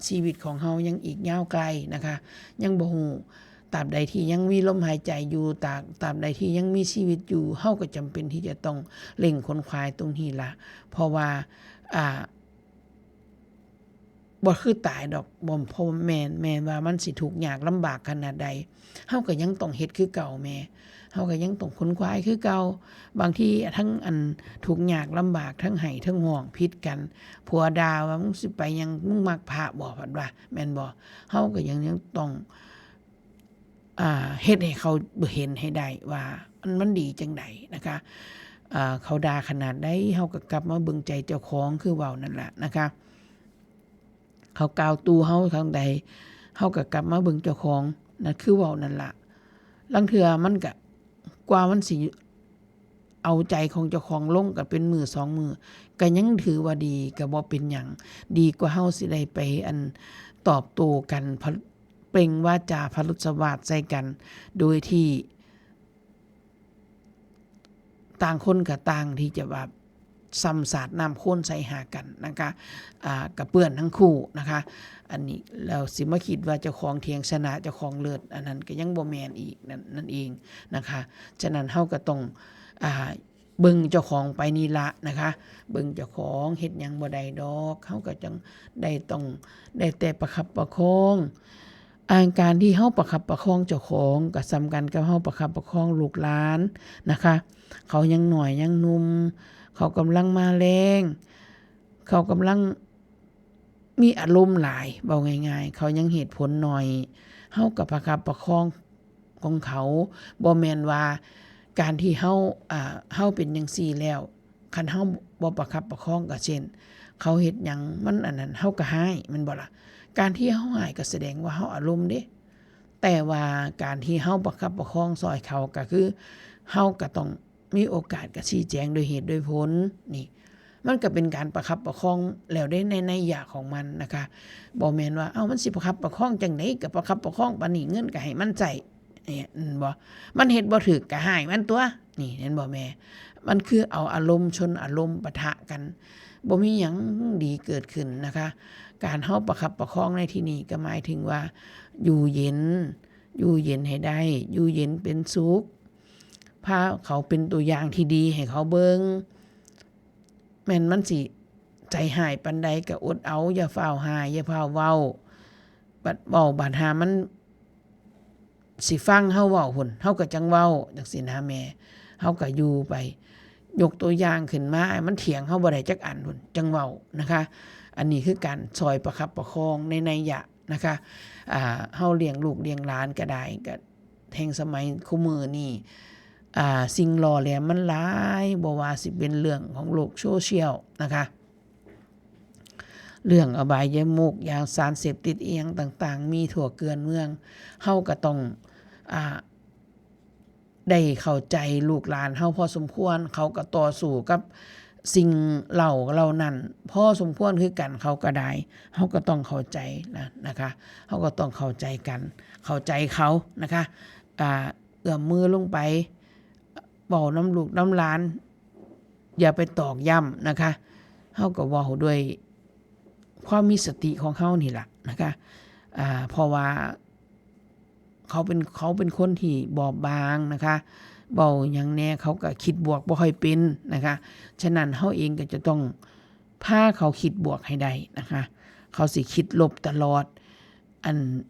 ชีวิตของเฮายังอีกยาวไกลนะคะยังบ่ฮู้ ตราบใดที่ยังมีลมหายใจอยู่ตราบใดที่ยังมีชีวิตอยู่เฮาก็จำเป็นที่จะต้องเร่งค้นคว้าตรงนี้ล่ะเพราะว่าบ่คือตายดอกบ่เพราะแม่นว่ามันสิทุกข์ยากลำบากขนาดใดเฮาก็ยังต้องเฮ็ดคือเก่าแม่เฮาก็ยังต้องค้นคว้าคือเก่าบางทีทั้งอันทุกข์ยากลำบากทั้งให้ทั้งห่วงผิดกันผัวด่าว่ามึงสิไปยังมึงมักพระบ่พัดว่าแม่นบ่เฮาก็ยังต้องเฮ็ดให้เขาเห็นให้ได้ว่ามันดีจังไดนะคะเขาด่าขนาดใดเฮาก็กลับมาเบิ่งใจเจ้าของคือเว้านั่นล่ะนะคะเขากล่าวตูเฮาทางใดเฮาก็กลับมาเบิ่งเจ้าของนั่นคือเว้านั่นล่ะลางเทื่อมันก็กว่ามันสิเอาใจของเจ้าของลงก็เป็นมื้อ2มื้อก็ยังถือว่าดีก็บ่เป็นหยังดีกว่าเฮาสิได้ไปตอบโต้กันเปล่งวาจาพรุษวาทใส่กันโดยที่ต่างคนก็ต่างที่จะแบบซ้ำสาดน้ำข้นใส่หากันนะคะกับเปื้อนทั้งคู่นะคะอันนี้เราสิมาคิดว่าเจ้าของเถียงชนะเจ้าของเลิศอันนั้นก็ยังบ่แม่นอีกนั่นเองนะคะฉะนั้นเฮาก็ต้องเบิ่งเจ้าของไปนี่ละนะคะเบิ่งเจ้าของเฮ็ดหยังบ่ได้ดอกเฮาก็จังได้แต่ประคับประคองการที่เฮาประคับประคองเจ้าของก็สำคัญกับเฮาประคับประคองลูกหลานนะคะเขายังหน่อยยังหนุ่มเขากำลังมาแรงเขากำลังมีอารมณ์หลายเบาง่ายๆเขายังเหตุผลหน่อยเฮากับประคับประคองของเขาบ่แม่นว่าการที่เฮาเป็นจังซี่แล้วคันเฮาบ่ประคับประคองก็เช่นเขาเฮ็ดหยังมันอันนั้นเฮาก็ให้มันบ่ล่ะการที่เฮาให้ก็แสดงว่าเฮาอารมณ์เด้แต่ว่าการที่เฮาประคับประคองซอยเขาก็คือเฮาก็ต้องมีโอกาสก็ชี้แจงโดยเหตุโดยผลนี่มันก็เป็นการประคับประคองแล้วได้ในนัยยะของมันนะคะบ่แม่นว่ามันสิประคับประคองจังได๋ก็ประคับประคองปานนี้เงินก็ให้มันใช้เนี่ยบ่มันเฮ็ดบ่ถูกก็ให้มันตัวนี่เห็นบ่แม่มันคือเอาอารมณ์ชนอารมณ์ปะทะกันบ่มีหยังดีเกิดขึ้นนะคะการเฮาประคับประคองในที่นี้ก็หมายถึงว่าอยู่เย็นให้ได้อยู่เย็นเป็นสุขพาเขาเป็นตัวอย่างที่ดีให้เขาเบิ่งแม่นมันสิใจหายปานใดก็อดเอาอย่าฟ้าวหายอย่าฟ้าวเว้าบัดเว้าบัดหามันสิฟังเฮาเว้าพุ่นเฮาก็จังเว้าจังซี่นะแม่เฮาก็อยู่ไปยกตัวอย่างขึ้นมามันเถียงเฮาบ่ได้จักอันพุ่นจังเว้านะคะอันนี้คือการซอยประคับประคองในนัยยะนะคะเฮาเลี้ยงลูกเลี้ยงหลานก็ได้ก็แห่งสมัยคุมื้อนี้สิ่งหล่อแหลมมันหลายบ่ว่าสิเป็นเรื่องของโลกโซเชียลนะคะเรื่องอบายมุขอย่างสารเสพติดอีหยังต่างๆมีทั่วเกลือนเมืองเฮาก็ต้องได้เข้าใจลูกหลานเฮาพอสมควรเขาก็ต่อสู้กับสิ่งเหล่านั้นพอสมควรคือกันเขาก็ได้เฮาก็ต้องเข้าใจนะคะเฮาก็ต้องเข้าใจกันเข้าใจเขานะคะเอื้อมมือลงไปเว้าน้ำลูกน้ำหลานอย่าไปตอกย้ำนะคะเฮาก็เว้าด้วยความมีสติของเฮานี่ล่ะนะคะเพราะว่าเขาเป็นคนที่บอบบางนะคะเบาอย่างแน่เขาก็คิดบวกบ่ค่อยเป็นนะคะฉะนั้นเฮาเองก็จะต้องพาเขาคิดบวกให้ได้นะคะเขาสิคิดลบตลอด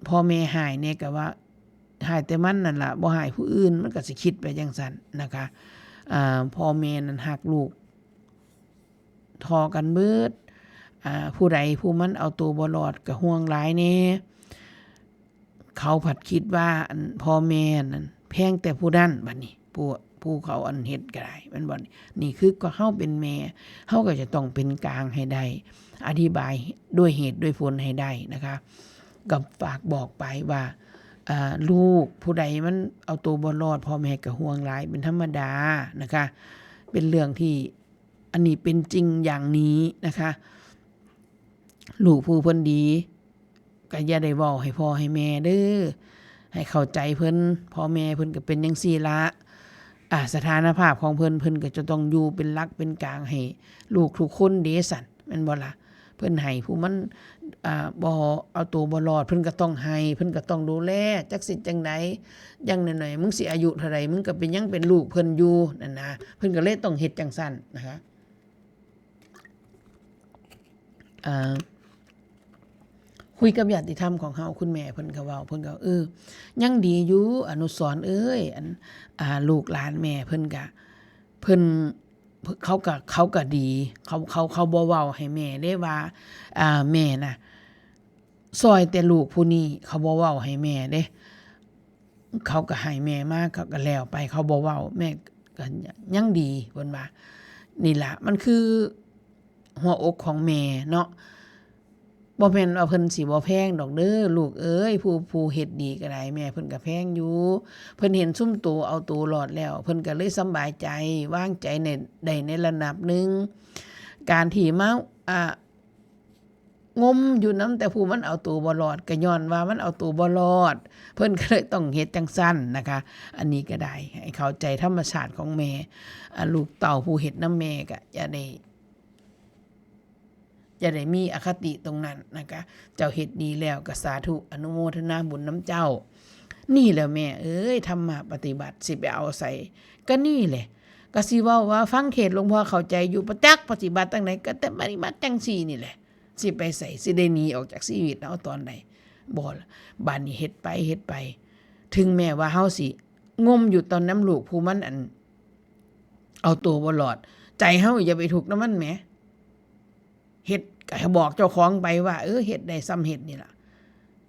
พ่อแม่หายเนี่ยก็ว่าหายแต่มันนั่นล่ะบ่หายผู้อื่นมันก็สิคิดไปจังซั่นนะคะพ่อแม่นั้นฮักลูกทอกันเบิดผู้ใดผู้มันเอาตัวบ่รอดก็ห่วงหลายแน่เขาผัดคิดว่าพ่อแม่นั้นแพงแต่ผู้นั้นบัดนี้ผู้เขาเฮ็ดก็ได้มันบ่นี่คือก็เฮาเป็นแม่เฮาก็จะต้องเป็นกลางให้ได้อธิบายด้วยเหตุด้วยผลให้ได้นะคะกับฝากบอกไปว่าลูกผู้ใดมันเอาตัวบ่รอดพ่อแม่ก็ห่วงหลายเป็นธรรมดานะคะเป็นเรื่องที่อันนี้เป็นจริงอย่างนี้นะคะลูกผู้เพิ่นดีก็อย่าได้เว้าให้พ่อให้แม่เด้อให้เข้าใจเพิ่นพ่อแม่เพิ่นก็เป็นจังซี่ละสถานภาพของเพิ่นก็จะต้องอยู่เป็นหลักเป็นกลางให้ลูกทุกคนเด้สั่นแม่นบ่ล่ะเ พิ่นให้ผู้มันบ่เอาตัวบ่รอดเพิ่นก็ต้องให้เพิ่นก็ต้องดูแลจักสิจังไดอย่างน้อยๆมึงสิอายุเท่าใดมึงก็เป็นยังเป็นลูกเพิ่นอยู่นั่นนะเพิ่นก็เลยต้องเฮ็ดจังซั่นนะคะคุยกับญาติธรรมของเฮาคุณแม่เพิ่นก็เว้าเพิ่นก็ยังดีอยู่อนุสรณ์เอ้ยลูกหลานแม่เพิ่นก็เพิ่นเขาก็ดีเขาบ่เว้าให้แม่ได้ว่าแม่น่ะซอยแต่ลูกผู้นี้เขาบ่เว้าให้แม่เด้เขาก็ให้แม่มาเขาก็แล้วไปเขาบ่เว้าแม่ก็ยังดีเพิ่นว่านี่ล่ะมันคือหัวอกของแม่เนาะบ่แม่นว่าเพิ่นสิบ่แพงดอกเด้อลูกเอ้ยผู้เฮ็ดดีก็ได้แม่เพิ่นก็แพงอยู่เพิ่นเห็นซุ่มโตเอาตัวรอดแล้วเพิ่นก็เลยสำบายใจวางใจในระดับหนึ่งการที่มางมอยู่นำแต่ผู้มันเอาตัวบ่รอดก็ย้อนว่ามันเอาตัวบ่รอดเพิ่นก็เลยต้องเฮ็ดจังซั่นนะคะอันนี้ก็ได้ให้เข้าใจธรรมชาติของแม่ลูกเต้าผู้เฮ็ดนำแม่ก็อย่าได้มีอคติตรงนั้นนะคะเจ้าเฮ็ดดีแล้วก็สาธุอนุโมทนาบุญน้ำเจ้านี่แหละแม่เอ้ยธรรมะปฏิบัติสิไปเอาใส่ก็นี่แหละก็สิเว้าว่าฟังเทศน์หลวงพ่อเข้าใจอยู่ประจักษ์ปฏิบัติจังได๋ก็แต่ปฏิบัติจังซี่นี่แหละสิไปใส่สิได้หนีออกจากชีวิตเอาตอนใดบ่ล่ะบัดนี้เฮ็ดไปถึงแม้ว่าเฮาสิงมอยู่ตอนน้ำลูกผู้มันเอาตัวบ่รอดใจเฮาอย่าไปทุกข์นำมันแหมเฮ็ดก็ให้บอกเจ้าของไปว่าเฮ็ดได้ซ้ำเฮ็ดนี่ล่ะ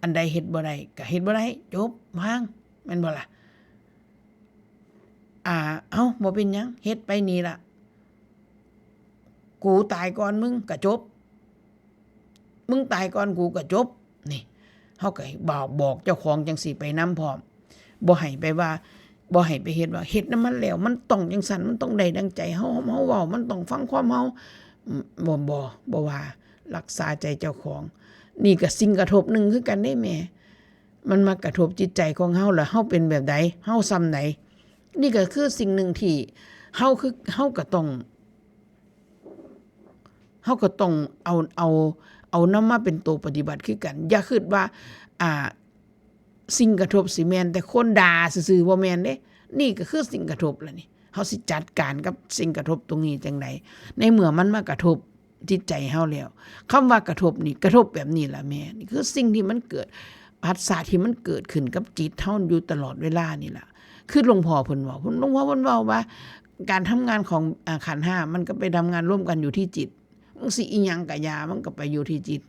อันใดเฮ็ดบ่ได้ก็เฮ็ดบ่ได้จบวางแม่นบ่ล่ะบ่เป็นหยังเฮ็ดไปนี่ล่ะกูตายก่อนมึงก็จบมึงตายก่อนกูก็จบนี่เฮาก็บอกเจ้าของจังซี่ไปนำพร้อมบ่ให้ไปว่าบ่ให้ไปเฮ็ดว่าเฮ็ดนำมันแล้วมันต้องจังซั่นมันต้องได้ดังใจเฮาเว้ามันต้องฟังความเฮาบ่ว่ารักษาใจเจ้าของนี่ก็สิ่งกระทบหนึ่งคือกันได้แม่มันมากระทบจิตใจของเฮาแล้วเฮาเป็นแบบใดเฮาซ้ำไหนนี่ก็คือสิ่งหนึ่งที่เฮาก็ต้องเอานำมาเป็นตัวปฏิบัติคือกันอย่าคิดว่าสิ่งกระทบสิแม่นแต่คนด่าซื่อๆบ่แม่นเด้นี่ก็คือสิ่งกระทบแล้วนี่เฮาสิจัดการกับสิ่งกระทบตรงนี้จังไดในเมื่อมันมากระทบจิตใจเฮาแล้วคำว่ากระทบนี่กระทบแบบนี้ล่ะแม่นี่คือสิ่งที่มันเกิดผัสสะที่มันเกิดขึ้นกับจิตเฮาอยู่ตลอดเวลานี่ล่ะคือหลวงพ่อเพิ่นเว้าหลวงพ่อเพิ่นเว้าว่าการทำงานของขันธ์5มันก็ไปทำงานร่วมกันอยู่ที่จิตมันสิอีหยังก็ยามันก็ไปอยู่ที่จิต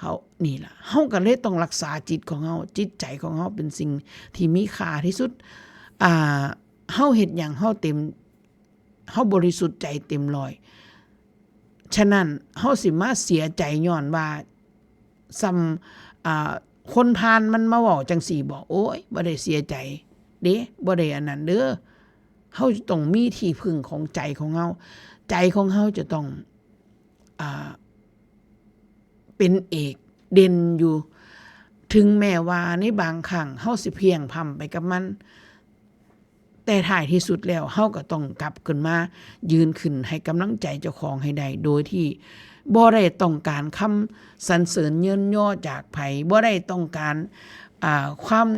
เขานี่ล่ะเฮาก็เลยต้องรักษาจิตของเฮาจิตใจของเฮาเป็นสิ่งที่มีค่าที่สุดเฮาเฮ็ดหยังเฮาบริสุทธิ์ใจเต็มร้อยฉะนั้นเฮาสิมาเสียใจย้อนว่าคนพาลมันมาเว้าจังซี่บ่โอ้ยบ่ได้เสียใจเด้บ่ได้อันนั้นเด้อเฮาต้องมีที่พึ่งของใจของเฮาใจของเฮาจะต้องเป็นเอกเด่นอยู่ถึงแม้ว่าในบางครั้งเฮาสิเพียงพำไปกับมันแต่ท้ายที่สุดแล้วเฮาก็ต้องกลับขึ้นมายืนขึ้นให้กำลังใจเจ้าของให้ได้โดยที่บ่ได้ต้องการคำสรรเสริญเยินย่อจากไผบ่ได้ต้องการความ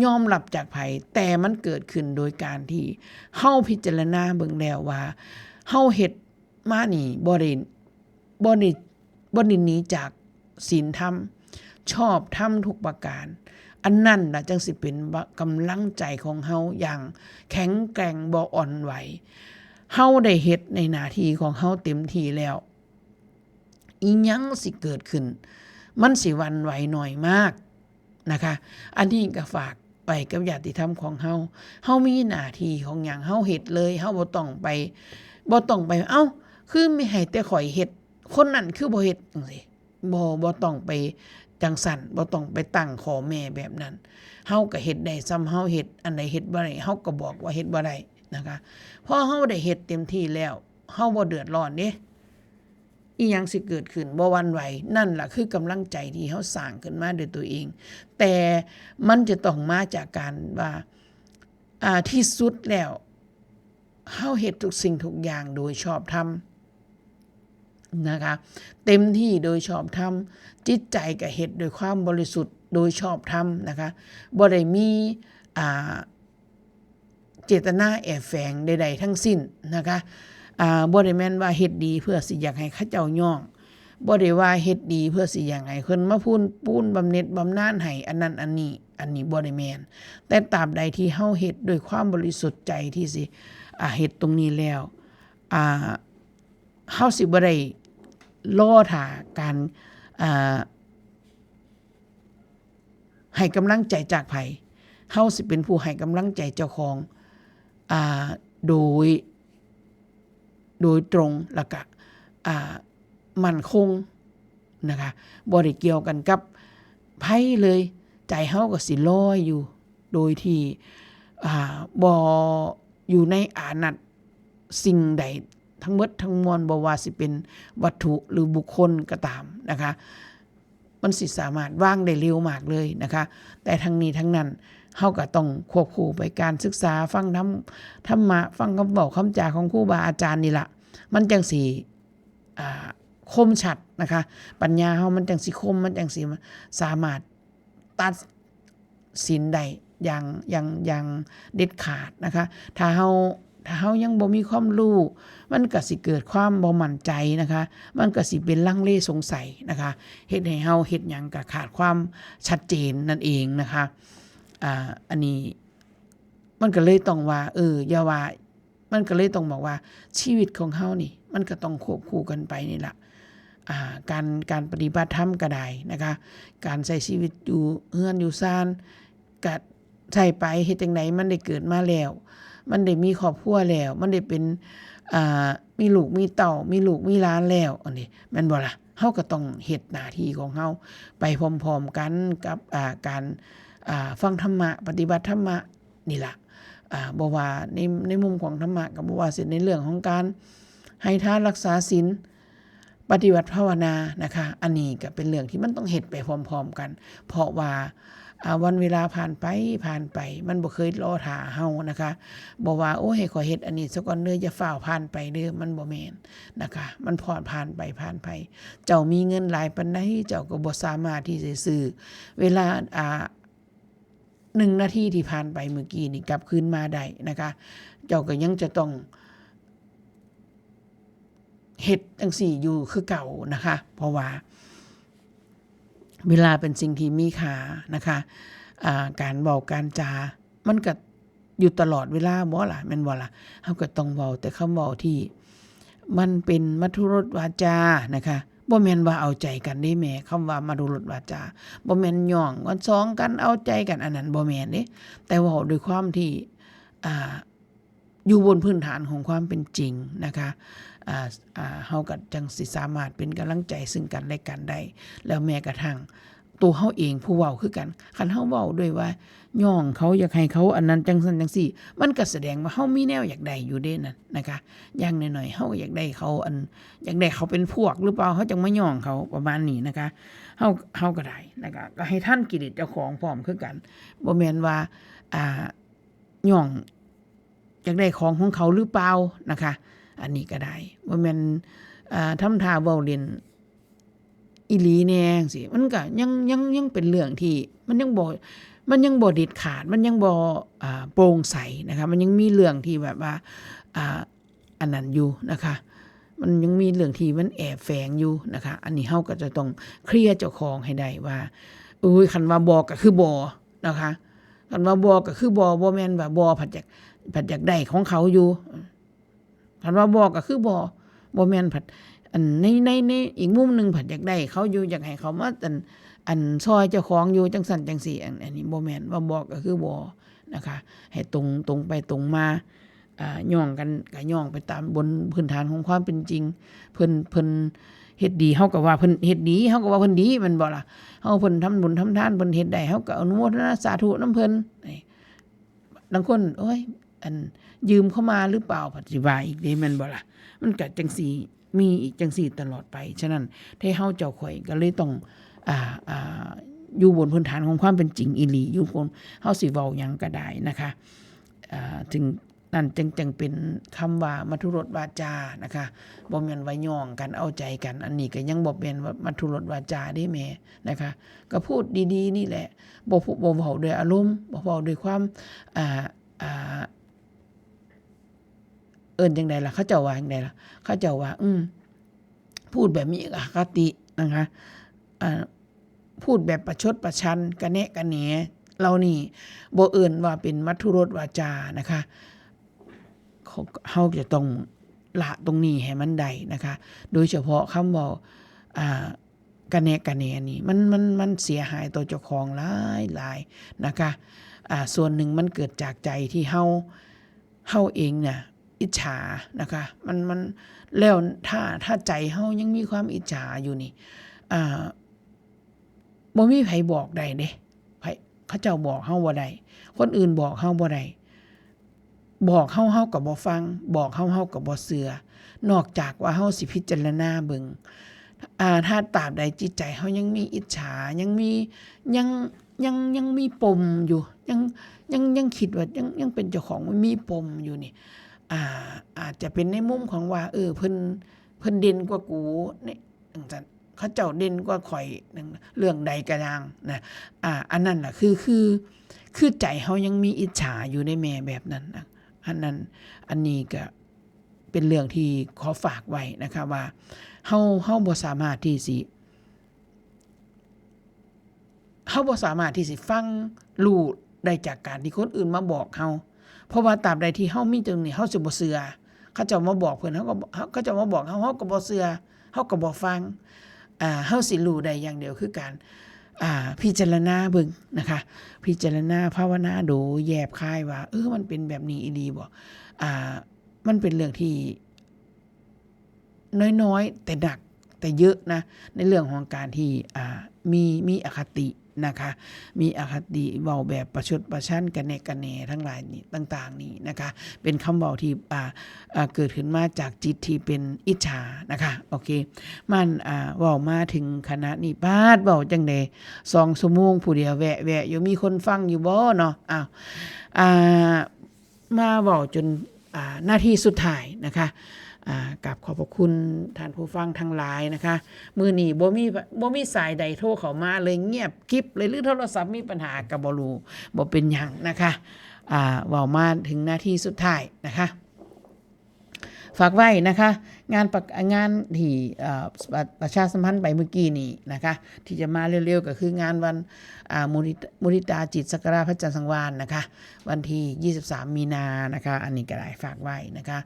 ยอมรับจากไผแต่มันเกิดขึ้นโดยการที่เฮาพิจารณาเบิ่งแล้วว่าเฮาเฮ็ดมานี่บ่ได้หนีจากศีลธรรมชอบธรรมทุกประการอันนั้นล่ะจังสิเป็นกำลังใจของเฮาอย่างแข็งแกร่งบ่อ่อนไหวเฮาได้เฮ็ดในหน้าที่ของเฮาเต็มที่แล้วอีหยังสิเกิดขึ้นมันสิหวั่นไหวหน่อยมากนะคะอันนี้ก็ฝากไปกับญาติธรรมของเฮามีหน้าที่ของหยังเฮาเฮ็ดเลยเฮาบ่ต้องไปคือไม่ให้แต่ข่อยเฮ็ดคนนั้นคือบ่เฮ็ดจังซี่บ่ต้องไปจังสั่นบ่ต้องไปตั้งขอแม่แบบนั้นเฮาก็เฮ็ดได้ซ้ำเฮาเฮ็ดอันใดเฮ็ดบ่ได้เฮาก็บอกว่าเฮ็ดบ่ได้นะคะพอเฮาได้เฮ็ดเต็มที่แล้วเฮาบ่เดือดร้อนเด้อีหยังสิเกิดขึ้นบ่หวั่นไหวนั่นล่ะคือกำลังใจที่เฮาสร้างขึ้นมาด้วยตัวเองแต่มันจะต้องมาจากการว่าที่สุดแล้วเฮาเฮ็ดทุกสิ่งทุกอย่างโดยชอบธรรม นะคะเต็มที่โดยชอบธรรมจิตใจก็เฮ็ดโดยความบริสุทธิ์โดยชอบธรรมนะคะบ่ได้มีเจตนาแอบแฝงใดๆทั้งสิ้นนะคะบ่ได้แม่นว่าเฮ็ดดีเพื่อสิอยากให้เขาเจ้าย่องบ่ได้ว่าเฮ็ดดีเพื่อสิอยากให้เพิ่นมาปูนบำเหน็จบำนาญให้อันนั้นอันนี้บ่ได้แม่นแต่ตราบใดที่เฮาเฮ็ดด้วยความบริสุทธิ์ใจที่สิเฮ็ดตรงนี้แล้วเฮาสิบ่ได้รอท่าการให้กำลังใจจากไผเฮาสิเป็นผู้ให้กำลังใจเจ้าของโดยตรงแล้วก็มั่นคงนะคะบ่ได้เกี่ยวกันกับไผเลยใจเฮาก็สิลอยอยู่โดยที่บ่อยู่ในอานัตสิ่งใดทั้งหมดทั้งมวลบ่ว่าสิเป็นวัตถุหรือบุคคลก็ตามนะคะมันสิสามารถวางได้เร็วมากเลยนะคะแต่ทั้งนี้ทั้งนั้นเฮาก็ต้องควบคู่ไปการศึกษาฟังธรรมะฟังคำเว้าคำจาของครูบาอาจารย์นี่ล่ะมันจังสิคมชัดนะคะปัญญาเฮามันจังสิคมมันจังสิสามารถตัดสินได้อย่างเด็ดขาดนะคะถ้าเฮายังบ่มีความรู้มันก็สิเกิดความบ่มั่นใจนะคะมันก็สิเป็นลังเลสงสัยนะคะเฮ็ดให้เฮาเฮ็ดหยังก็ขาดความชัดเจนนั่นเองนะคะอันนี้มันก็เลยต้องว่าอย่าว่ามันก็เลยต้องบอกว่าชีวิตของเฮานี่มันก็ต้องควบคู่กันไปนี่ล่ะการปฏิบัติธรรมก็ได้นะคะการใช้ชีวิตอยู่เฮือนอยู่ซ่านก็ใช้ไปเฮ็ดจังไดมันได้เกิดมาแล้วมันได้มีครอบครัวแล้วมันได้เป็นมีลูกมีเต้ามีลูกมีหลานแล้วอันนี้แม่นบ่ล่ะเฮาก็ต้องเฮ็ดหน้าที่ของเฮาไปพร้อมๆกันกับการฟังธรรมะปฏิบัติธรรมะนี่ล่ะบ่ว่าในมุมของธรรมะก็บ่ว่าสิในเรื่องของการให้ทานรักษาศีลปฏิบัติภาวนานะคะอันนี้ก็เป็นเรื่องที่มันต้องเฮ็ดไปพร้อมๆกันเพราะว่าวันเวลาผ่านไปมันบ่เคยรอท่าเฮานะคะบ่ว่าโอ้ให้ขอเฮ็ดอันนี้ซะก่อนเด้ออย่าฟ้าวผ่านไปเด้อมันบ่แม่นนะคะมันผ่านไปเจ้ามีเงินหลายปานใดเจ้าก็บ่สามารถที่จะซื้อเวลา1 นาทีที่ผ่านไปเมื่อกี้นี่กลับคืนมาได้นะคะเจ้าก็ยังจะต้องเฮ็ดจังซี่อยู่คือเก่านะคะเพราะว่าเวลาเป็นสิ่งที่มีค่านะคะการเว้าการจามันก็อยู่ตลอดเวลาบ่ล่ะแม่นบ่ล่ะเฮาก็ต้องเว้าแต่คำเว้าที่มันเป็นมัทุรสวาจานะคะบ่แม่นว่าเอาใจกันเด้แม่คำว่ามัทุรสวาจาบ่แม่นย่องวันสองกันเอาใจกันอันนั้นบ่แม่นเด้แต่เว้าด้วยความที่อยู่บนพื้นฐานของความเป็นจริงนะคะเฮาก็จังสิสามารถเป็นกำลังใจซึ่งกันและกันได้แล้วแม้กระทั่งตัวเฮาเองผู้เว้าคือกันคันเฮาเว้าด้วยว่าย่องเขาอยากให้เขาอันนั้นจังซั่นจังซี่มันก็แสดงว่าเฮามีแนวอยากได้อยู่เด้นั่นนะคะอย่างน้อยๆเฮาอยากได้เขาอยากได้เขาเป็นพวกหรือเปล่าเฮาจังมาย่องเขาประมาณนี้นะคะเฮาก็ได้นะคะก็ให้ท่านกิเลสเจ้าของพร้อมคือกันบ่แม่นว่าย่องอยากได้ของเขาหรือเปล่านะคะอันนี้ก็ได้ว่าแม่นทำท่าเว้าเล่นอีหลีแน่จังซี่มันก็ยังเป็นเรื่องที่มันยังบ่เด็ดขาดมันยังบ่โปร่งใสนะคะมันยังมีเรื่องที่แบบว่าอันนั้นอยู่นะคะมันยังมีเรื่องที่มันแอบแฝงอยู่นะคะอันนี้เฮาก็จะต้องเคลียร์เจ้าของให้ได้ว่าคันว่าบ่ก็คือบ่นะคะคันว่าบ่ก็คือบ่แม่นว่าบ่ผัดอยากได้ของเขาอยู่คันว่าบ่ก็คือบ่แม่นผัดอันในอีกมุมนึงผัดอยากได้เขาอยู่อยากให้เขามาอันซอยเจ้าของอยู่จังซั่นจังซี่อันนี้บ่แม่นว่าบ่ก็คือบ่นะคะให้ตรงไปตรงมาย่องกันก็ย่องไปตามบนพื้นฐานของความเป็นจริงเพิ่นเฮ็ดดีเฮาก็ว่าเพิ่นเฮ็ดดีเฮาก็ว่าเพิ่นดีแม่นบ่ล่ะเฮาเพิ่นทำบุญทำทานเพิ่นเฮ็ดได้เฮาก็อนุโมทนาสาธุนำเพิ่นบางคนโอ้ยอันยืมเข้ามาหรือเปล่าปฏิว่าอีกเด้แม่นบ่ล่ะมันก็จังซี่มีอีกจังซี่ตลอดไปฉะนั้นที่เฮาเจ้าข่อยก็เลยต้องอยู่บนพื้นฐานของความเป็นจริงอีหลีอยู่บนเฮาสิเว้าหยังก็ได้นะคะถึง นั่นจึงเป็นคำว่ามัทุรสวาจานะคะบ่แม่นว่าย่องกันเอาใจกันอันนี้ก็ยังบ่เป็นว่ามัทุรสวาจาได้แม่นะคะก็พูดดีๆนี่แหละบ่เว้าด้วยอารมณ์บ่เว้าด้วยความจังได๋ล่ะเขาเจ้าว่าจังได๋ล่ะเขาเจ้าว่าพูดแบบมีอคตินะคะพูดแบบประชดประชันกระแนะกระแหนเรานี่บ่เอิ้นว่าเป็นมัทุรสวาจานะคะเฮาจะต้องละตรงนี้ให้มันได้นะคะโดยเฉพาะคำเว้ากระแนะกระแหนนี่มันเสียหายต่อเจ้าของหลายนะคะส่วนหนึ่งมันเกิดจากใจที่เฮาเองเนี่ยอิจฉานะคะมันแล้วถ้าใจเฮายังมีความอิจฉาอยู่นี่บ่มีไผบอกได้เด้เขาเจ้าบอกเฮาบ่ได้คนอื่นบอกเฮาบ่ได้บอกเฮาก็บ่ฟังบอกเฮาก็บ่เชื่อนอกจากว่าเฮาสิพิจารณาเบิ่งถ้าตราบใดจิตใจเฮายังมีอิจฉายังมีปมอยู่ยังคิดว่ายังเป็นเจ้าของมีปมอยู่นี่อาจจะเป็นในมุมของว่าเพิ่นเด่นกว่ากูนี่จังซั่นเขาเจ้าเด่นกว่าข่อยเรื่องใดก็ตามนะอันนั้นน่ะคือใจเฮายังมีอิจฉาอยู่ในแม่แบบนั้นนะอันนี้ก็เป็นเรื่องที่ขอฝากไว้นะคะว่าเฮาบ่สามารถที่สิฟังรู้ได้จากการที่คนอื่นมาบอกเฮาเพราะว่าตราบใดที่เฮามีตรงนี้เฮาสิบ่เชื่อเขาเจ้ามาบอกเพิ่นเขาเจ้ามาบอกเฮาก็บ่เชื่อเฮาก็บ่ฟังเฮาสิรู้ได้อย่างเดียวคือการพิจารณาเบิ่งนะคะพิจารณาภาวนาดูแยบคายว่ามันเป็นแบบนี้อีหลีบ่มันเป็นเรื่องที่น้อยๆแต่หนักแต่เยอะนะในเรื่องของการที่มีอคตินะคะมีอคติเว้าแบบประชดประชันกันแหนทั้งหลายนี่ต่างๆนี่นะคะเป็นคำเว้าที่เกิดขึ้นมาจากจิตที่เป็นอิจฉานะคะโอเคมันเว้ามาถึงขณะนี้ปาดเว้าจังได๋2ชั่วโมงผู้เดียวแวะอยู่มีคนฟังอยู่บ่เนาะมาเว้าจนหน้าที่สุดท้ายนะคะกับขอบพระคุณท่านผู้ฟังทั้งหลายนะคะมื้อนี้บ่มีสายใดโทรเข้ามาเลยเงียบกิ๊บเลยหรือโทรศัพท์มีปัญหาก็บ่รู้บ่เป็นหยังนะคะเว้ามาถึงหน้าที่สุดท้ายนะคะฝากไว้นะคะงานที่ประชาสัมพันธ์ไปเมื่อกี้นี้นะคะที่จะมาเร็วๆก็คืองานวันมุทิตาจิตสักการะพระจันทร์สังวาลนะคะวันที่23มีนานะคะอันนี้ก็ได้ฝากไว้นะคะ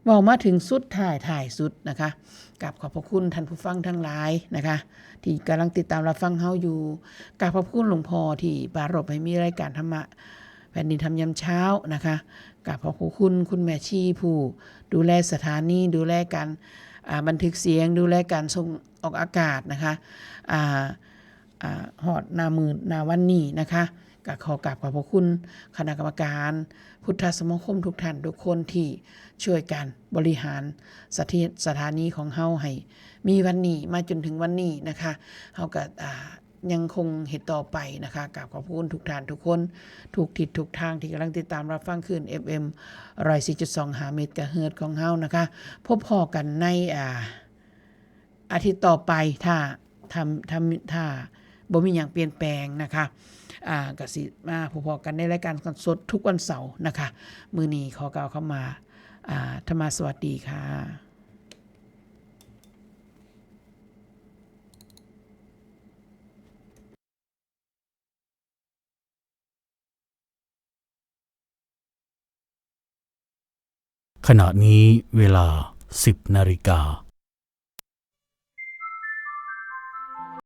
เว้ามาถึงสุดท้ายสุดนะคะกับขอบพระคุณท่านผู้ฟังทั้งหลายนะคะที่กำลังติดตามรับฟังเฮาอยู่กับขอบคุณหลวงพ่อที่ปรารภให้มีรายการธรรมะแผ่นดินธรรมยามเช้านะคะกับขอบคุณคุณแม่ชีผู้ดูแลสถานีดูแลการบันทึกเสียงดูแลการส่งออกอากาศนะคะฮอดหน้ามือหน้าวันนี้นะคะก็ขอกราบขอบพระคุณคณะกรรมการพุทธสมาคมทุกท่านทุกคนที่ช่วยกันบริหารสถานีของเฮาให้มีวันนี้มาจนถึงวันนี้นะคะเฮาก็ยังคงเฮ็ดต่อไปนะคะกราบขอบคุณทุกท่านทุกคนทุกทิศทุกทางที่กำลังติดตามรับฟังคลื่น FM 104.25 เมกะเฮิรตซ์ของเฮานะคะพบพ้อกันในอาทิตย์ต่อไปถ้าบ่มีหยังเปลี่ยนแปลงนะคะก็สิมาพบกันในรายการสดทุกวันเสาร์นะคะมื้อนี้ขอกล่าวเข้ามาธรรมสวัสดีค่ะขณะนี้เวลา 10 นาฬิกา